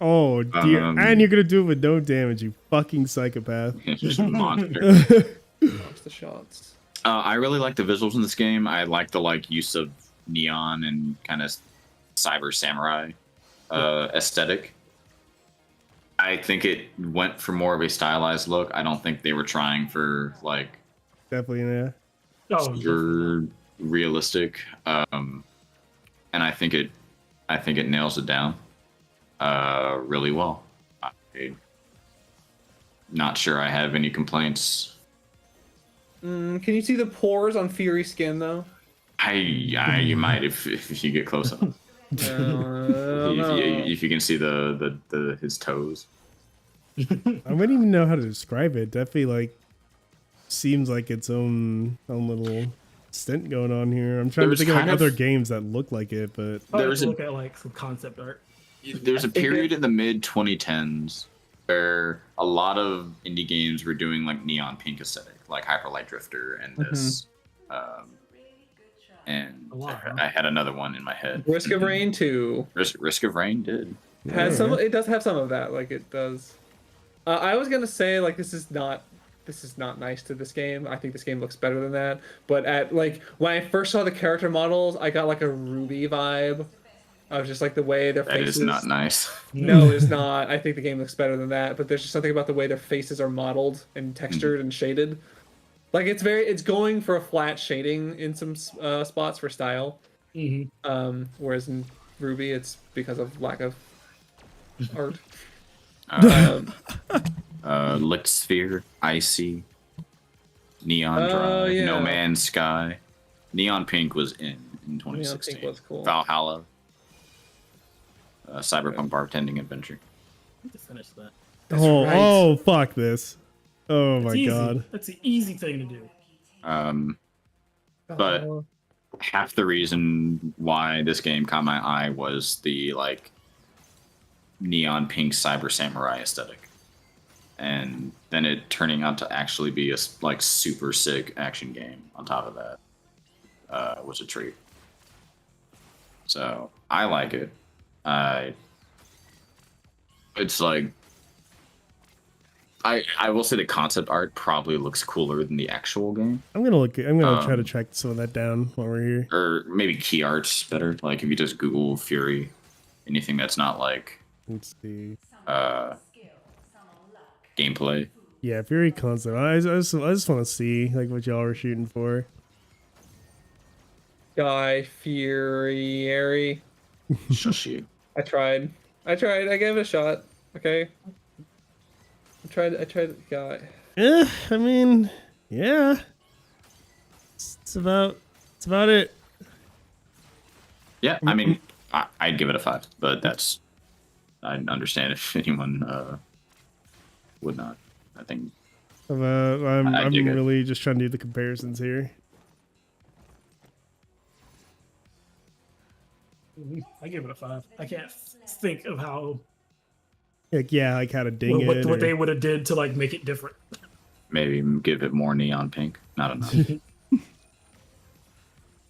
Oh dear. And you're gonna do it with no damage, you fucking psychopath. Just a monster. Watch the shots. I really like the visuals in this game. I like the use of neon and kind of cyber samurai aesthetic. I think it went for more of a stylized look. I don't think they were trying for like Definitely, yeah. Oh, super realistic. And I think it nails it down really well. I'm not sure I have any complaints. Can you see the pores on Fury skin though? You might if you get close enough. If you can see the his toes. I wouldn't even know how to describe it. Definitely like seems like its own little stint going on here. I'm trying to think of like other games that look like it, but there was look at like some concept art. There's a period in the mid 2010s where a lot of indie games were doing like neon pink aesthetic, like Hyper Light Drifter and this. And I had another one in my head. Risk of Rain 2. Risk of Rain did. Has some. It does have some of that. Like it does. I was gonna say like this is not nice to this game. I think this game looks better than that. But at like when I first saw the character models, I got like a Ruby vibe of just like the way their faces. That is not nice. No, it's not. I think the game looks better than that. But there's just something about the way their faces are modeled and textured and shaded. Like it's going for a flat shading in some spots for style. Whereas in Ruby, it's because of lack of art. Licked Sphere, Icy, Neon Drive, No Man's Sky. Neon Pink was in 2016. Neon Pink was cool. Valhalla, Cyberpunk Bartending Adventure. I need to finish that. Oh, fuck this. Oh my god. That's an easy thing to do. But half the reason why this game caught my eye was the like neon pink cyber samurai aesthetic, and then it turning out to actually be a like super sick action game on top of that was a treat. So I like it. It's like I will say the concept art probably looks cooler than the actual game. I'm gonna try to track some of that down while we're here. Or maybe key art's better. Like if you just Google Fury, anything that's not like let's see gameplay. Yeah, Fury concept. I just want to see like what y'all are shooting for. Guy Fieri. Shush you. I tried. I gave it a shot. Okay. I tried. Guy. I mean, yeah. It's about it. Yeah, I mean, I'd give it a 5, but that's I understand if anyone would not. I think I'm really just trying to do the comparisons here. I give it a 5. I can't think of how like how to ding it. What they would have did to like make it different. Maybe give it more neon pink. Not enough.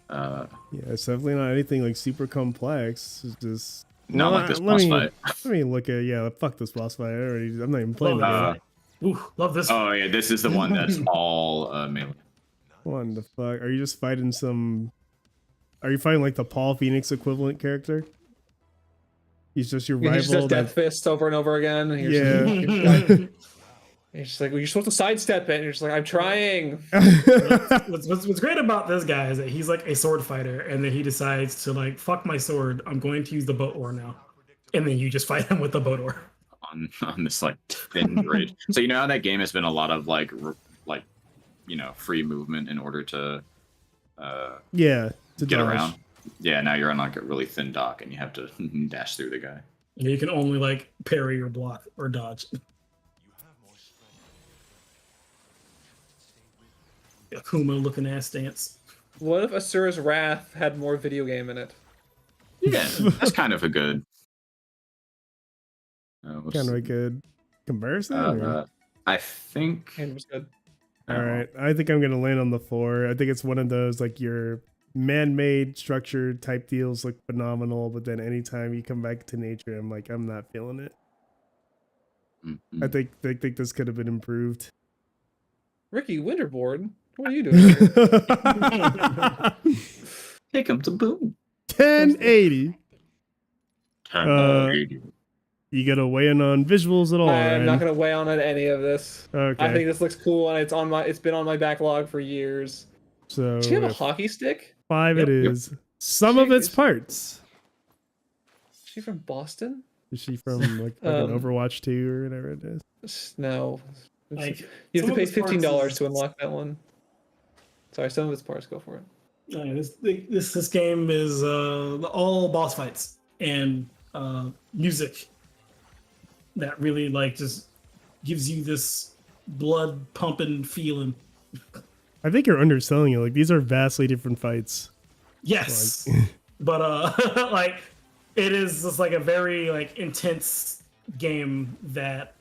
Yeah, it's definitely not anything like super complex. It's just not like this boss fight. Let me look at fuck this boss fight. I'm not even playing it. Ooh, love this. Oh yeah, this is the one that's all melee. What the fuck? Are you just fighting some? Are you fighting like the Paul Phoenix equivalent character? He's just your rival. He's just death fists over and over again. And he's just like, well, you're supposed to sidestep it. And you're just like, I'm trying. What's great about this guy is that he's like a sword fighter, and then he decides to like, fuck my sword. I'm going to use the boat oar now, and then you just fight him with the boat oar on this like thin bridge. So you know how that game has been a lot of like free movement in order to get around. Yeah, now you're on like a really thin dock and you have to dash through the guy. Yeah, you can only like parry or block or dodge. Akuma looking ass dance. What if Asura's Wrath had more video game in it? Yeah, that's kind of a good. Kind of a good comparison. I think it was good. All right, I think I'm gonna land on the 4. I think it's one of those like your man-made structured type deals look phenomenal, but then anytime you come back to nature, I'm like, I'm not feeling it. Mm-hmm. I think this could have been improved. Ricky Winterboard, what are you doing here? Take him to boom. 1080. 1080. You gotta weigh in on visuals at all, I'm not Ryan? gonna weigh on any of this. Okay. I think this looks cool, and it's been on my backlog for years. So Does she have a if hockey stick? 5 Yep. it is. Some of its parts. Is she from Boston? Is she from like fucking Um, Overwatch 2 or whatever it is? No. Like, You have some to of pay its parts $15 is- to unlock that one. Sorry, some of its parts. Go for it. This game is all boss fights and music that really like just gives you this blood pumping feeling. I think you're underselling it. Like these are vastly different fights. Yes, but like it is just like a very like intense game that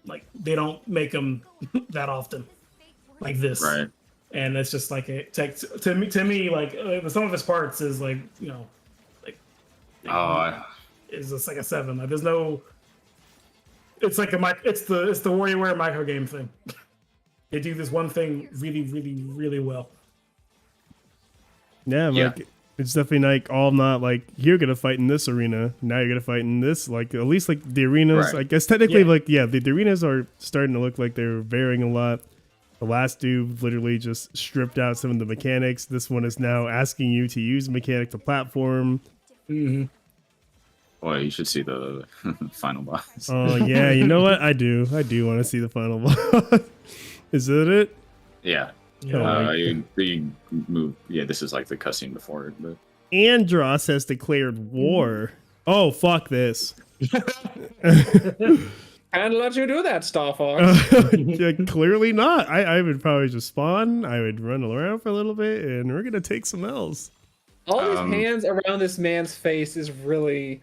like they don't make them that often like this. Right. And it's just like it takes to me like some of its parts is like like Oh, is just like a 7. Like there's no. It's like it's the WarioWare micro game thing. They do this one thing really well. Yeah, like it's definitely like all not like you're gonna fight in this arena. Now you're gonna fight in this. Like at least like the arenas. Right. I guess technically Yeah. like the arenas are starting to look like they're varying a lot. The last dude literally just stripped out some of the mechanics. This one is now asking you to use mechanic to platform. Mm-hmm. boy, you should see the final boss. Oh yeah, you know what? I do want to see the final boss. Is that it? Yeah. Yeah. You move. Yeah, this is like the cutscene before it, but Andros has declared war. Oh fuck this. And let you do that, Star Fox. Yeah, clearly not. I would probably just spawn. I would run around for a little bit, and we're gonna take some L's. All these hands around this man's face is really,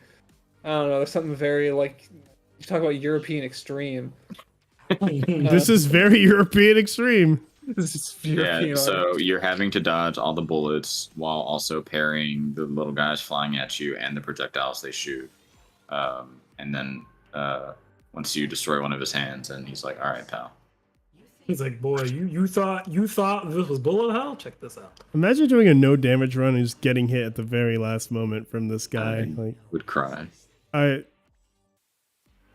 I don't know. There's something very like you talk about European extreme. This is very European extreme. This is yeah. European. So you're having to dodge all the bullets while also parrying the little guys flying at you and the projectiles they shoot. And then once you destroy one of his hands, and he's like, "All right, pal." He's like, boy, you thought this was bullet hell? Check this out. Imagine doing a no damage run and just getting hit at the very last moment from this guy. I Like, would cry.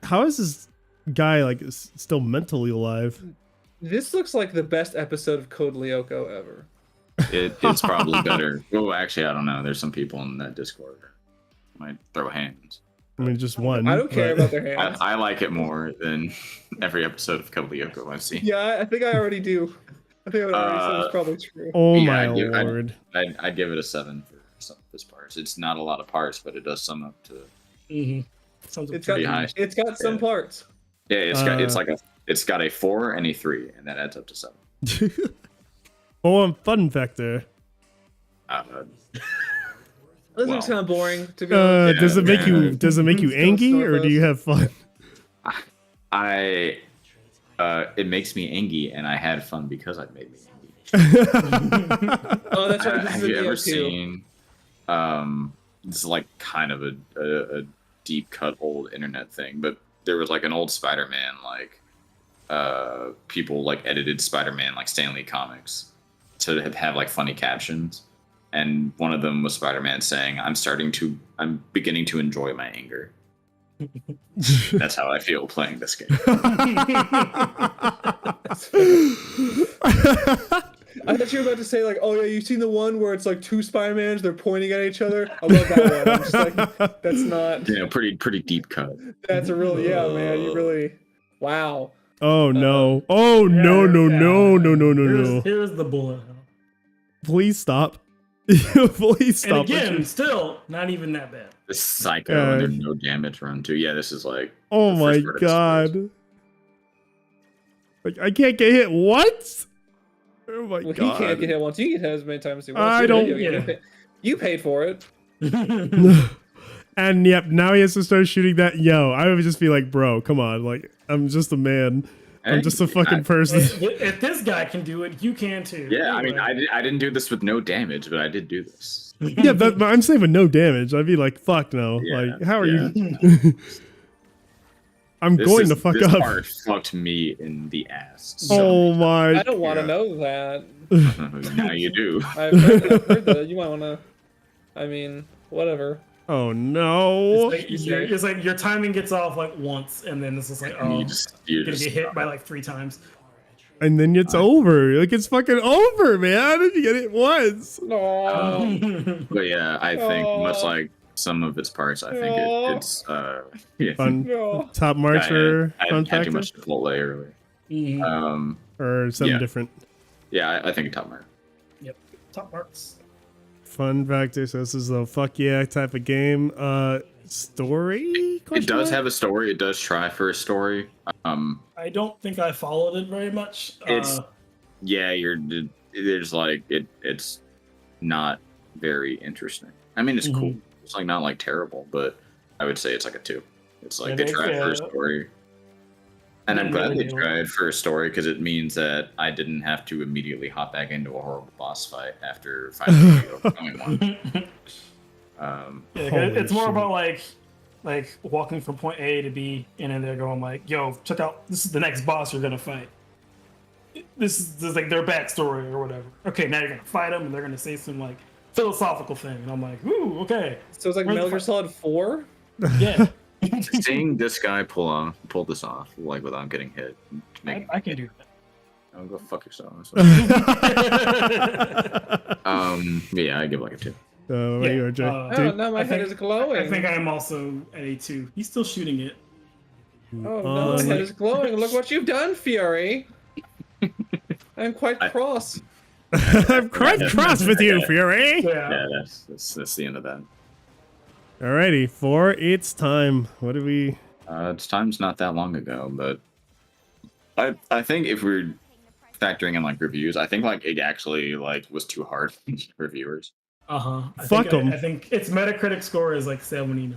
how is this guy like still mentally alive? This looks like the best episode of Code Lyoko ever. It's probably better. Oh, actually, I don't know. There's some people in that Discord who might throw hands. I mean, just one. I don't care but- about their hands. I like it more than every episode of Code Lyoko I've seen. Yeah, I think I already do. I think I already said it's probably true. Oh Yeah, my I'd lord! I'd give it a 7 for some of his parts. It's not a lot of parts, but it does sum up to. Mm-hmm. Sounds It's pretty got high. it's got some Yeah. parts. Yeah, it's got a 4 and a 3, and that adds up to 7. Oh, fun factor. This Well. looks kind of boring to be honest. Does it make you? Does it make you Still angry, or do you have fun? It makes me angry, and I had fun because it made me angry. Oh, that's right. This Have is you a ever Neo 2. seen? This is like kind of a deep cut old internet thing, but there was like an old Spider-Man like people like edited Spider-Man like Stan Lee comics to have like funny captions, and one of them was Spider-Man saying, "I'm beginning to enjoy my anger." That's how I feel playing this game. I thought you were about to say like, oh yeah, you've seen the one where it's like two Spider-Mans, they're pointing at each other. I love that one. I'm just like, that's not. You know, pretty deep cut. That's a real You really. Wow. Oh no! Oh no! No! No! No! No! No! No! Here's the bullet hell. Please stop! Please And stop! again, still not even that bad. This Psycho and there's no damage run too. Yeah, this is like. Oh the my first part of this god! Like I can't get hit. What? Oh my Well, god! he can't get hit once. You get hit as many times as he wants. I Your don't- video game, yeah. You paid for it. And yep, now he has to start shooting that. Yo, I would just be like, bro, come on. Like, I'm just a man. I'm just a fucking person. If this guy can do it, you can too. Yeah, I mean, Anyway. I didn't do this with no damage, but I did do this. Yeah, but I'm saying with no damage. I'd be like, fuck no. Yeah, Like, how are yeah. you? I'm going to fuck this up. part fucked me in the ass. So Oh my. I don't want to Yeah. know that. now you do. I've heard that. You might want to. I mean, whatever. Oh no! It's like your timing gets off like once, and then it's just like, And oh, you're gonna just get hit by like 3 times. And then it's over. Like it's fucking over, man. If you get it once. No. But yeah, I think much like some of its parts, I think it's yeah. Fun. No. Top marks for I fun had too factor, much Chipotle earlier. Mhm. or something yeah. different. Yeah, I think a top mark. Yep, top marks. Fun factor. So this is a fuck yeah type of game. Story? It does have a story. It does try for a story. I don't think I followed it very much. It's yeah, there's like it's not very interesting. I mean, it's cool. It's like not like terrible, but I would say it's like a 2. It's like they tried for a story. And I'm glad they tried for a story because it means that I didn't have to immediately hop back into a horrible boss fight after finally overcoming one. It's more about like walking from point A to B, and then they're going like, "Yo, check out, this is the next boss you're gonna fight. This is like their backstory or whatever. Okay, now you're gonna fight them, and they're gonna say some like philosophical thing." And I'm like, "Ooh, okay." So it's like Metal Gear Solid 4. Yeah. Seeing this guy pull this off like without getting hit, I can do that. Oh, go fuck yourself. Yeah, I give like a 2. What are you, Jay? Oh, now my head is glowing. I think I'm also at a 2. He's still shooting it. Oh no, my head is glowing. Look what you've done, Fury. I'm quite cross. I'm quite cross with you, Fury. Yeah, that's the end of that. Alrighty, for its time. What do we? Its time's not that long ago, but I think if we're factoring in like reviews, I think like it actually like was too hard for reviewers. Fuck them. I think its Metacritic score is like 79.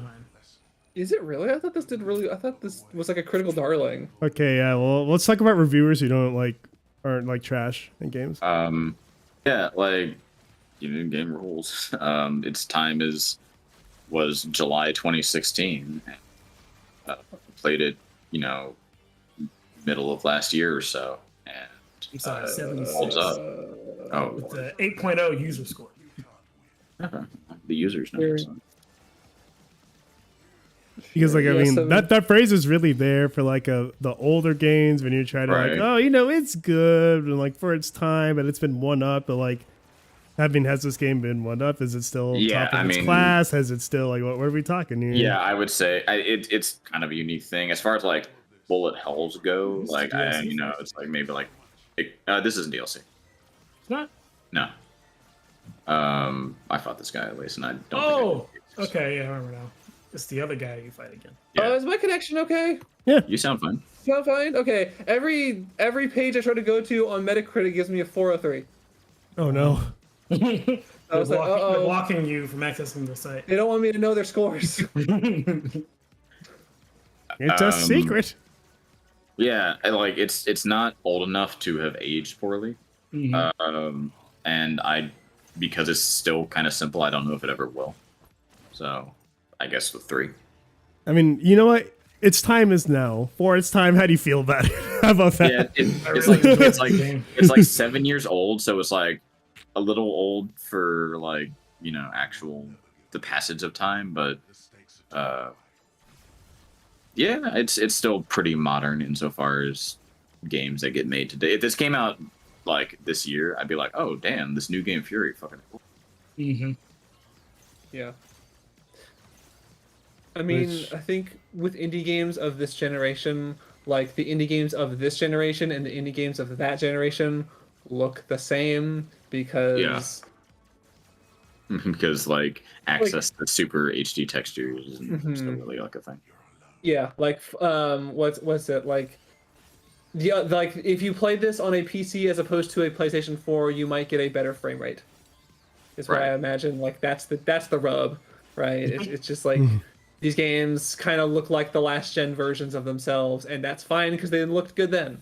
Is it really? I thought this did really. I thought this was like a critical darling. Okay, yeah. Well, let's talk about reviewers who aren't like trash in games. Yeah, like game rules. Its time was July 2016. Played it, middle of last year or so, and I'm sorry, 76. holds up. Oh, It's a 8.0 user score. Okay. The users know. Because Yeah, so- that phrase is really there for like the older games when you're trying to Right. like, oh, it's good and like for its time, but it's been one up. But like, has this game been one up? Is it still Yeah, top of its class? Has it still like what are we talking here? Yeah, I would say it's kind of a unique thing as far as like bullet hells go. Like it's like maybe like this isn't DLC. It's not? No. I fought this guy at least, and I don't. Oh, think okay, yeah, I remember now. It's the other guy you fight again. Yeah. Is my connection okay? You sound fine. Sound fine? Okay. Every page I try to go to on Metacritic gives me a 403. Oh no. I was like, They're blocking you from accessing the site. They don't want me to know their scores. It's a secret. Yeah, like it's not old enough to have aged poorly. And because it's still kind of simple, I don't know if it ever will. So I guess with 3. I mean, you know what? Its time is now. For its time, how do you feel about it? How about that? Yeah, it's like 7 years old, so it's like a little old for like actual the passage of time, but yeah, it's still pretty modern insofar as games that get made today. If this came out like this year, I'd be like, oh damn, this new game Fury fucking cool. Yeah. I mean, I think with indie games of this generation, like the indie games of this generation and the indie games of that generation look the same because because like access to super HD textures isn't still really like a thing. Yeah, like what's it like? Yeah, like if you played this on a PC as opposed to a PlayStation 4, you might get a better frame rate. Is what I imagine. Like that's the rub, right? It's just like these games kind of look like the last gen versions of themselves, and that's fine because they looked good then.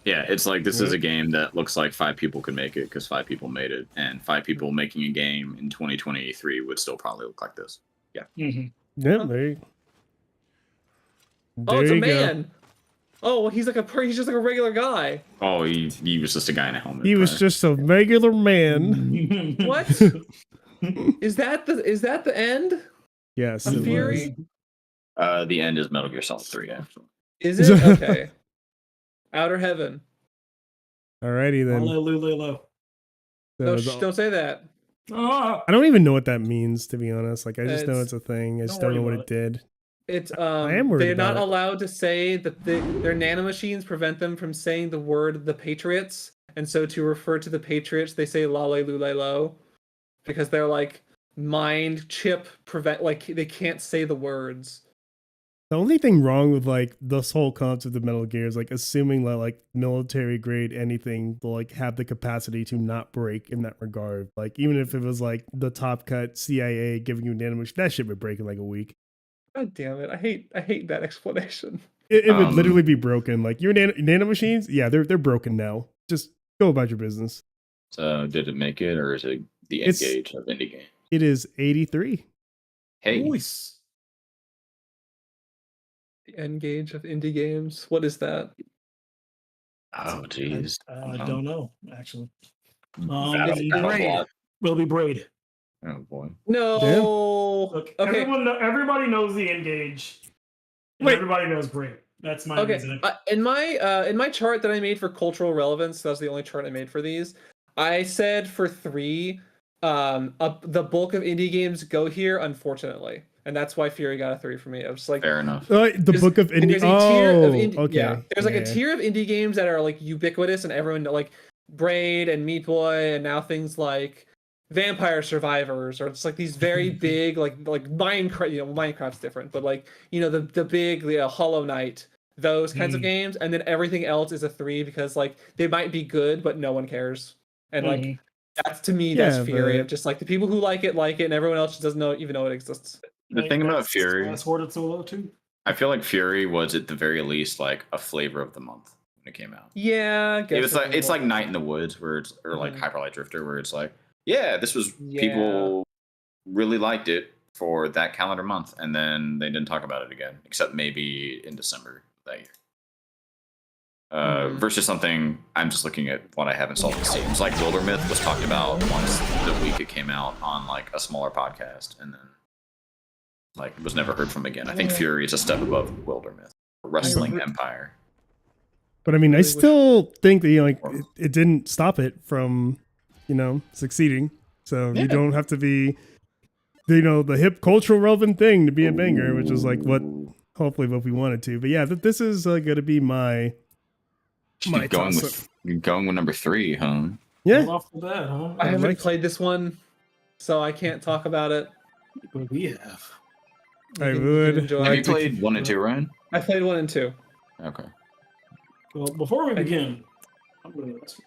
Yeah, it's like this is a game that looks like 5 people could make it because 5 people made it, and 5 people making a game in 2023 would still probably look like this. Yeah. Yeah, there you Oh, it's a you go. man. Oh, well, he's just like a regular guy. Oh, he was just a guy in a helmet. He was just a regular man. What? Is that the end? Yes, A it Fury? was. The end is Metal Gear Solid 3, actually. Is it? Okay. Outer Heaven. Alrighty then. Hallelujah. Don't say that. Ah, I don't even know what that means, to be honest. Like, I just know It's- it's a thing. I just don't don't know worry what about it did. It's am worried they're not about it. allowed to say that their nanomachines prevent them from saying the word the Patriots, and so to refer to the Patriots, they say la lay lulay lo, because they're like mind chip prevent, like they can't say the words. The only thing wrong with like this whole concept of Metal Gear is like assuming that like military grade anything will like have the capacity to not break in that regard. Like even if it was like the top cut CIA giving you nanomachine, that shit would break in like a week. God damn it! I hate that explanation. It would literally be broken. Like your nanomachines, yeah, they're broken now. Just go about your business. So did it make it, or is it the It's- Engage of indie game? It is 83. Hey, Nice. The end gauge of indie games. What is that? oh jeez, I don't know, actually. Battle- It's Battle Braid. Block. Will be Braid. Oh boy. No. Look, Okay. everybody knows the Engage. And Wait. everybody knows Braid. That's my Okay. reasoning. In my chart that I made for cultural relevance, that's the only chart I made for these. I said for 3, the bulk of indie games go here, unfortunately, and that's why Fury got a 3 for me. I was like, Fair enough. The There's- book of indie. there's a tier of Oh, okay. Yeah, there's like Yeah, a tier of indie games that are like ubiquitous and everyone like Braid and Meat Boy, and now things like Vampire Survivors, or it's like these very big like Minecraft. You know, Minecraft's different, but like the big Hollow Knight, those kinds of games, and then everything else is a 3 because like they might be good, but no one cares, and like that's to me Yeah, that's Fury but- of just like the people who like it, and everyone else just doesn't even know it exists. The thing about Fury, That's Sword Solo too. I feel like Fury was at the very least like a flavor of the month when it came out. Yeah, I guess It was like it's like more- Night in the Woods, where it's or like Mhm. Hyper Light Drifter, where it's like, yeah, this was Yeah. people really liked it for that calendar month, and then they didn't talk about it again, except maybe in December that year. Versus something, I'm just looking at what I have installed in Steam. It's like Wildermyth was talked about once the week it came out on like a smaller podcast, and then like was never heard from again. I think Fury is a step above Wildermyth, Wrestling Empire. But I mean, I really wish- still think that it didn't stop it from succeeding. So Yeah. you don't have to be the hip cultural relevant thing to be a banger, which is like what hopefully what we wanted to. But yeah, this is gonna be my Going toss-up. with you're going with number 3, huh? Yeah. Right off the bat, huh? I haven't like- played this one, so I can't talk about it. But we have. You I can would. enjoy Have it. you played 1 and 2, Ryan? I played 1 and 2. Okay. Well, before we begin, I'm going to ask you.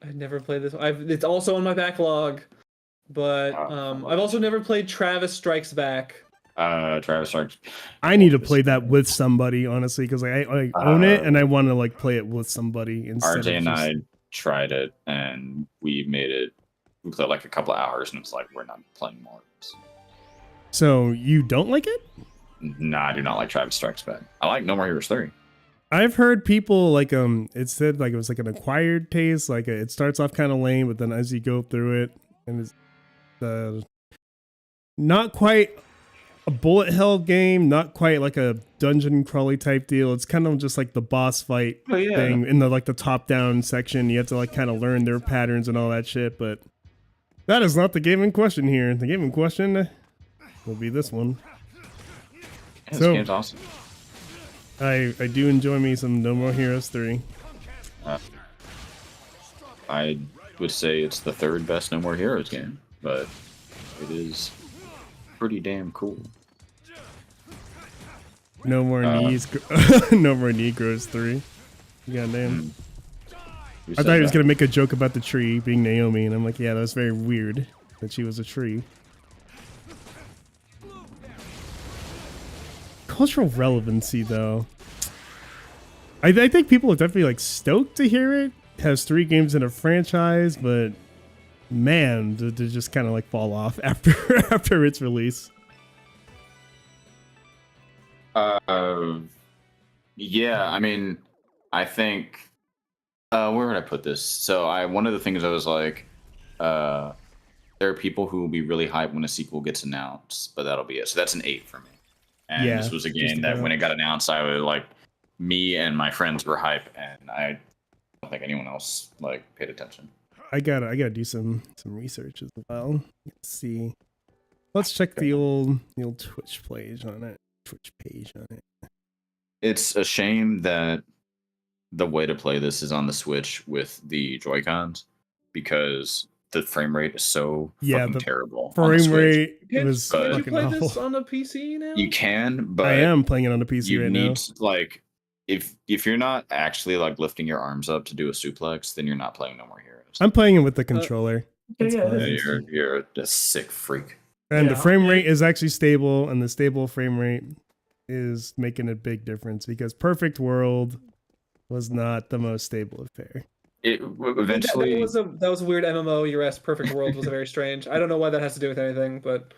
I never played this one. It's also on my backlog, but I've also never played Travis Strikes Back. Travis Strikes. I need to play that with somebody, honestly, because I own it and I want to like play it with somebody instead RJ of and just... I tried it, and we made it. We played like a couple of hours, and it's like we're not playing more. So you don't like it? Nah, I do not like Travis Strikes Back. I like No More Heroes 3. I've heard people like it said like it was like an acquired taste, like it starts off kind of lame, but then as you go through it, and it's not quite a bullet hell game, not quite like a dungeon crawly type deal. It's kind of just like the boss fight thing in the like the top down section. You have to like kind of learn their patterns and all that shit, but that is not the game in question here. The game in question will be this one. This So- game's awesome. I do enjoy me some No More Heroes 3. I would say it's the 3rd best No More Heroes game, but it is pretty damn cool. No More No More Negroes 3. Goddamn. Who I said thought he was that? gonna make a joke about the tree being Naomi, and I'm like, yeah, that's very weird that she was a tree. Cultural relevancy, though. I think people are definitely like stoked to hear it. Has 3 games in a franchise, but man, to just kind of like fall off after its release. Yeah, I mean, I think where would I put this? So one of the things I was like there are people who will be really hyped when a sequel gets announced, but that'll be it. So that's an 8 for me. And Yeah, this was a just game that when about. it got announced, I was like, me and my friends were hype, and I don't think anyone else like paid attention. I gotta do some research as well. Let's see. Let's check the old Twitch page on it. It's a shame that the way to play this is on the Switch with the Joy-Cons, because the frame rate is so fucking the terrible. On the frame Switch. rate was Can't you fucking play awful. this on a PC now? You can, but I am playing it on the PC you right need now. like if you're not actually like lifting your arms up to do a suplex, then you're not playing No More Heroes. I'm playing it with the controller. Yeah, yeah, fine. Yeah, you're a sick freak. And the Yeah. frame rate is actually stable, and the stable frame rate is making a big difference because Perfect World was not the most stable affair. It eventually that was a weird MMO. Your ass Perfect World was very strange. I don't know why that has to do with anything, but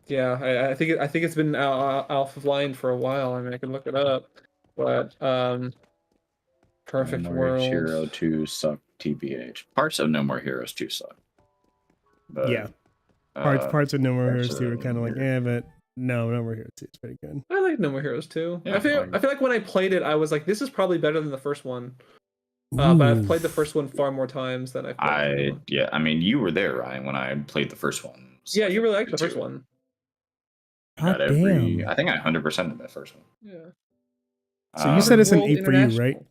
yeah, I think it's been off of line for a while. I mean, I can look it up, but Perfect No More World. Hero 2 suck TBH. Parts of No More Heroes 2 suck. But, Yeah. Parts of No More parts Heroes 2 were of kind of like, Heroes. but no More Heroes 2 is pretty good. I like No More Heroes too. Yeah, I feel like when I played it, I was like, this is probably better than the first one. But I've played the first one far more times than I've played the second one. I mean, you were there, Ryan, when I played the first one. Yeah, you really liked the too. first one. Hot Got damn. I think I 100% in that first one. Yeah. So you said it's an World 8 for you, right? International.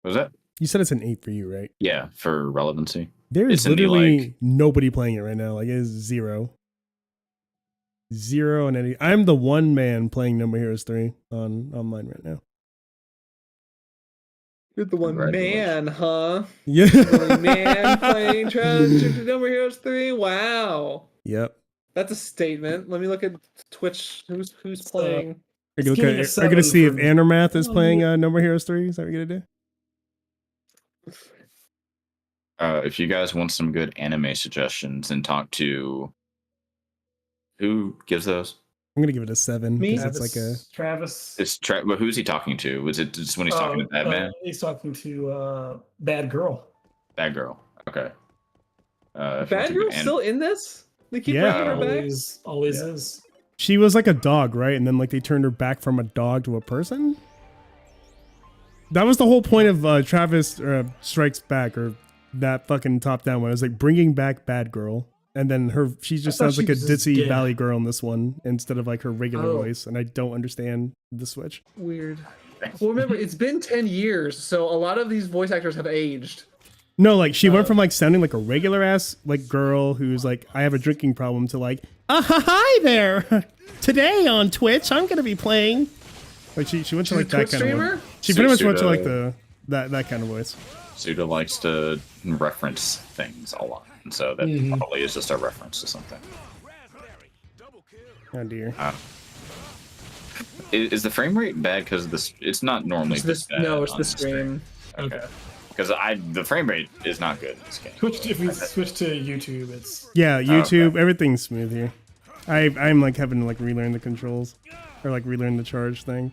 Was that? You said it's an 8 for you, right? Yeah, for relevancy. There is It's in the, literally like- nobody playing it right now. Like, it is zero. Zero and any. I'm the one man playing No More Heroes 3 online right now. You're the one Congratulations. man, huh? Yeah. The only man playing No More Heroes 3? Wow. Yep. That's a statement. Let me look at Twitch. Who's playing? Are you getting a gonna 7 see if from- Anormath is Oh, playing yeah. No More Heroes 3? Is that what you're gonna do? If you guys want some good anime suggestions, then talk to who gives those? I'm gonna give it a 7 Me? because it's like a. Travis. It's but who's he talking to? Was it just when he's talking to Batman? He's talking to Bad Girl. Bad Girl. Okay. If you want Bad to Girl's get still in this? They keep Yeah. bringing her back? Always Yeah. is. She was like a dog, right? And then like they turned her back from a dog to a person. That was the whole point of Travis Strikes Back, or that fucking top down one. It was like bringing back Bad Girl, and then she just thought sounds she like a was just ditzy dead. Valley Girl in this one instead of like her regular Oh. voice, and I don't understand the switch. Weird. Well, remember, it's been 10 years, so a lot of these voice actors have aged. No, like she went from like sounding like a regular ass like girl who's like, I have a drinking problem, to like, hi there. Today on Twitch, I'm gonna be playing. Like she went to She's like a that Twitch kind of streamer? one. She pretty much went to Suda- like that kind of voice. Suda likes to reference things a lot, and so that probably is just a reference to something. Oh dear. Is the frame rate bad because this? It's not normally It's this, this bad no, it's on the this stream. stream. Okay. Because the frame rate is not good in this game. If we switch to YouTube, it's Yeah, YouTube, okay. everything's smooth here. I'm like having to like relearn the controls, or like relearn the charge thing.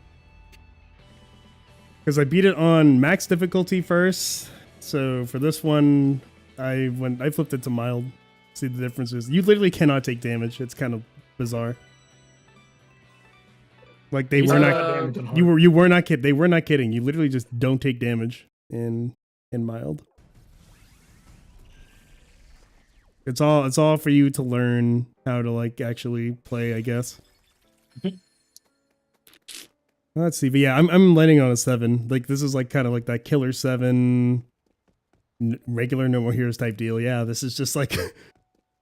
Because I beat it on max difficulty first, so for this one, I flipped it to mild. See the differences. You literally cannot take damage. It's kind of bizarre. Like they were not. You were not kidding. They were not kidding. You literally just don't take damage in mild. It's all for you to learn how to like actually play, I guess. Let's see, but yeah, I'm landing on a 7. Like this is like kind of like that Killer 7 regular No More Heroes type deal. Yeah, this is just like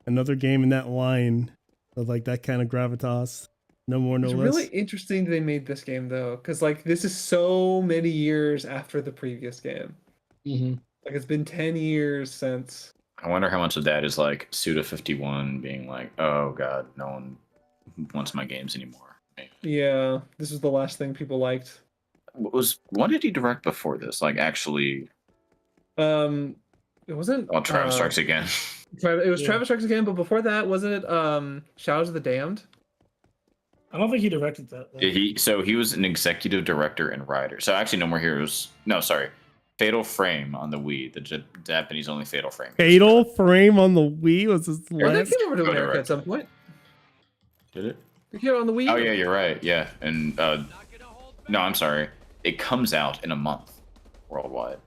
another game in that line of like that kind of gravitas. No more, no It's less. really interesting they made this game though, because like this is so many years after the previous game. Like it's been 10 years since. I wonder how much of that is like Suda51 being like, oh god, no one wants my games anymore. Maybe. Yeah, this was the last thing people liked. What did he direct before this? Like actually, It wasn't. Travis Strikes Again. It was Yeah. Travis Strikes Again, but before that, wasn't it Shadows of the Damned? I don't think he directed that. though. He was an executive director and writer. So actually, No More Heroes. No, sorry, Fatal Frame on the Wii, the Japanese only Fatal Frame. Fatal Frame on the Wii was this Or that last. came over to America direct. at some point. Did it? It came out on the Wii. Oh yeah, you're right. Yeah, and no, I'm sorry. It comes out in a month worldwide.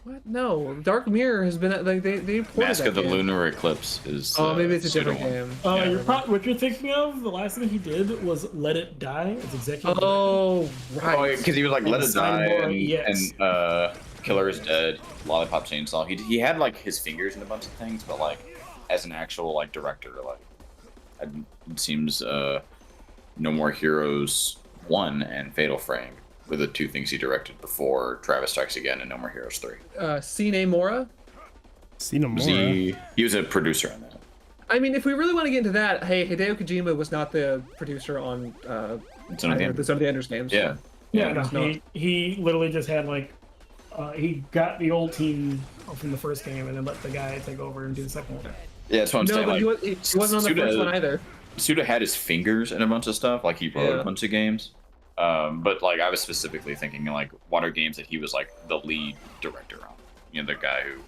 What? No, Dark Mirror has been like they ported Mask that of the game. Lunar Eclipse is. Oh, maybe it's a pseudo different one. game. You're maybe. what you're thinking of. The last thing he did was Let It Die as executive. Oh, right. Oh, because he was like, And Let It Die, Cyborg, and Killer is Dead, Lollipop Chainsaw. He had like his fingers in a bunch of things, but like as an actual like director, like it seems No More Heroes 1 and Fatal Frame were the two things he directed before Travis Strikes Again and No More Heroes 3. Sine Mora. Cinemora. He was a producer on that. I mean, if we really want to get into that, hey, Hideo Kojima was not the producer on Son of the the Son of the Enders games. Yeah. Yeah, no, it's not. he literally just had like he got the old team from the first game and then let the guy take over and do the second one. Yeah, that's what I'm No, saying. but Like, he wasn't on the first one either. Suda had his fingers in a bunch of stuff, like he wrote a bunch of games. But like I was specifically thinking like what are games that he was like the lead director on. You know, the guy who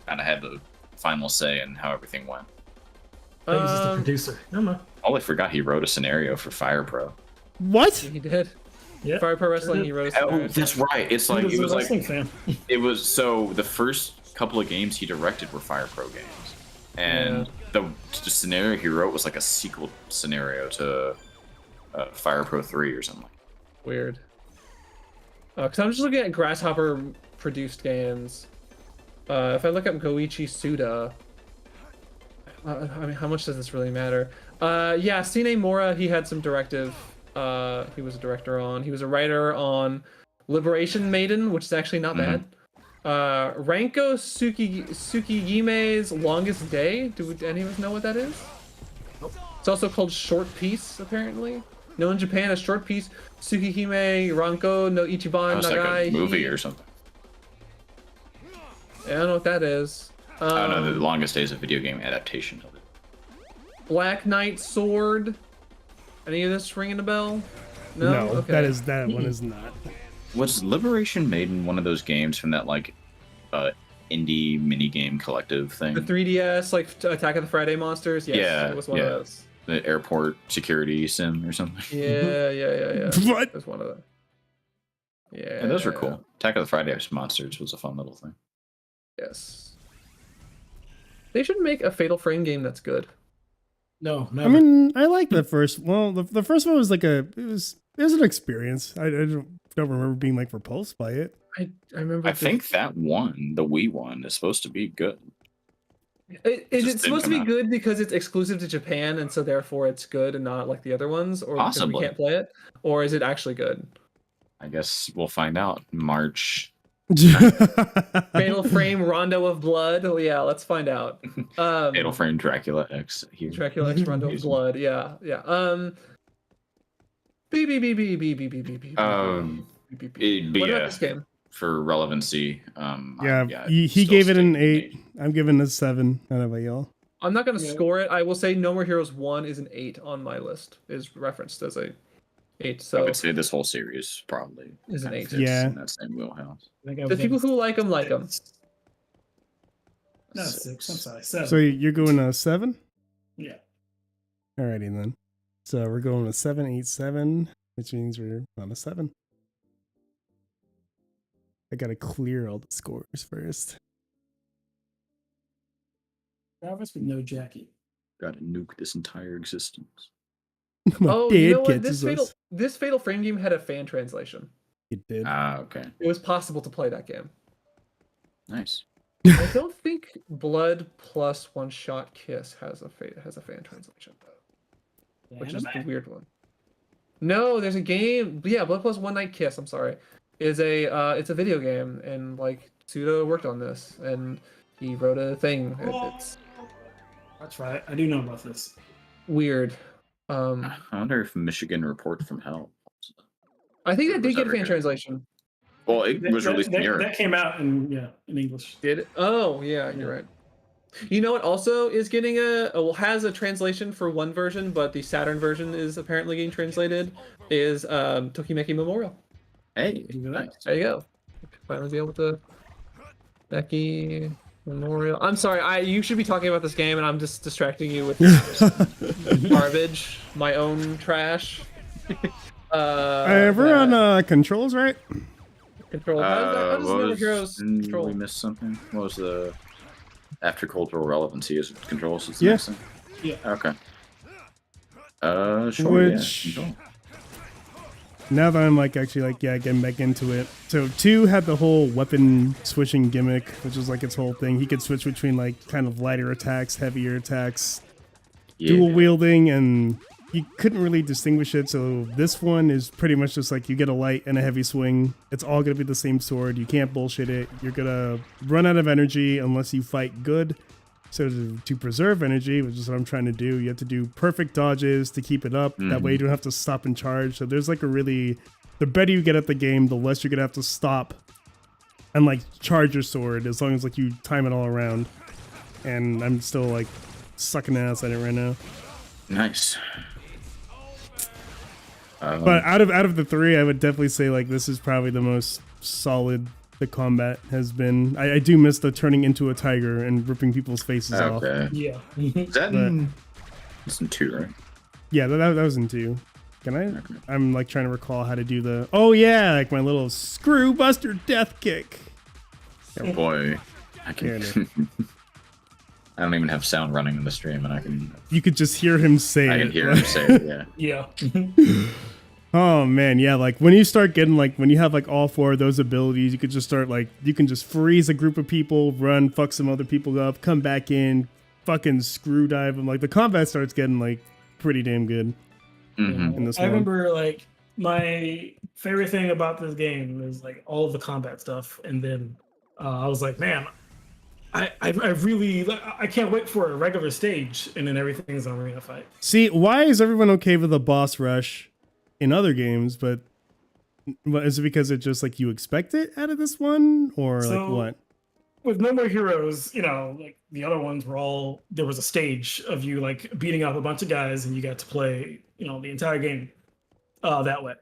kind of had the final say in how everything went. I think he's just a producer. No. Oh, I forgot he wrote a scenario for Fire Pro. What? He did. Yeah. Fire Pro Wrestling, he wrote. Oh, that's right. It's like He it was a like wrestling fan. it was so the first couple of games he directed were Fire Pro games, and the scenario he wrote was like a sequel scenario to Fire Pro 3 or something. Weird. Because I'm just looking at Grasshopper produced games. If I look up Goichi Suda, I mean, how much does this really matter? Yeah, Sine Mora, he had some directive. He was a director on. He was a writer on Liberation Maiden, which is actually not bad. Ranko Tsukigime's Longest Day. Do any of us know what that is? Nope. It's also called Short Piece, apparently. Known in Japan as Short Piece, Tsukihime Ranko no Ichiban It's like Nagai. a movie or something. I don't know what that is. I don't know. The Longest Day is a video game adaptation of it. Black Knight Sword. Any of this ringing a bell? No. Okay. that one is not. Was Liberation Maiden one of those games from that like indie mini game collective thing? The 3DS, like Attack of the Friday Monsters. Yes, Yeah, it was one of those. The airport security sim or something. Yeah. What? It was one of them. Yeah. Yeah, those were cool. Attack of the Friday Monsters was a fun little thing. Yes. They should make a Fatal Frame game that's good. No, never. I mean, I like the first. Well, the first one was like it was an experience. I don't remember being like repulsed by it. I remember. I think that one, the Wii one, is supposed to be good. Is just it supposed to didn't be come good because it's exclusive to Japan and so therefore it's good and not like the other ones, or because we Possibly. can't play it, or is it actually good? I guess we'll find out March. Fatal Frame Rondo of Blood. Oh yeah, let's find out. Fatal Frame Dracula X here. Dracula X Rondo of Blood. Yeah. What about this game? For relevancy, he gave it an 8. I'm giving it a 7. I don't know about y'all. I'm not gonna score it. I will say No More Heroes 1 is an 8 on my list. Is referenced as a 8. I So would say this whole series probably is an kinda 8. fits Yeah. in that same wheelhouse. The people who like them like them. No, 6. I'm sorry, 7. So you're going a 7? Yeah. Alrighty then. So we're going with 7, 8, 7, which means we're on a 7. I gotta clear all the scores first. Travis with no Jackie. Got to nuke this entire existence. My Oh, dad you know what? catches us. This Fatal Frame game had a fan translation. It did. Ah, okay, It was possible to play that game. nice. I don't think Blood plus One Shot Kiss has a fan translation, which is the weird one. No, there's a game. Yeah, Blood plus One Night Kiss. I'm sorry, it's a video game, and like Suda worked on this, and he wrote a thing. It's That's right. I do know about this. weird. I wonder if Michigan Report from Hell. I think that did Was get a ever fan good. translation. Well, it was released in Europe. That came out in English. Did it? Oh yeah, you're right. You know what also is getting has a translation for one version, but the Saturn version is apparently getting translated, is Tokimeki Memorial. Hey, nice. There you go. Finally be able to. Becky Memorial. I'm sorry. You should be talking about this game, and I'm just distracting you with garbage, my own trash. We're on controls, right? Control. How does No More Heroes control? We missed something. What was the after cultural relevancy? Is it controls? Is Yeah. next thing? Yeah. Okay. Sure. Which- Yeah. Control. Now that I'm getting back into it. So 2 had the whole weapon switching gimmick, which is like its whole thing. He could switch between like kind of lighter attacks, heavier attacks, dual wielding, and you couldn't really distinguish it. So this one is pretty much just like you get a light and a heavy swing. It's all gonna be the same sword. You can't bullshit it. You're gonna run out of energy unless you fight good. So to preserve energy, which is what I'm trying to do, you have to do perfect dodges to keep it up. That way you don't have to stop and charge. So there's like the better you get at the game, the less you're gonna have to stop and like charge your sword, as long as like you time it all around. And I'm still like sucking ass at it right now. Nice. But out of the 3, I would definitely say like this is probably the most solid the combat has been. I do miss the turning into a tiger and ripping people's faces off. Okay. Yeah. Is that it's in 2, right? Yeah, that was in 2. Can I? Okay. I'm like trying to recall how to do the. Oh yeah, like my little screw buster death kick. Oh boy, I Here can. it I don't even have sound running in the stream, and I can. You could just hear him say I it. can hear him say it. Yeah. Yeah. Oh man, yeah, like when you start getting like when you have like all 4 of those abilities, you could just start like you can just freeze a group of people, run, fuck some other people up, come back in, fucking screw dive them. Like the combat starts getting like pretty damn good in this I one. remember like my favorite thing about this game is like all of the combat stuff, and then I was like, man, I really I can't wait for a regular stage, and then everything's an arena fight. See, why is everyone okay with a boss rush in other games, but is it because it just like you expect it out of this one, or like So- what? With No More Heroes, like the other ones were all, there was a stage of you like beating up a bunch of guys, and you got to play the entire game that way.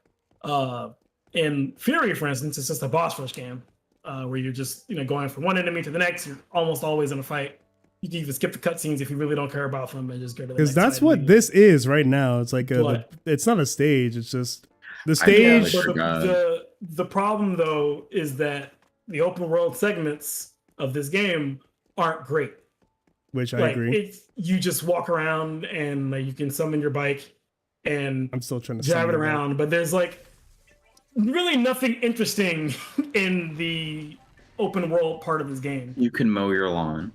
In Fury, for instance, it's just a boss rush game where you're just going from one enemy to the next. You're almost always in a fight. You can even skip the cutscenes if you really don't care about them and just go to the Because next that's fight what and this is right now. It's like What? it's not a stage. It's just the I know, stage. like- But the problem though is that the open world segments of this game aren't great. Which I Like agree. you just walk around and like, you can summon your bike and I'm still trying to drive it summon that. around, but there's like really nothing interesting in the open world part of this game. You can mow your lawn.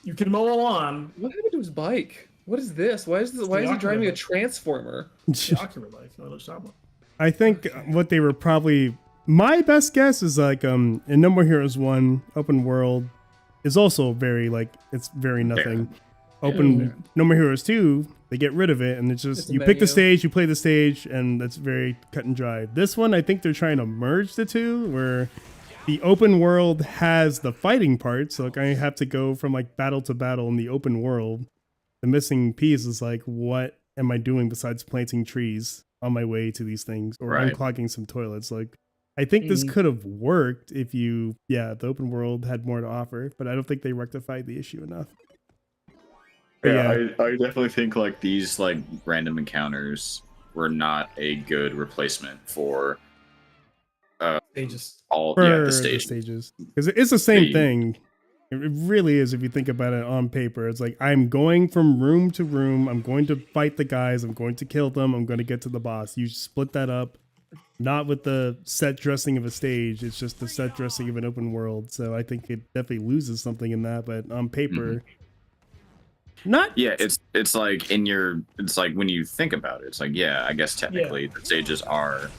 You can mow a lawn. What happened to his bike? What is this? Why is he driving a transformer? The Oculus Life, no, let's talk about. I think what they were probably my best guess is like in No More Heroes 1 open world is also very like it's very nothing. Open No More Heroes 2, they get rid of it and it's just It's a you pick the menu. stage, you play the stage, and that's very cut and dry. This one I think they're trying to merge the two where the open world has the fighting part, so like I have to go from like battle to battle in the open world. The missing piece is like, what am I doing besides planting trees on my way to these things or Right. unclogging some toilets? Like, I think this could have worked if the open world had more to offer, but I don't think they rectified the issue enough. But I definitely think like these like random encounters were not a good replacement for They just all for the stage. stages, because it's the same The- thing. It really is. If you think about it on paper, it's like I'm going from room to room. I'm going to fight the guys. I'm going to kill them. I'm going to get to the boss. You split that up, not with the set dressing of a stage. It's just the set dressing of an open world. So I think it definitely loses something in that. But on paper, not. Yeah, it's like it's like when you think about it, it's like I guess technically the stages are,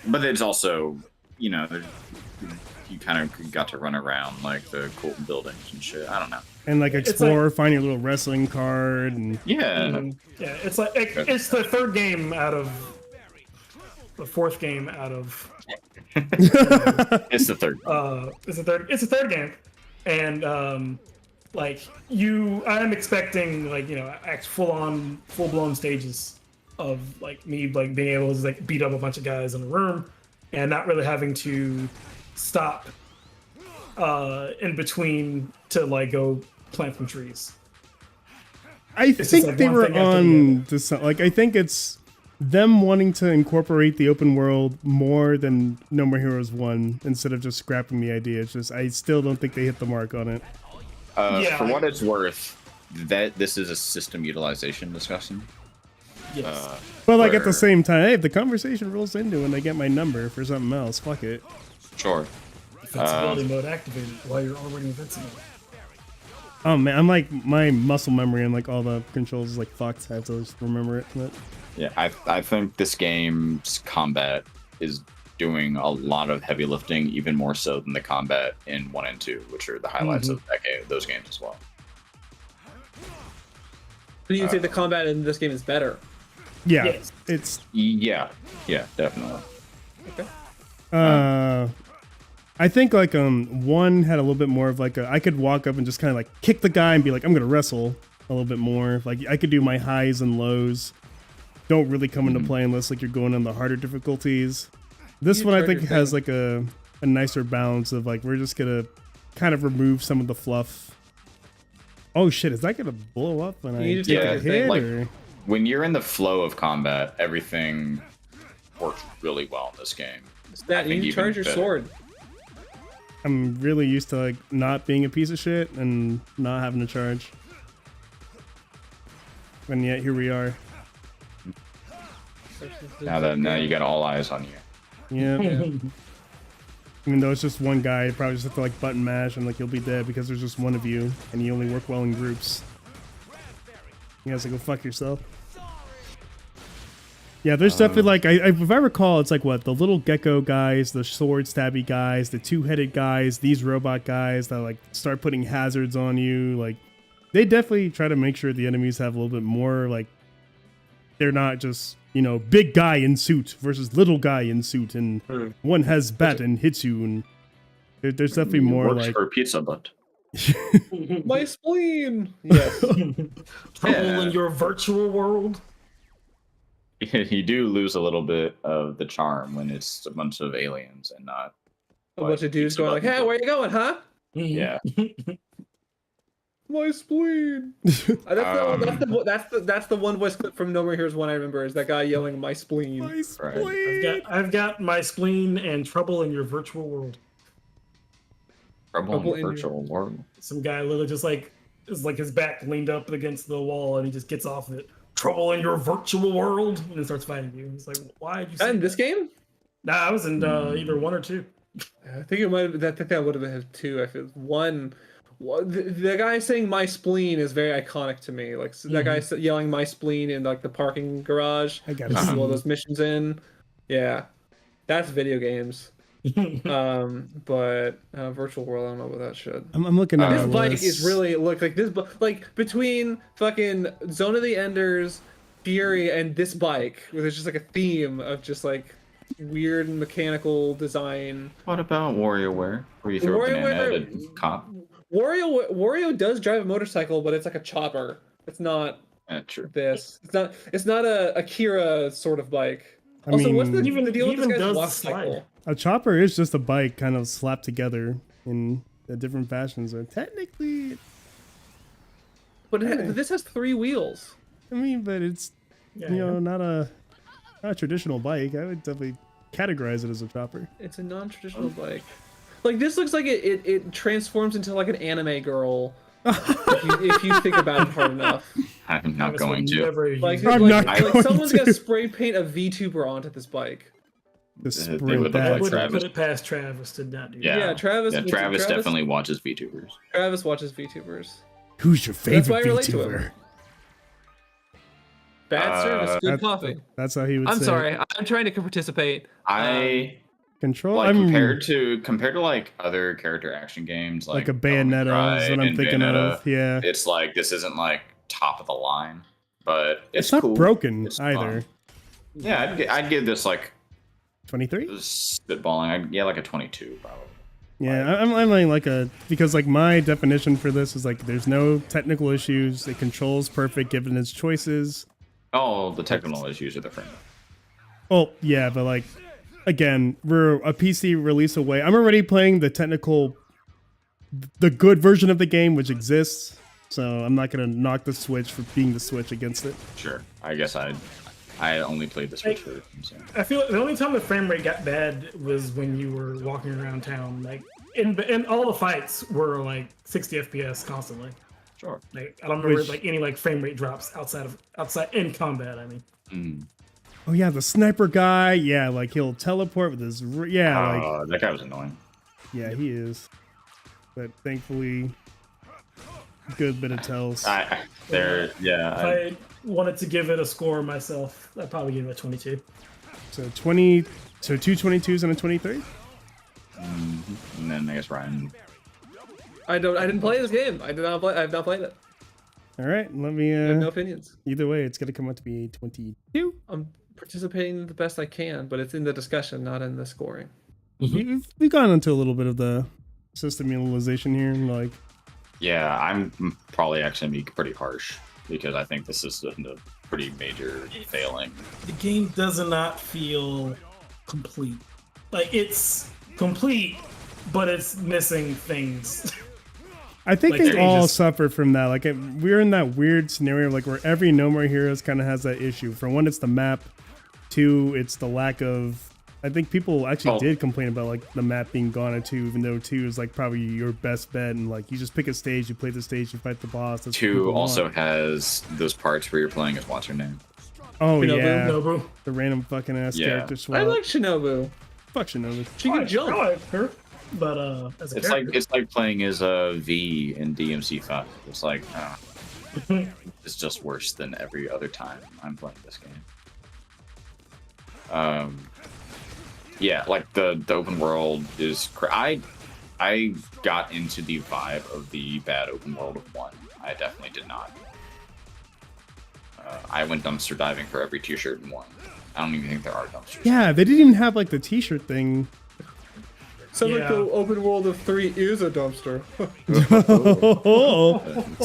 but it's also you kind of got to run around like the cool buildings and shit. I don't know. And like It's explore, find your little wrestling card, and Yeah, it's like it's the third game out of the fourth game out of it's the third. it's a third game, and I'm expecting like full blown stages of like me like being able to like beat up a bunch of guys in a room and not really having to stop in between to like go plant some trees. I It's just think like they one were thing after the on to some, like, I think it's them wanting to incorporate the open world more than No More Heroes 1 instead of just scrapping the idea. It's just, I still don't think they hit the mark on it. For what it's worth, that this is a system utilization discussion. Yes. But like at the where- same time, hey, if the conversation rolls into and they get my number for something else, fuck it. Sure. Invincibility mode activated while you're already invincible. Oh man, I'm like, my muscle memory and like all the controls is like fucked. I have to just remember it. But Yeah, I think this game's combat is doing a lot of heavy lifting, even more so than the combat in 1 and 2, which are the highlights of those games as well. So you say the combat in this game is better? yeah, Yes. it's Yeah, definitely. Okay. I think like 1 had a little bit more of like I could walk up and just kind of like kick the guy and be like, I'm gonna wrestle a little bit more. Like I could do my highs and lows. Don't really come into play unless like you're going on the harder difficulties. This You one I tried think your has thing. like a nicer balance of like we're just gonna kind of remove some of the fluff. Oh shit, is that gonna blow up when I You need to take take a your thing, hit? like- Or? When you're in the flow of combat, everything works really well in this game. That think you even charge your better. sword. I'm really used to like not being a piece of shit and not having to charge. And yet here we are. Now you got all eyes on you. Yeah. Yeah. Even though it's just one guy, you probably just have to like button mash and like you'll be dead because there's just one of you and you only work well in groups. You guys go fuck yourself. Yeah, there's definitely like if I recall, it's like what the little gecko guys, the sword stabby guys, the two-headed guys, these robot guys that like start putting hazards on you. Like they definitely try to make sure the enemies have a little bit more like they're not just big guy in suit versus little guy in suit, and one has bat and hits you, and there's definitely more Works like for pizza, but My spleen. Yes. Trouble in your virtual world. you do lose a little bit of the charm when it's a bunch of aliens and not. A bunch of dudes going like, "Hey, where you going, huh?" Yeah. My spleen. That's the one voice clip from No More Heroes 1 I remember is that guy yelling, "My spleen." my spleen. I've got my spleen and trouble in your virtual world. Trouble Trouble in in the your- virtual world. Some guy literally just like is like his back leaned up against the wall and he just gets off it. Trouble in your virtual world and he starts fighting you. He's like, why did you say In this that? game? Nah, I was in either 1 or 2. I think it might have. I think that would have been 2. I feel one. The guy saying "my spleen" is very iconic to me. Like that guy yelling "my spleen" in like the parking garage. I gotta This is see. one of those missions in. Yeah, that's video games. But virtual world, I don't know about that shit. I'm looking at This our bike list. is really like this. Like between fucking Zone of the Enders, Fury, and this bike, where there's just like a theme of just like weird mechanical design. What about WarioWare? Where you throw a banana at a WarioWare- cop? Wario does drive a motorcycle, but it's like a chopper. It's not True. this. It's not a Akira sort of bike. I Also, mean, what's the Even- deal with this even guy's does the walk slide. cycle? a chopper is just a bike kind of slapped together in the different fashions. So technically, But this has 3 wheels. I mean, but it's Yeah, not a traditional bike. I would definitely categorize it as a chopper. It's a non-traditional bike. Like this looks like it transforms into like an anime girl. if you think about it hard enough. I'm not Travis going would to. never Like, use I'm like, not like going someone's to. gonna spray paint a VTuber onto this bike. The They sprint would look I that. like wouldn't Travis. put it past Travis to not do that. Yeah, Travis. Yeah, Travis definitely watches VTubers. Travis watches VTubers. Who's your That's why I favorite relate to him. VTuber? Bad service, good That's- coffee. That's how he would I'm say it. sorry. I'm trying to participate. I Control. like I'm compared to like other character action games like a Devil May Bayonetta Cry is what I'm and thinking Bayonetta, of. Yeah, It's like this isn't like top of the line, but it's not cool. broken It's either. fun. Yeah, I'd give this like 23. spitballing. Like a 22 probably. Yeah, I'm like a because like my definition for this is like there's no technical issues. It controls perfect given its choices. Oh, the technical issues are different. Well, yeah, but like again, we're a PC release away. I'm already playing the good version of the game, which exists. So I'm not gonna knock the Switch for being the Switch against it. Sure. I guess I only played the Switch version. So. I feel like the only time the frame rate got bad was when you were walking around town. Like, and all the fights were like 60 FPS constantly. Sure. Like, I don't remember like any like frame rate drops outside in combat. I mean. Mm. Oh yeah, the sniper guy. Yeah, like he'll teleport with his. Yeah, like that guy was annoying. yeah, he is. But thankfully, good bit of tells. If I wanted to give it a score myself, I'd probably give it a 22. So 20. So 2 22s and a 23. And then I guess Ryan. I didn't play this game. I have not played it. All right, let me. I have no opinions. Either way, it's gonna come out to be a 22. I'm participating the best I can, but it's in the discussion, not in the scoring. We've gone into a little bit of the system utilization here, like. Yeah, I'm probably actually gonna be pretty harsh because I think this is a pretty major failing. The game does not feel complete. Like, it's complete, but it's missing things. I think Like, they all suffer from that. Like, we're in that weird scenario, like where every No More Heroes kind of has that issue. For one, it's the map. Two, it's the lack of. I think people actually did complain about like the map being gone in 2, even though 2 is like probably your best bet, and like you just pick a stage, you play the stage, you fight the boss. That's 2 also has those parts where you're playing as what's her name. Oh Shinobu, yeah, Shinobu. the random fucking ass character swap. I like Shinobu. Fuck Shinobu. She can jump. I like her, but as a It's character. like playing as a V in DMC5. It's like it's just worse than every other time I'm playing this game. Yeah, like the open world is. I got into the vibe of the bad open world of 1. I definitely did not. I went dumpster diving for every t-shirt in 1. I don't even think there are dumpsters. Yeah, they didn't even have like the T-shirt thing. So like the open world of 3 is a dumpster.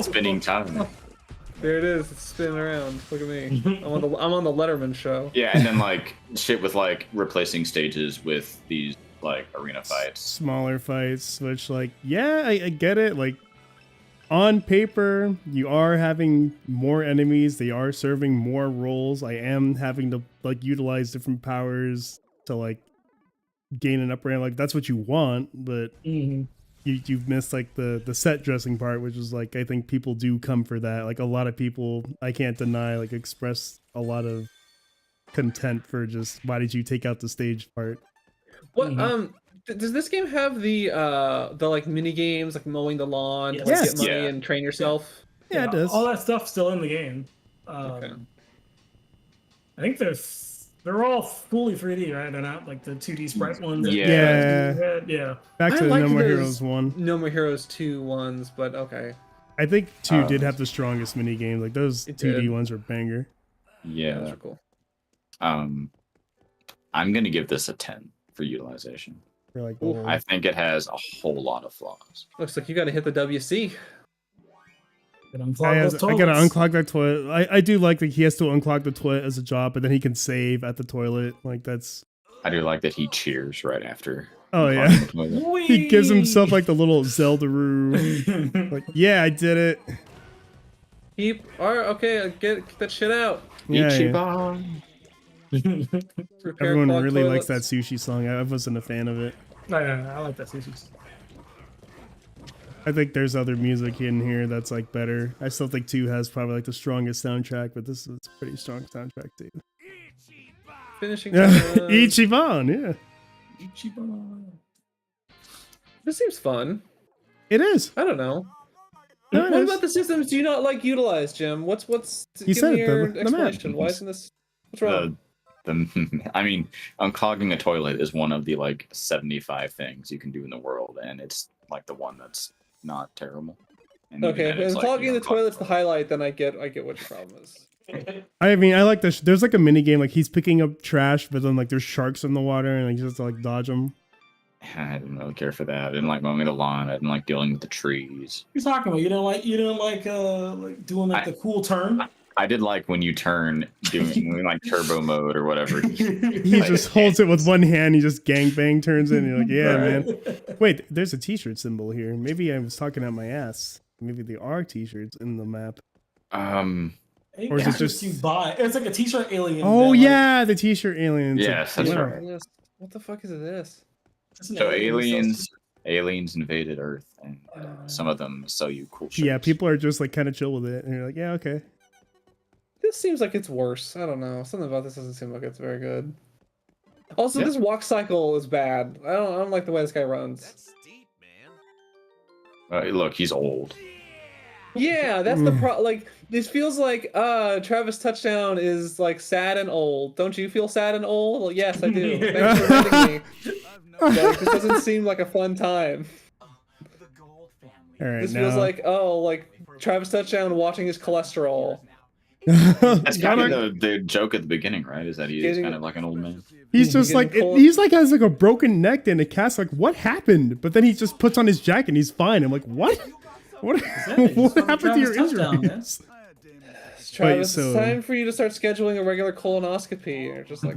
Spinning time. There it is. It's spinning around. Look at me. I'm on the Letterman show. Yeah, and then like shit with like replacing stages with these like arena fights. Smaller fights, which like, yeah, I get it. Like on paper, you are having more enemies. They are serving more roles. I am having to like utilize different powers to like gain an upper hand. Like that's what you want, but you've missed like the set dressing part, which is like, I think people do come for that. Like a lot of people, I can't deny, like express a lot of content for just, why did you take out the stage part? What does this game have the like mini games like mowing the lawn to like, Yes. get money and train yourself? Yeah, it does. All that stuff's still in the game. Okay. I think they're all fully 3D, right? They're not like the 2D sprite ones. Yeah. Yeah. Back I to the liked No More those Heroes 1. No More Heroes 2 ones, but okay. I think 2 did have the strongest mini games. Like those It 2D did. ones are banger. Yeah. Those are cool. I'm gonna give this a 10 for utilization. For like, I think it has a whole lot of flaws. Looks like you got to hit the WC. I gotta unclog that toilet. I do like that he has to unclog the toilet as a job, but then he can save at the toilet. Like that's. I do like that he cheers right after. Oh yeah. He gives himself like the little Zelda-roo. Like, yeah, I did it. Okay, get that shit out. Yeah, Ichiban. Repair Everyone clogged really likes that toilets. sushi song. I wasn't a fan of it. I like that sushi. I think there's other music in here that's like better. I still think 2 has probably like the strongest soundtrack, but this is a pretty strong soundtrack too. Finishing. Yeah, time. Ichiban, yeah. This seems fun. It is. I don't know. No, it What is. about the systems do you not like utilize, Jim? What's You give said me it, your the map. explanation? Why isn't this? What's wrong? I mean, unclogging a toilet is one of the like 75 things you can do in the world, and it's like the one that's not terrible. And even Okay, then, it's if like, clogging you the unclog toilet's the highlight, then I get what your problem is. I mean, I like this. There's like a mini game, like he's picking up trash, but then like there's sharks in the water, and like you just like dodge them. I didn't really care for that. I didn't like mowing the lawn. I didn't like dealing with the trees. What are you talking about? You didn't like doing like the cool turn? I did like when you turn doing like turbo mode or whatever. He just holds it with one hand. He just gangbang turns in. And you're like, yeah, man. Wait, there's a T-shirt symbol here. Maybe I was talking out my ass. Maybe there are T-shirts in the map. Or is it just you buy? It's like a T-shirt alien. Oh yeah, the T-shirt aliens. Yes, that's right. What the fuck is this? So aliens invaded Earth, and some of them sell you cool shit. Yeah, people are just like kind of chill with it, and you're like, yeah, okay. This seems like it's worse. I don't know. Something about this doesn't seem like it's very good. Also, this walk cycle is bad. I don't like the way this guy runs. That's steep, man. Look, he's old. Yeah, that's the like this feels like Travis Touchdown is like sad and old. Don't you feel sad and old? Well, yes, I do. Thanks for reminding me. Like, this doesn't seem like a fun time. All right, this feels like Travis Touchdown watching his cholesterol. That's kind of the joke at the beginning, right? Is that he is kind of like an old man. He's just like he's like has like a broken neck and a cast. Like, what happened? But then he just puts on his jacket and he's fine. I'm like, what? What happened to your injuries? Travis, it's time for you to start scheduling a regular colonoscopy. Or just like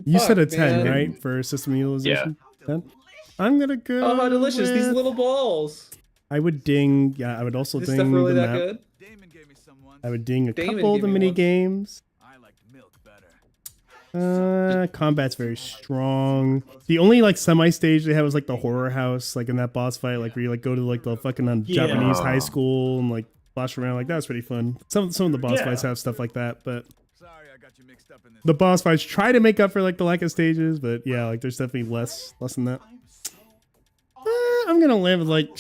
you said a 10, right, for system utilization? Yeah. 10? I'm gonna go. Oh, how delicious! These little balls. I would ding. Yeah, I would also ding. Is stuff really the that map. good? I would ding a couple of the mini games. Combat's very strong. The only like semi stage they had was like the horror house, like in that boss fight, like where you like go to like the fucking Japanese high school and like flash around. Like that was pretty fun. Some of the boss fights have stuff like that, but the boss fights try to make up for like the lack of stages. But yeah, like there's definitely less than that. I'm gonna land with like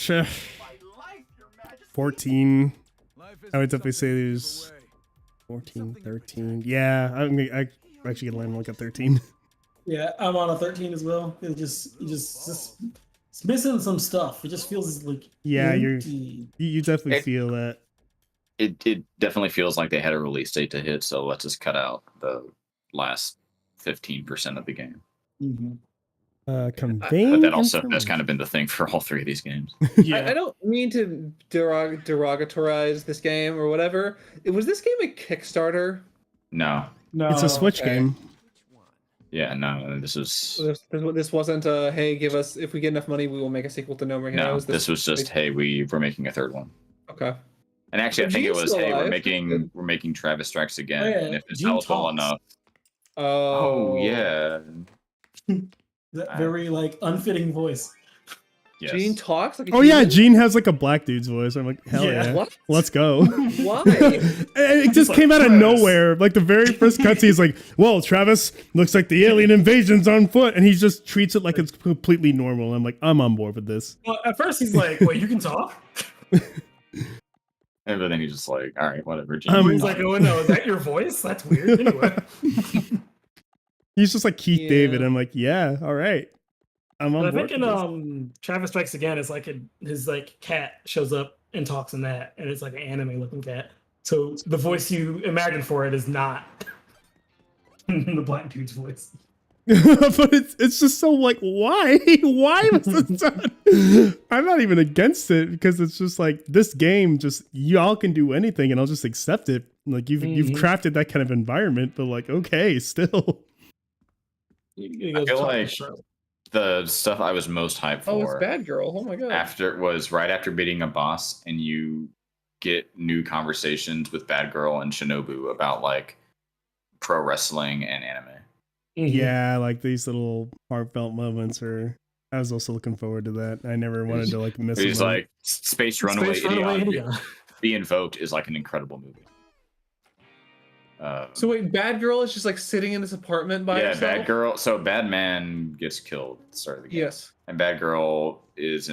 14. I would definitely say there's 14, 13. Yeah, I actually gonna land like a 13. Yeah, I'm on a 13 as well. It just it's missing some stuff. It just feels like you definitely feel that. It definitely feels like they had a release date to hit, so let's just cut out the last 15% of the game. Mm-hmm. But that also that's kind of been the thing for all three of these games. I don't mean to derogatorize this game or whatever. Was this game a Kickstarter? No, it's a Switch game. Yeah, no, this wasn't hey, give us, if we get enough money we will make a sequel to No More Heroes. No, this was just hey, we're making a third one. Okay. And actually, I think it was hey, we're making Travis Strikes Again, and if it's helpful enough. Oh yeah. That very like unfitting voice. Yes. Gene talks like Gene has like a black dude's voice. I'm like, hell yeah. What? Let's go. Why? It just came out of nowhere. Like the very first cutscene is like, well, Travis, looks like the alien invasion's on foot, and he just treats it like it's completely normal. I'm like, I'm on board with this. Well, at first he's like, wait, you can talk? And then he's just like, all right, whatever. Gene. He's like, oh no, is that your voice? That's weird. Anyway. He's just like Keith David. I'm like, yeah, all right. I'm on board. I think in Travis Strikes Again, it's like his like cat shows up and talks in that, and it's like an anime looking cat. So the voice you imagine for it is not the black dude's voice. But it's just so like, why was this done? I'm not even against it because it's just like this game, just y'all can do anything and I'll just accept it. Like you've crafted that kind of environment, but like, okay, still. I feel like the stuff I was most hyped for. Oh, it's Bad Girl. Oh my god. Right after beating a boss, and you get new conversations with Bad Girl and Shinobu about like pro wrestling and anime. Yeah, like these little heartfelt moments I was also looking forward to that. I never wanted to like miss it. He's like Space Runaway Idiot. Be Invoked is like an incredible movie. So wait, Bad Girl is just like sitting in this apartment by herself? Yeah, Bad Girl. So Bad Man gets killed at the start of the game. Yes. And Bad Girl is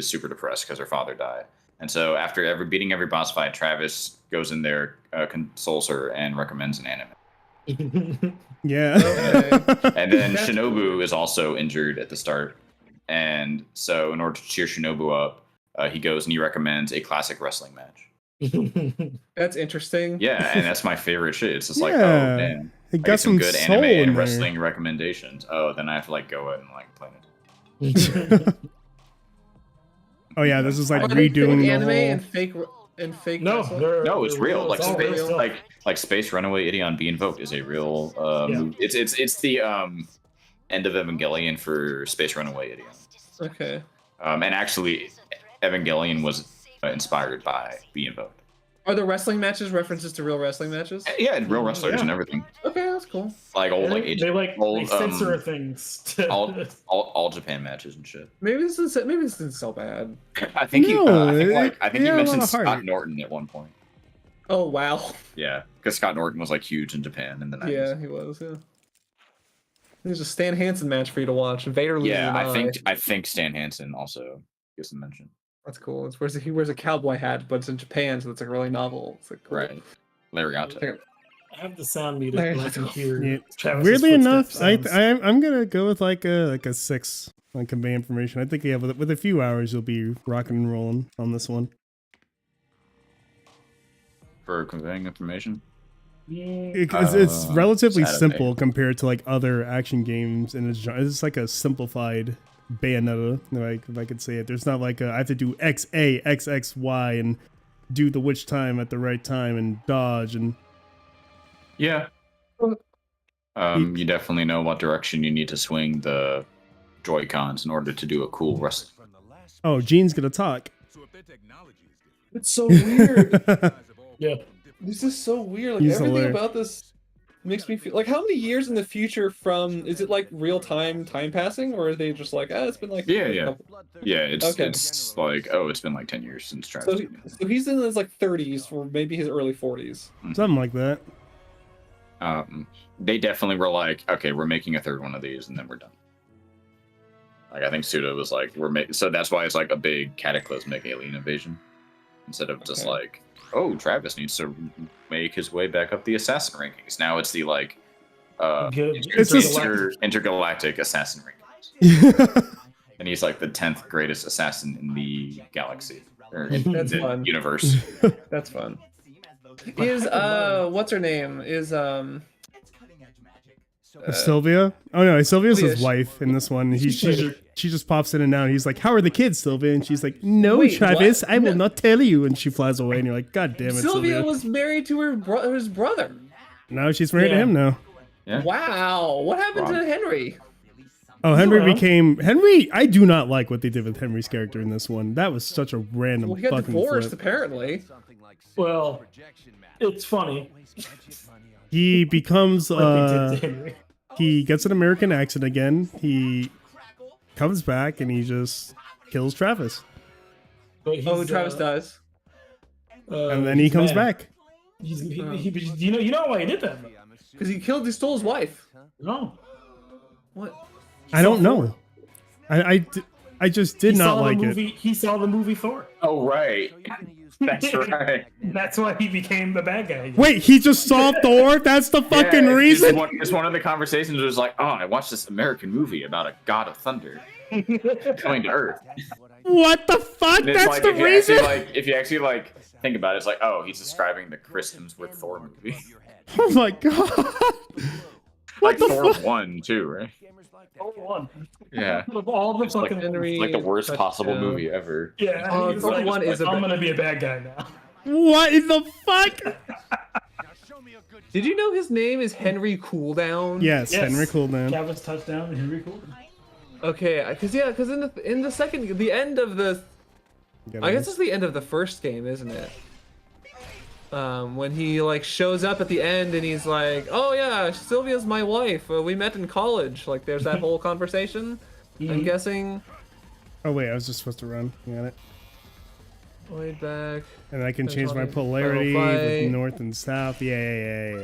super depressed because her father died. And so after beating every boss fight, Travis goes in there, consoles her, and recommends an anime. Yeah. And then Shinobu is also injured at the start. And so in order to cheer Shinobu up, he goes and he recommends a classic wrestling match. That's interesting. Yeah, and that's my favorite shit. It's just like, oh man, it got some good anime and wrestling recommendations. Oh, then I have to like go in and like play it. Oh yeah, this is like redoing the anime whole... and fake. And fake No, wrestle? No, it's real. Like all space, real. like Space Runaway Idion Be Invoked is a real move. It's the end of Evangelion for Space Runaway Idion. Okay. And actually, Evangelion was inspired by Be Invoked. Are the wrestling matches references to real wrestling matches? Yeah, and real wrestlers and everything. Okay, that's cool. Like old like they censor things. all Japan matches and shit. Maybe this isn't so bad. I think No, I think he yeah, a lot mentioned of heart. Scott Norton at one point. Oh wow. Yeah, because Scott Norton was like huge in Japan in the 90s. Yeah, he was. Yeah. There's a Stan Hansen match for you to watch. Vader loses Yeah, an eye. I think Stan Hansen also gets a mention. That's cool. It's where he wears a cowboy hat, but it's in Japan, so it's like really novel. It's like cool. Right. Larry Gato. I have the sound muted, but I can hear. Yeah. Travis's Weirdly enough, footsteps I'm gonna go with like a 6 on convey information. I think yeah, with a few hours you'll be rocking and rolling on this one. For conveying information. It's relatively Saturday. simple compared to like other action games, and it's like a simplified Bayonetta, like if I could say it. There's not like I have to do X A X X Y and do the witch time at the right time and dodge and Yeah. You definitely know what direction you need to swing the Joy-Cons in order to do a cool wrestling. oh, Gene's gonna talk. It's so weird. Yeah. This is so weird. Like He's everything hilarious. about this makes me feel like how many years in the future from is it like real time passing or are they just like it's been like Yeah. Okay. It's like it's been like 10 years since Travis. So he's in his like 30s or maybe his early 40s. Something like that. They definitely were like, okay, we're making a third one of these and then we're done. Like I think Suda was like, so that's why it's like a big cataclysmic alien invasion instead of just like, oh, Travis needs to make his way back up the assassin rankings. Now it's the like It's just- intergalactic assassin rankings. And he's like the 10th greatest assassin in the galaxy or in That's the fun. universe. That's fun. Is what's her name? Is Sylvia? Oh no, Sylvia's his Sylvia. wife in this one. She just pops in and out. And he's like, "How are the kids, Sylvia?" And she's like, "No, Wait, Travis, what? I will not tell you." And she flies away. And you're like, "God damn it, Sylvia Sylvia!" was married to his brother. Now she's married to Yeah. him now. Yeah. Wow, what happened to Henry? Oh, Henry around. became Henry. I do not like what they did with Henry's character in this one. That was such a random Well, he got fucking divorced flip. apparently. Well, it's funny. He becomes What they did to Henry. he gets an American accent again. He comes back and he just kills Travis, But Oh, he's, Travis dies. and then he he's comes mad. back. You know why he did that? Because he stole his wife. No. What? I don't know. I just did He not saw like the it. movie. He saw the movie Thor. Oh right. That's right. That's why he became the bad guy. Wait, he just saw Thor? That's the fucking Yeah, reason? It's one of the conversations was like, oh, I watched this American movie about a god of thunder coming to Earth. What the fuck? And it's That's like, the reason? if you actually like think about it, it's like, oh, he's describing the Chris Hemsworth Thor movie. Oh my god. Like the Thor fuck? 1 too, right? Thor one. Yeah. Of all the It's like, fucking Henry- like the worst possible touchdown. movie ever. yeah. Oh, he's Thor like, one is a I'm bad- gonna be a bad guy now. What in the fuck? Did you know his name is Henry Cooldown? Yes, Yes. Henry Cooldown. Travis touchdown. Henry Cooldown. Okay, because in the second, the end of the, I guess it's the end of the first game, isn't it? When he like shows up at the end and he's like, "Oh yeah, Sylvia's my wife. We met in college." Like, there's that whole conversation. I'm guessing. Oh wait, I was just supposed to run. Got it. Way back. And I can There's change my one- polarity Final with fight. north and south. Yeah.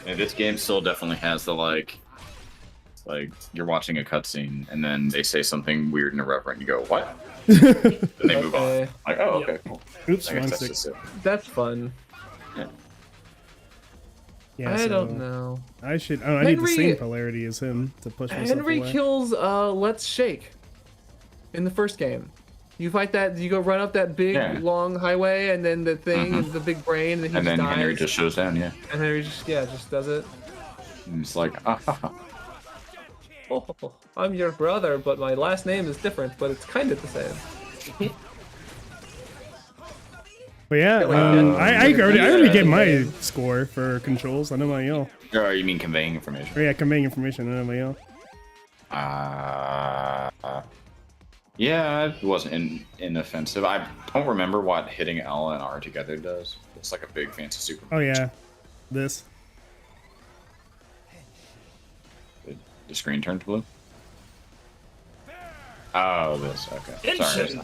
Yeah, this game still definitely has the like you're watching a cutscene and then they say something weird and irreverent. You go, what? And they move on. Okay. Like, oh, okay, cool. Oops, I guess wrong that's stick. just it. That's fun. Yeah, I so don't know. I need the Henry- same polarity as him to push myself Henry away. kills Let's Shake in the first game. You fight that, you go run up that big Yeah. long highway, and then the thing is the big brain, and then he And just then dies. Henry just shows down, yeah. And Henry just does it. And it's like, Oh, I'm your brother, but my last name is different, but it's kind of the same. But yeah, I already gave my score for controls on MIL. Oh, you mean conveying information? Or yeah, conveying information on MIL. Yeah, it wasn't inoffensive. I don't remember what hitting L and R together does. It's like a big fancy super. Oh yeah, this. The screen turned blue. Oh, this. Okay. Sorry.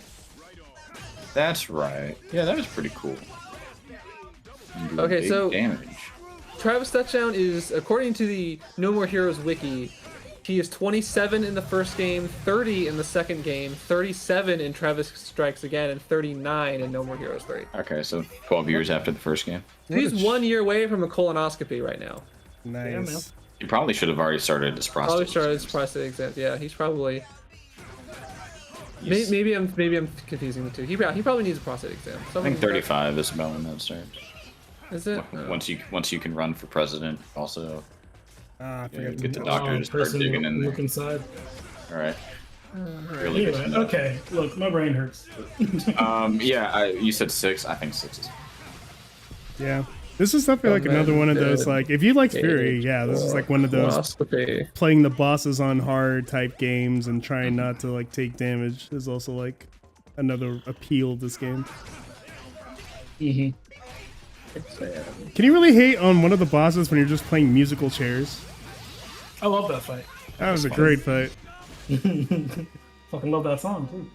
That's right. Yeah, that was pretty cool. Okay, Big so damage. Travis Touchdown is, according to the No More Heroes wiki, he is 27 in the first game, 30 in the second game, 37 in Travis Strikes Again, and 39 in No More Heroes 3. Okay, so 12 years after the first game. He's 1 year away from a colonoscopy right now. Nice. He probably should have already started his prostate. Probably started his prostate exam. Yeah, he's probably. Maybe I'm confusing the two. He probably needs a prostate exam. I think 35 is about when that starts. Is it? Once you can run for president, also I forgot get the to doctor to start digging in there. Look inside. All right. Really good to Anyway, know. okay. Look, my brain hurts. Yeah, you said 6. I think 6 is. Yeah. This is definitely like another one of those, like, if you liked Fury, yeah, this is like one of those Colonoscopy. playing the bosses on hard type games and trying not to like take damage is also like another appeal of this game. Mm-hmm. Can you really hate on one of the bosses when you're just playing musical chairs? I love that fight. That was a great fight. Fucking love that song too.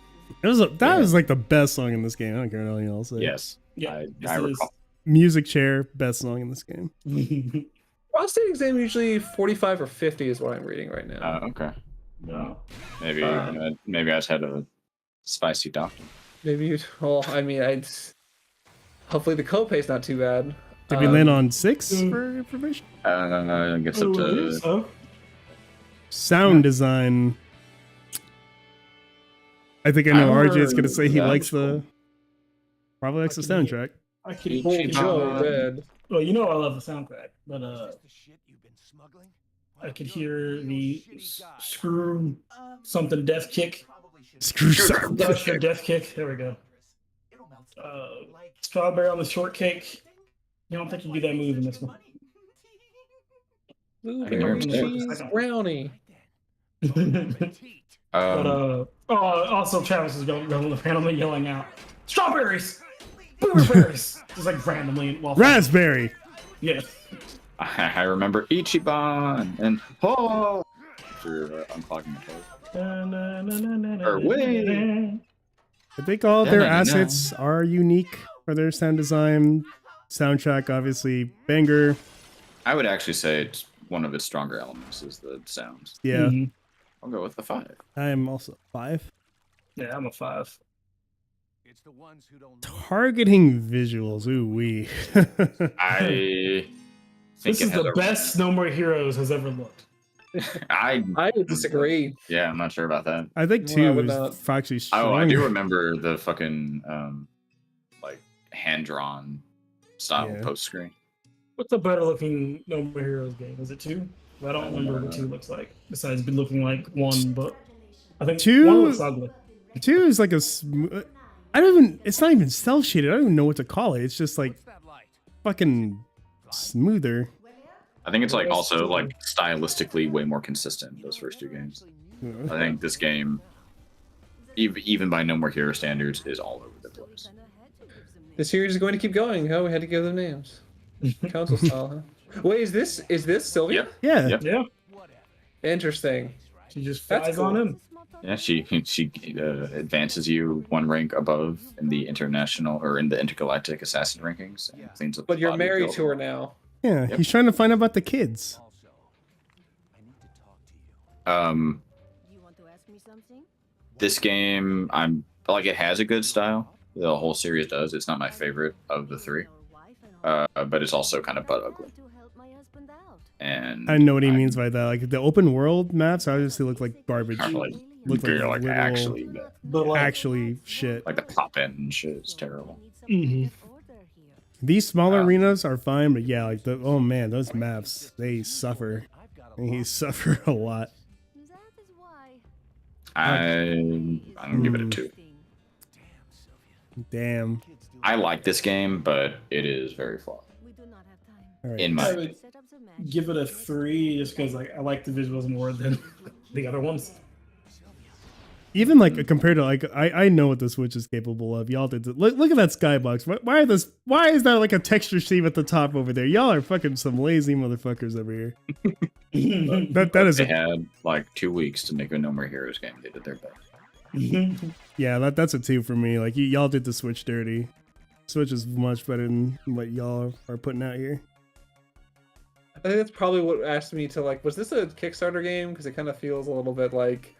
It was that was like the best song in this game. I don't care what anything else says. Yes. Yeah, I recall. Music chair, best song in this game. Prostate exam usually 45 or 50 is what I'm reading right now. Okay. No. Maybe I just had a spicy doctor. Maybe you. Well, I mean, hopefully the copay's not too bad. Did we land on 6 for information? I guess up to Oh, Sound design. I think I know RJ is gonna say he likes the probably likes the soundtrack. I could Joe Red. Well, you know I love the soundtrack, but I could hear the screw something death kick. Screw sound. Sure, death kick. There we go. Strawberry on the shortcake. You don't think you do that move in this one? Blueberry cheese brownie. Also Travis is going randomly yelling out strawberries, blueberries, just like randomly. Raspberry. Yeah. I remember Ichiban and after unclogging the toilet. Or wait. I think all their assets are unique for their sound design. Soundtrack, obviously, banger. I would actually say it's one of its stronger elements is the sounds. Yeah. Mm-hmm. I'll go with the 5. I am also 5. Yeah, I'm a 5. It's the ones who don't Targeting visuals, ooh wee. I think This is the best No More Heroes has ever looked. I would disagree. Yeah, I'm not sure about that. I think No, I 2 would is not. actually Oh, I do stronger. remember the fucking like hand-drawn style Yeah. post screen. What's a better looking No More Heroes game? Is it 2? I don't remember what 2 looks like. Besides be looking like 1, but I think 2 1 looks ugly. 2 is like a I don't even, it's not even cell shaded. I don't even know what to call it. It's just like fucking smoother. I think it's like also like stylistically way more consistent those first 2 games. I think this game, even by No More Hero standards, is all over the place. The series is going to keep going. Oh, we had to give them names. Council style, huh? Wait, is this Sylvia? Yeah. Yep. Yeah. Interesting. She just That's flies cool. on in. Yeah, she advances you 1 rank above in the international or in the intergalactic assassin rankings. And cleans up But the you're body married build. to her now. Yeah. Yep. He's trying to find out about the kids. Also, I need to talk to you. You want to ask me something? This game, I'm like it has a good style. The whole series does. It's not my favorite of the 3, but it's also kind of butt ugly. And I know what he means by that. Like the open world maps obviously look like garbage. Kind of like, Look like like literal- actually bad. But like, Actually shit. Like the pop in and shit is terrible. Mhm. These smaller arenas are fine, but yeah, like the oh man, those maps, they suffer. They suffer a lot. I'm gonna give it a 2. Damn. I like this game, but it is very flawed. We do not have time. All right. In my I opinion. would Set up the match. give it a 3 just because like I like the visuals more than the other ones. Even like compared to like I know what the Switch is capable of. Y'all did look at that skybox. Why is that like a texture sheet at the top over there? Y'all are fucking some lazy motherfuckers over here. that is They had like 2 weeks to make a No More Heroes game. They did their best. yeah, that's a 2 for me. Like y'all did the Switch dirty. Switch is much better than what y'all are putting out here. I think that's probably what asked me to like. Was this a Kickstarter game? Because it kind of feels a little bit like,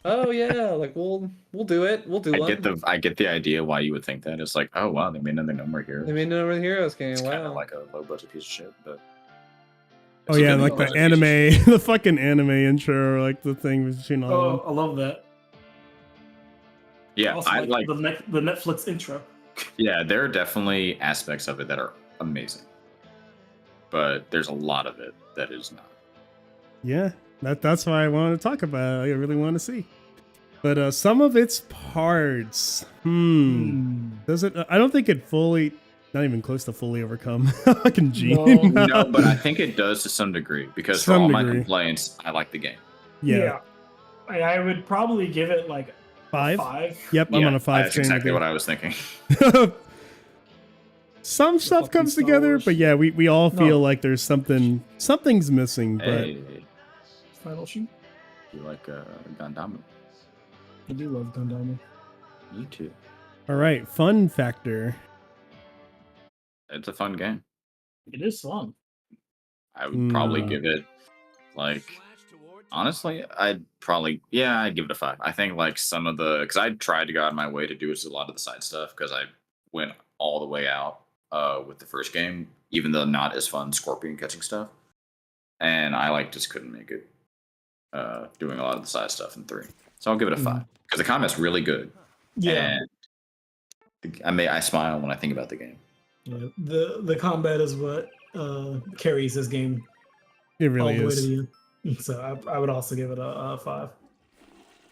oh yeah, like we'll do it. We'll do one. I get the idea why you would think that. It's like, oh wow, they made another No More Heroes. They made No More Heroes game. It's kind of Wow. like a low budget piece of shit, but Oh it's a yeah, good like low the budget piece of anime, shit. the fucking anime intro, like the thing between all. Oh, of them. I love that. Yeah, Also, I like like. the Netflix intro. Yeah, there are definitely aspects of it that are amazing, but there's a lot of it that is not. Yeah, that's why I wanted to talk about it. I really want to see. But some of its parts, does it? I don't think it fully, not even close to fully overcome fucking Gene. No, but I think it does to some degree because for Some all my degree. complaints, I like the game. Yeah. I would probably give it like 5. 5. Yep, I'm Yeah, on a 5 That's train. exactly with what I was thinking. you. Some stuff fucking comes Star together, Wars. but yeah, we all feel No. like there's something's missing. But Hey, Final shoot. you like Gundam? I do love Gundam. Me too. all right, fun factor. It's a fun game. It is fun. I would probably No. give it like. Honestly, I'd give it a 5. I think like some of the because I tried to go out of my way to do a lot of the side stuff because I went all the way out with the first game, even though not as fun scorpion catching stuff, and I like just couldn't make it doing a lot of the side stuff in 3. So I'll give it a 5 because the combat's really good. Yeah. And I smile when I think about the game. Yeah. The combat is what carries this game It all really the way to is. the end. So I would also give it a 5.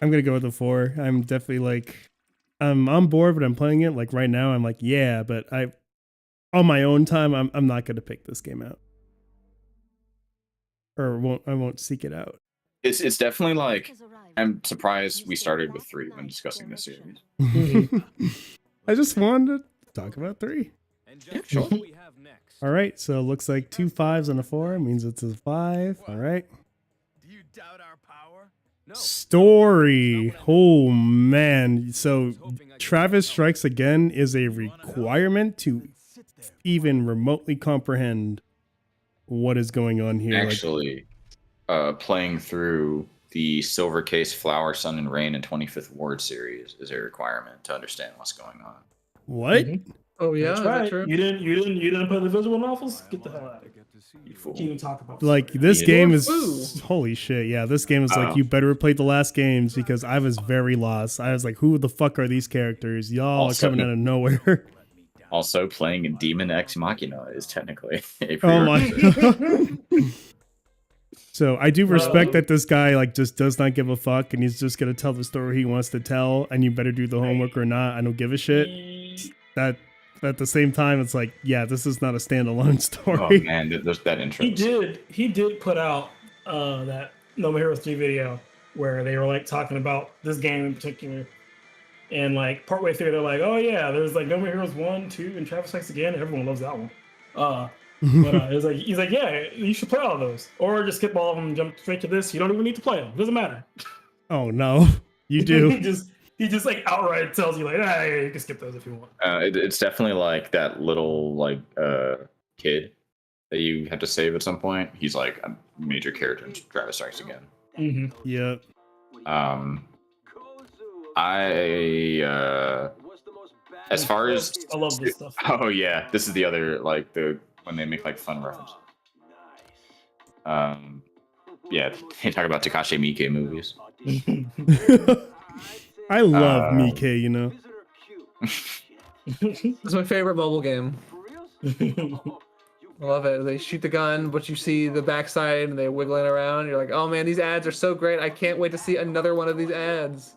I'm gonna go with a 4. I'm definitely like, I'm on board, but I'm playing it like right now. I'm like, yeah, but on my own time, I'm not gonna pick this game out, or I won't seek it out. It's definitely like Has arrived. I'm surprised we started with 3 when discussing this series. I just wanted to talk about 3. Yeah, sure. We have next. All right, so it looks like 2 5s and a 4 means it's a 5. All right. Do you doubt our power? No. Story. Oh man. So Travis Strikes Again is a requirement to even remotely comprehend what is going on here. Like, Actually, playing through the Silver Case, Flower, Sun, and Rain and 25th Ward series is a requirement to understand what's going on. what? Oh yeah, That's is that right. true? You didn't play the visual novels? Get the hell out of here. You fool. Can't even talk about Like story. this Yeah. game is Ooh. holy shit. Yeah, this game is like Oh. you better have played the last games because I was very lost. I was like, who the fuck are these characters? Y'all Also- are coming out of nowhere. Also, playing in Demon X Machina is technically a Oh my prerequisite. So I do respect Well- that this guy like just does not give a fuck and he's just gonna tell the story he wants to tell and you better do the homework or not. I don't give a shit. That at the same time it's like, yeah, this is not a standalone Oh story. man, there's that intro. He did put out that No More Heroes 3 video where they were like talking about this game in particular. And like partway through, they're like, "Oh yeah, there's like No More Heroes 1, 2, and Travis Strikes Again. Everyone loves that one." But it's like he's like, "Yeah, you should play all of those, or just skip all of them and jump straight to this. You don't even need to play them. It doesn't matter." Oh no. You do. he just like outright tells you like, "Ah, yeah, you can skip those if you want." It's definitely like that little like kid that you have to save at some point. He's like a major character in Travis Strikes Again. Mm-hmm. Yep. As far as I love this stuff. oh yeah, this is the other like the when they make like fun reference. Yeah, they talk about Takashi Miike movies. I love Mike, you know. It's my favorite mobile game. I love it. They shoot the gun, but you see the backside and they're wiggling around. You're like, oh man, these ads are so great. I can't wait to see another one of these ads.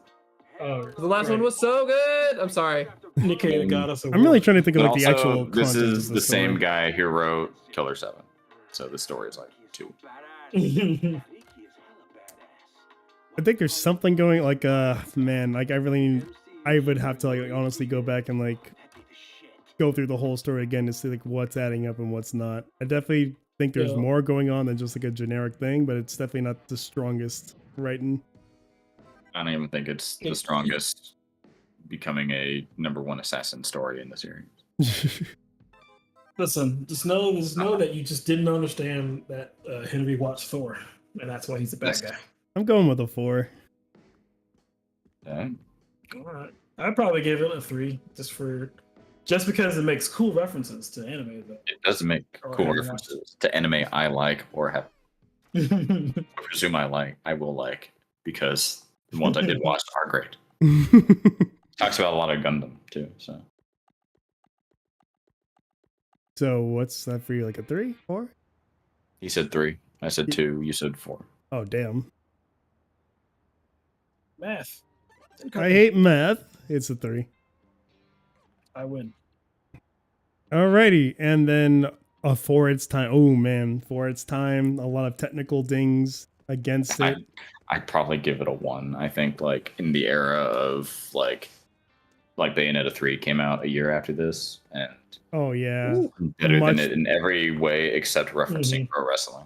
Oh, The last one was so good. I'm sorry. Nikita got us. I'm really trying to think of But like the also, actual this content is of the story. same guy who wrote Killer 7. So the story is like 2. I think there's something going like man, like I would have to like honestly go back and like go through the whole story again to see like what's adding up and what's not. I definitely think there's Yeah. more going on than just like a generic thing, but it's definitely not the strongest writing. I don't even think it's the strongest becoming a #1 assassin story in the series. Listen, just know that you just didn't understand that Henry watched Thor, and that's why he's a bad guy. I'm going with a 4. Yeah. All right, I'd probably give it a 3, just because it makes cool references to anime. It does make cool references to anime I like or have But presume I will like, because the ones I did watch are great. Talks about a lot of Gundam too. So what's that for you? Like a 3, 4? He said 3. I said 2. You said 4. Oh damn! math. I hate math. It's a 3. I win. Alrighty, and then for its time. Oh man, for its time, a lot of technical dings against it. I'd probably give it a 1. I think like in the era of like Bayonetta 3 came out a year after this, and Oh yeah, better Much- than it in every way except referencing pro wrestling.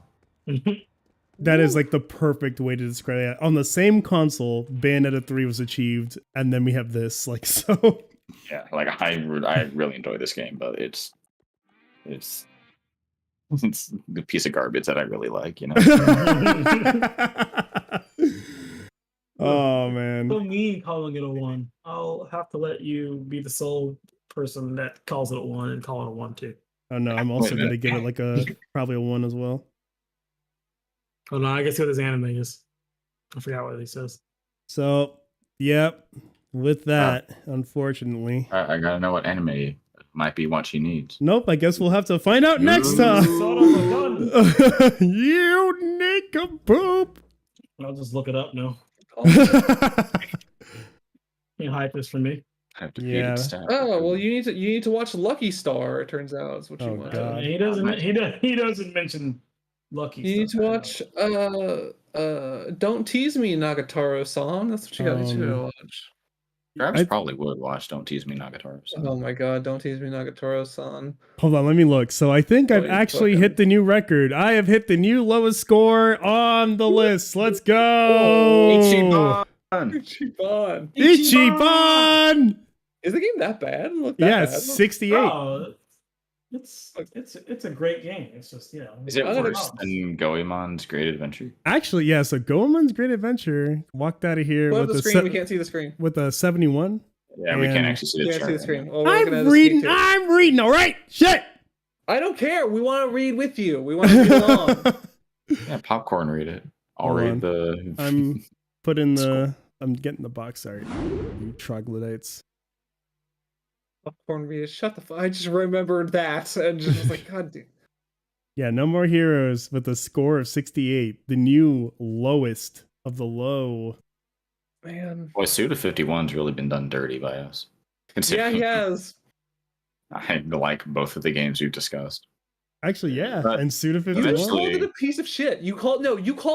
that is like the perfect way to describe it. On the same console, Bayonetta 3 was achieved, and then we have this. Like so. Yeah, like I really enjoy this game, but it's the piece of garbage that I really like, you know. Oh man. So me calling it a 1. I'll have to let you be the sole person that calls it a 1 and call it a 1 too. Oh no, I'm also gonna give it like probably a 1 as well. Oh no, I guess what his anime is. I forgot what he says. So, yep. With that, unfortunately. I gotta know what anime might be what she needs. Nope, I guess we'll have to find out next time. Son of a gun. You nincompoop. I'll just look it up now. Yeah. You hype this for me. I have to Yeah. feed it stuff. Oh well, you need to watch Lucky Star. It turns out is what you Oh, want. God. He doesn't mention Lucky. You need to stuff. watch Don't Tease Me, Nagatoro song. That's what you gotta watch. Travis probably would watch Don't Tease Me, Nagatoro. So. Oh my god, Don't Tease Me, Nagatoro song. Hold on, let me look. So I think I've you actually fucking- hit the new record. I have hit the new lowest score on the list. Let's go. Ichiban! Ichiban. Ichiban! Is the game that bad? Look that Yeah, bad. it's 68. Oh, it's a great game. It's just Is it I worse don't than Goemon's Great Adventure? Actually, yeah, so Goemon's Great Adventure walked out of here Put up with the a screen. We can't see the screen. with a 71. Yeah, we can't And- actually see We the can't chart. see the right screen. now. Oh, we're looking at I'm the reading, screen too. I'm reading, all right? Shit! I don't care. We want to read with you. We want to read along. Yeah, popcorn read it. I'll Hold read on. the. I'm putting the, I'm getting the box, sorry. You troglodytes. Popcorn read. Shut the fuck. I just remembered that and just was like, God damn. Yeah, No More Heroes with a score of 68. The new lowest of the low. Man. Boy, Suda 51's really been done dirty by us. Yeah, Considering he has. I like both of the games we've discussed. Actually, yeah, But and Suda You 51. eventually- called it a piece of shit. You called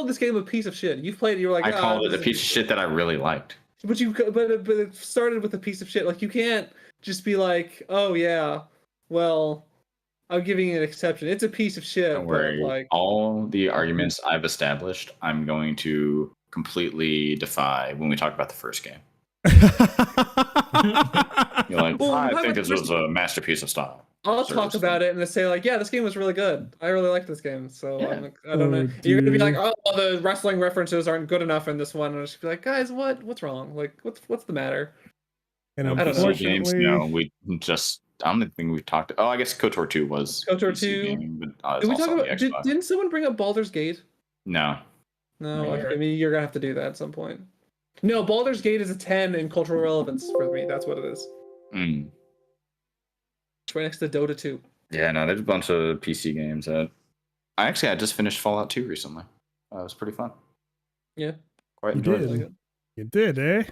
this game a piece of shit. You've played it. You're like, I called it this a is- piece of shit that I really liked. But it started with a piece of shit. Like you can't just be like, oh yeah, well, I'm giving it an exception. It's a piece of shit. Don't But worry. like, All the arguments I've established, I'm going to completely defy when we talk about the first game. You're like, Well, I how think about this was a masterpiece of style. I'll Sort of talk about it and say like, yeah, this game was really good. I really liked this game. So Yeah. I'm like, I don't know. Oh, You're gonna be dude. like, oh, the wrestling references aren't good enough in this one. And I'll just be like, guys, what's wrong? Like, what's the matter? And I don't know. PC games, unfortunately, no, we just. I don't think we've talked. Oh, I guess KOTOR 2 was KOTOR PC 2. game, but it's Did we also talk on about? the Xbox. Didn't someone bring up Baldur's Gate? No, No, No. I mean you're gonna have to do that at some point. No, Baldur's Gate is a 10 in cultural relevance for me. That's what it is. Mm. It's right next to Dota 2. Yeah, no, there's a bunch of PC games that. I just finished Fallout 2 recently. It was pretty fun. Yeah. Quite You enjoyed did. it. Really good. you did, eh?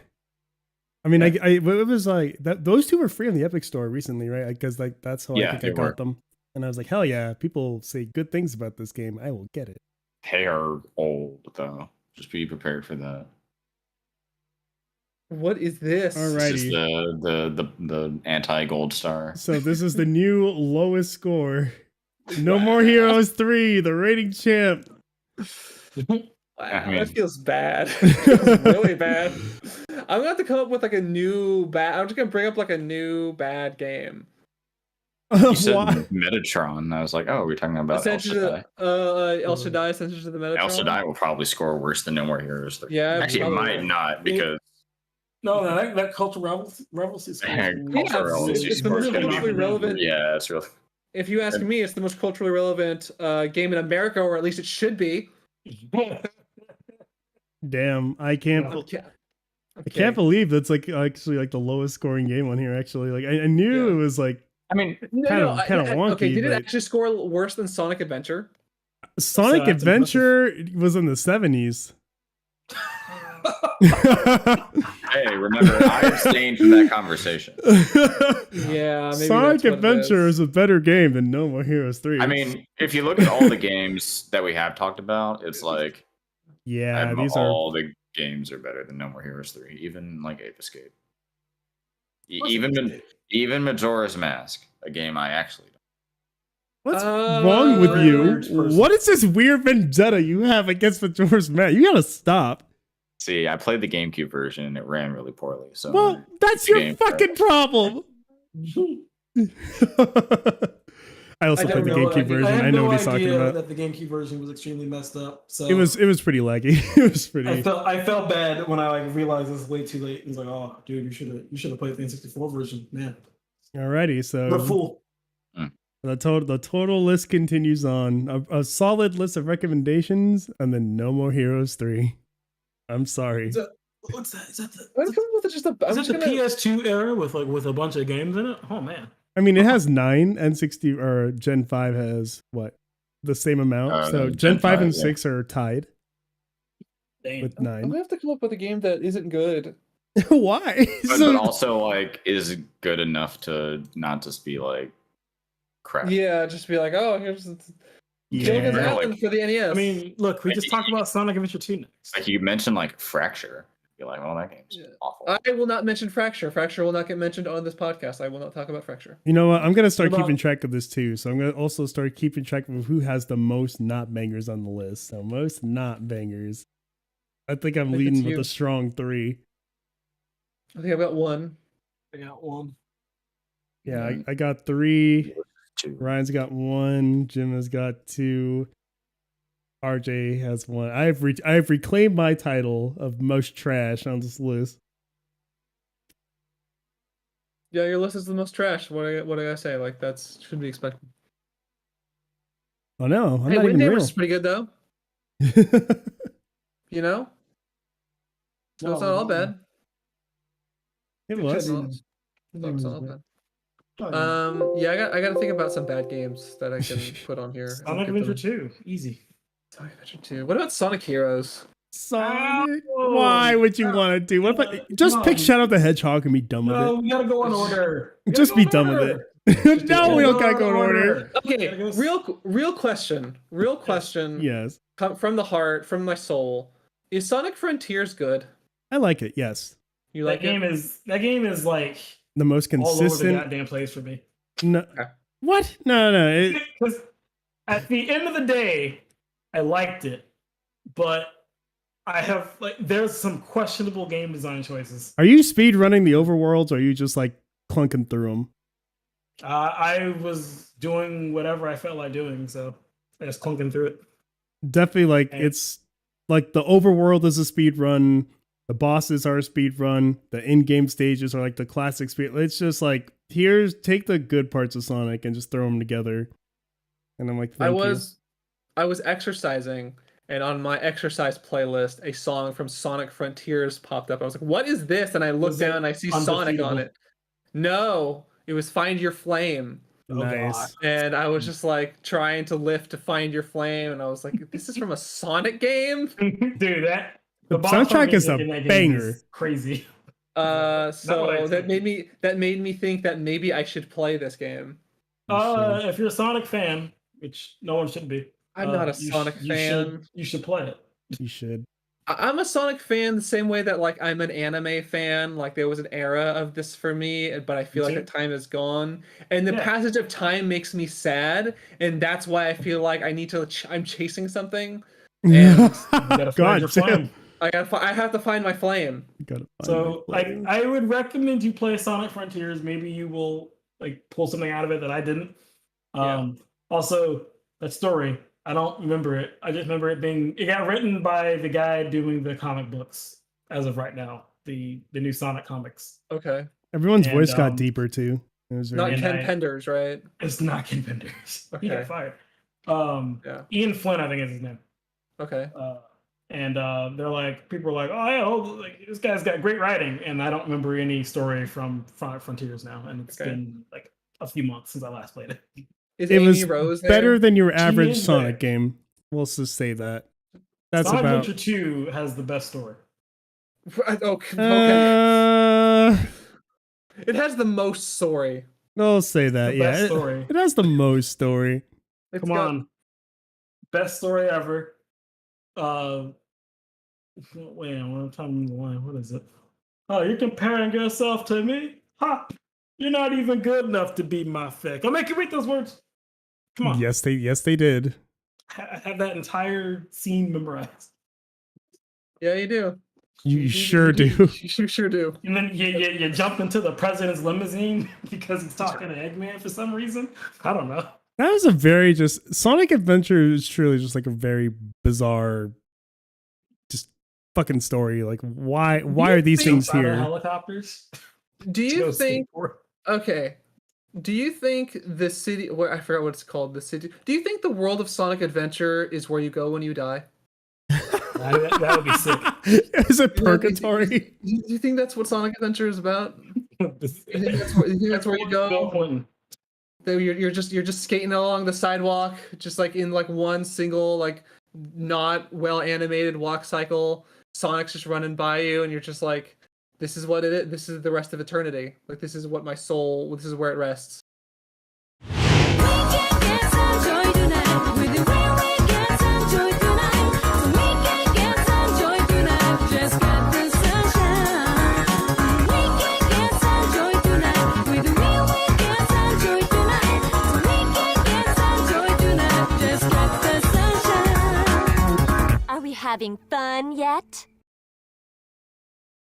I mean, it was like that. Those two were free on the Epic Store recently, right? Because like that's how I Yeah, think I they got were. them, and I was like, hell yeah! People say good things about this game. I will get it. They are old though. Just be prepared for that. What is this? This is Alrighty. the anti-gold star. So this is the new lowest score. No Wow. More Heroes 3, the rating champ. Wow, I mean- that feels bad. It feels really bad. I'm gonna have to come up with like a new bad. I'm just gonna bring up like a new bad game. You said Why? Metatron. I was like, oh, we're talking about El Essentially, Shaddai. El Shaddai, Essentially to the Metatron. El Shaddai will probably score worse than No More Heroes 3. Yeah, Actually, it probably might will. not because No, that cultural relevancy score. cultural relevancy it's the score is most gonna be- culturally relevant. Yeah, it's really. If you ask me, it's the most culturally relevant game in America, or at least it should be. Damn, I can't. I'm ki- I'm I can't kidding. believe that's like actually like the lowest scoring game on here. Actually, like I knew Yeah. it was like I mean, Kind of wonky, Okay, did it but- actually score worse than Sonic Adventure? Sonic that's Adventure was in the 70s. hey, remember, I abstained from that conversation. Yeah, maybe Sonic that's what it Adventure is a better game than No More Heroes 3. I mean, if you look at all the games that we have talked about, it's like yeah, these are all the games are better than No More Heroes 3, even like Ape Escape. Even Majora's Mask, a game I actually don't. what's wrong with you? Weird person. What is this weird vendetta you have against Majora's Mask? You gotta stop. See, I played the GameCube version and it ran really poorly. So Well, that's it's your game fucking problem. I also I played don't the know GameCube version. I know what he's talking about. That the GameCube version was extremely messed up. So It was pretty laggy. It was pretty. I felt bad when I like realized it was way too late. It was like, oh, dude, you should have played the N64 version, man. Alrighty, so What a fool. the total list continues on. A solid list of recommendations, and then No More Heroes 3. I'm sorry. What's that? Is that the, I'm coming with just a. I'm is just that the gonna, PS2 era with a bunch of games in it? Oh man. I mean, it has 9, N60 or Gen 5 has what? The same amount. So Gen 5 and 6 are tied Damn. with I'm 9. gonna have to come up with a game that isn't good. Why? but also like is good enough to not just be like crap. Yeah, just be like, oh, here's Kill Yeah. Against Like- Athens for the NES. I mean, look, we just talked about Sonic Adventure 2 next. Like you mentioned like Fracture. You're like, well, that game's Yeah. awful. I will not mention Fracture. Fracture will not get mentioned on this podcast. I will not talk about Fracture. You know what? I'm gonna start What about- keeping track of this too. So I'm gonna also start keeping track of who has the most not bangers on the list. So most not bangers. I think I'm I think leading it's with you. a strong 3. I think I've got one. I got one. Yeah, Mhm. I got 3. Two. Ryan's got 1. Jim has got 2. RJ has 1. I've reclaimed my title of most trash on this list. Yeah, your list is the most trash. What do I say? Like that's should be expected. Oh no, I'm Hey, not even real. Windjammers is pretty good though. You know, so it's not all bad. It Good was. job. It's not all bad. Yeah, I got to think about some bad games that I can put on here. and Sonic get Adventure them. 2, easy. Sonic Adventure 2. What about Sonic Heroes? Sonic. Oh, Why would you want to do? What if I just pick no. Shadow the Hedgehog and be done with No, we gotta go in order. We gotta Just go be in done with order. it? No, do we it. don't gotta go in order. Okay, Gotta go- real question. Real question. Yes, From the heart, from my soul. Is Sonic Frontiers good? I like it. Yes, You That like game it? is like the most all over the consistent. goddamn place for me. No, what? No. Because at the end of the day, I liked it, but I have there's some questionable game design choices. Are you speed running the overworlds, or are you just like clunking through them? I was doing whatever I felt like doing, so I was clunking through it. Definitely, like Okay. it's like the overworld is a speed run. The bosses are a speed run. The in-game stages are like the classic speed. It's just like take the good parts of Sonic and just throw them together. And I'm like, I thank you. I was exercising, and on my exercise playlist, a song from Sonic Frontiers popped up. I was like, "What is this?" And I looked Was it down, and I see Sonic on Undefeatable? it. No, it was Find Your Flame, Oh, Nice. and I was just like trying to lift to find your flame, and I was like, "This is from a Sonic game." God. Dude, The boss soundtrack is a in that game banger. is crazy. So that think. made me think that maybe I should play this game. If you're a Sonic fan, which no one should be, I'm not a Sonic fan. You should play it. You should. I'm a Sonic fan the same way that like I'm an anime fan. Like there was an era of this for me, but I feel like too. that time is gone. And the Yeah. passage of time makes me sad, and that's why I feel like I need to. I'm chasing something. And You gotta find your God damn. flame. I have to find my flame. You gotta find So your flame. I would recommend you play Sonic Frontiers. Maybe you will like pull something out of it that I didn't. Yeah. Also, that story, I don't remember it. I just remember it got written by the guy doing the comic books as of right now, the new Sonic comics. Okay. Everyone's and, voice got deeper too. It was Not very And Ken Penders, right? It's not Ken Penders. He Okay. got fired. Yeah. Ian Flynn, I think is his name. Okay. And they're like, people are like, oh yeah, like this guy's got great writing, and I don't remember any story from Frontiers now, and it's Okay. been like a few months since I last played it. Is it Amy was Rose there? better than your average is Sonic there. game. We'll just say that. That's Sonic about. Adventure 2 has the best story. Okay. Uh, It has the most story. I'll say that. The Yeah, best story. it has the most story. It's Come got- on, best story ever. Wait, I'm trying to line. What is it? Oh, you're comparing yourself to me? Ha! You're not even good enough to be my fic. I'll make you read those words. Come on. Yes, they did. I have that entire scene memorized. Yeah, you do. You sure do. You sure do. And then you jump into the president's limousine because he's talking to Eggman for some reason. I don't know. That was a very just Sonic Adventure is truly just like a very bizarre, just fucking story. Like why are these things Jumps out of here? Helicopters. Do you Go think? skateboard. Okay. Do you think the city? What I forgot what it's called. The city. Do you think the world of Sonic Adventure is where you go when you die? That would be sick. Is it purgatory? Do you think that's what Sonic Adventure is about? You think that's where you go? That you're just skating along the sidewalk, just like in like one single like not well animated walk cycle. Sonic's just running by you, and you're just like, this is what it is. This is the rest of eternity. Like this is what my soul. This is where it rests. Are we having fun yet?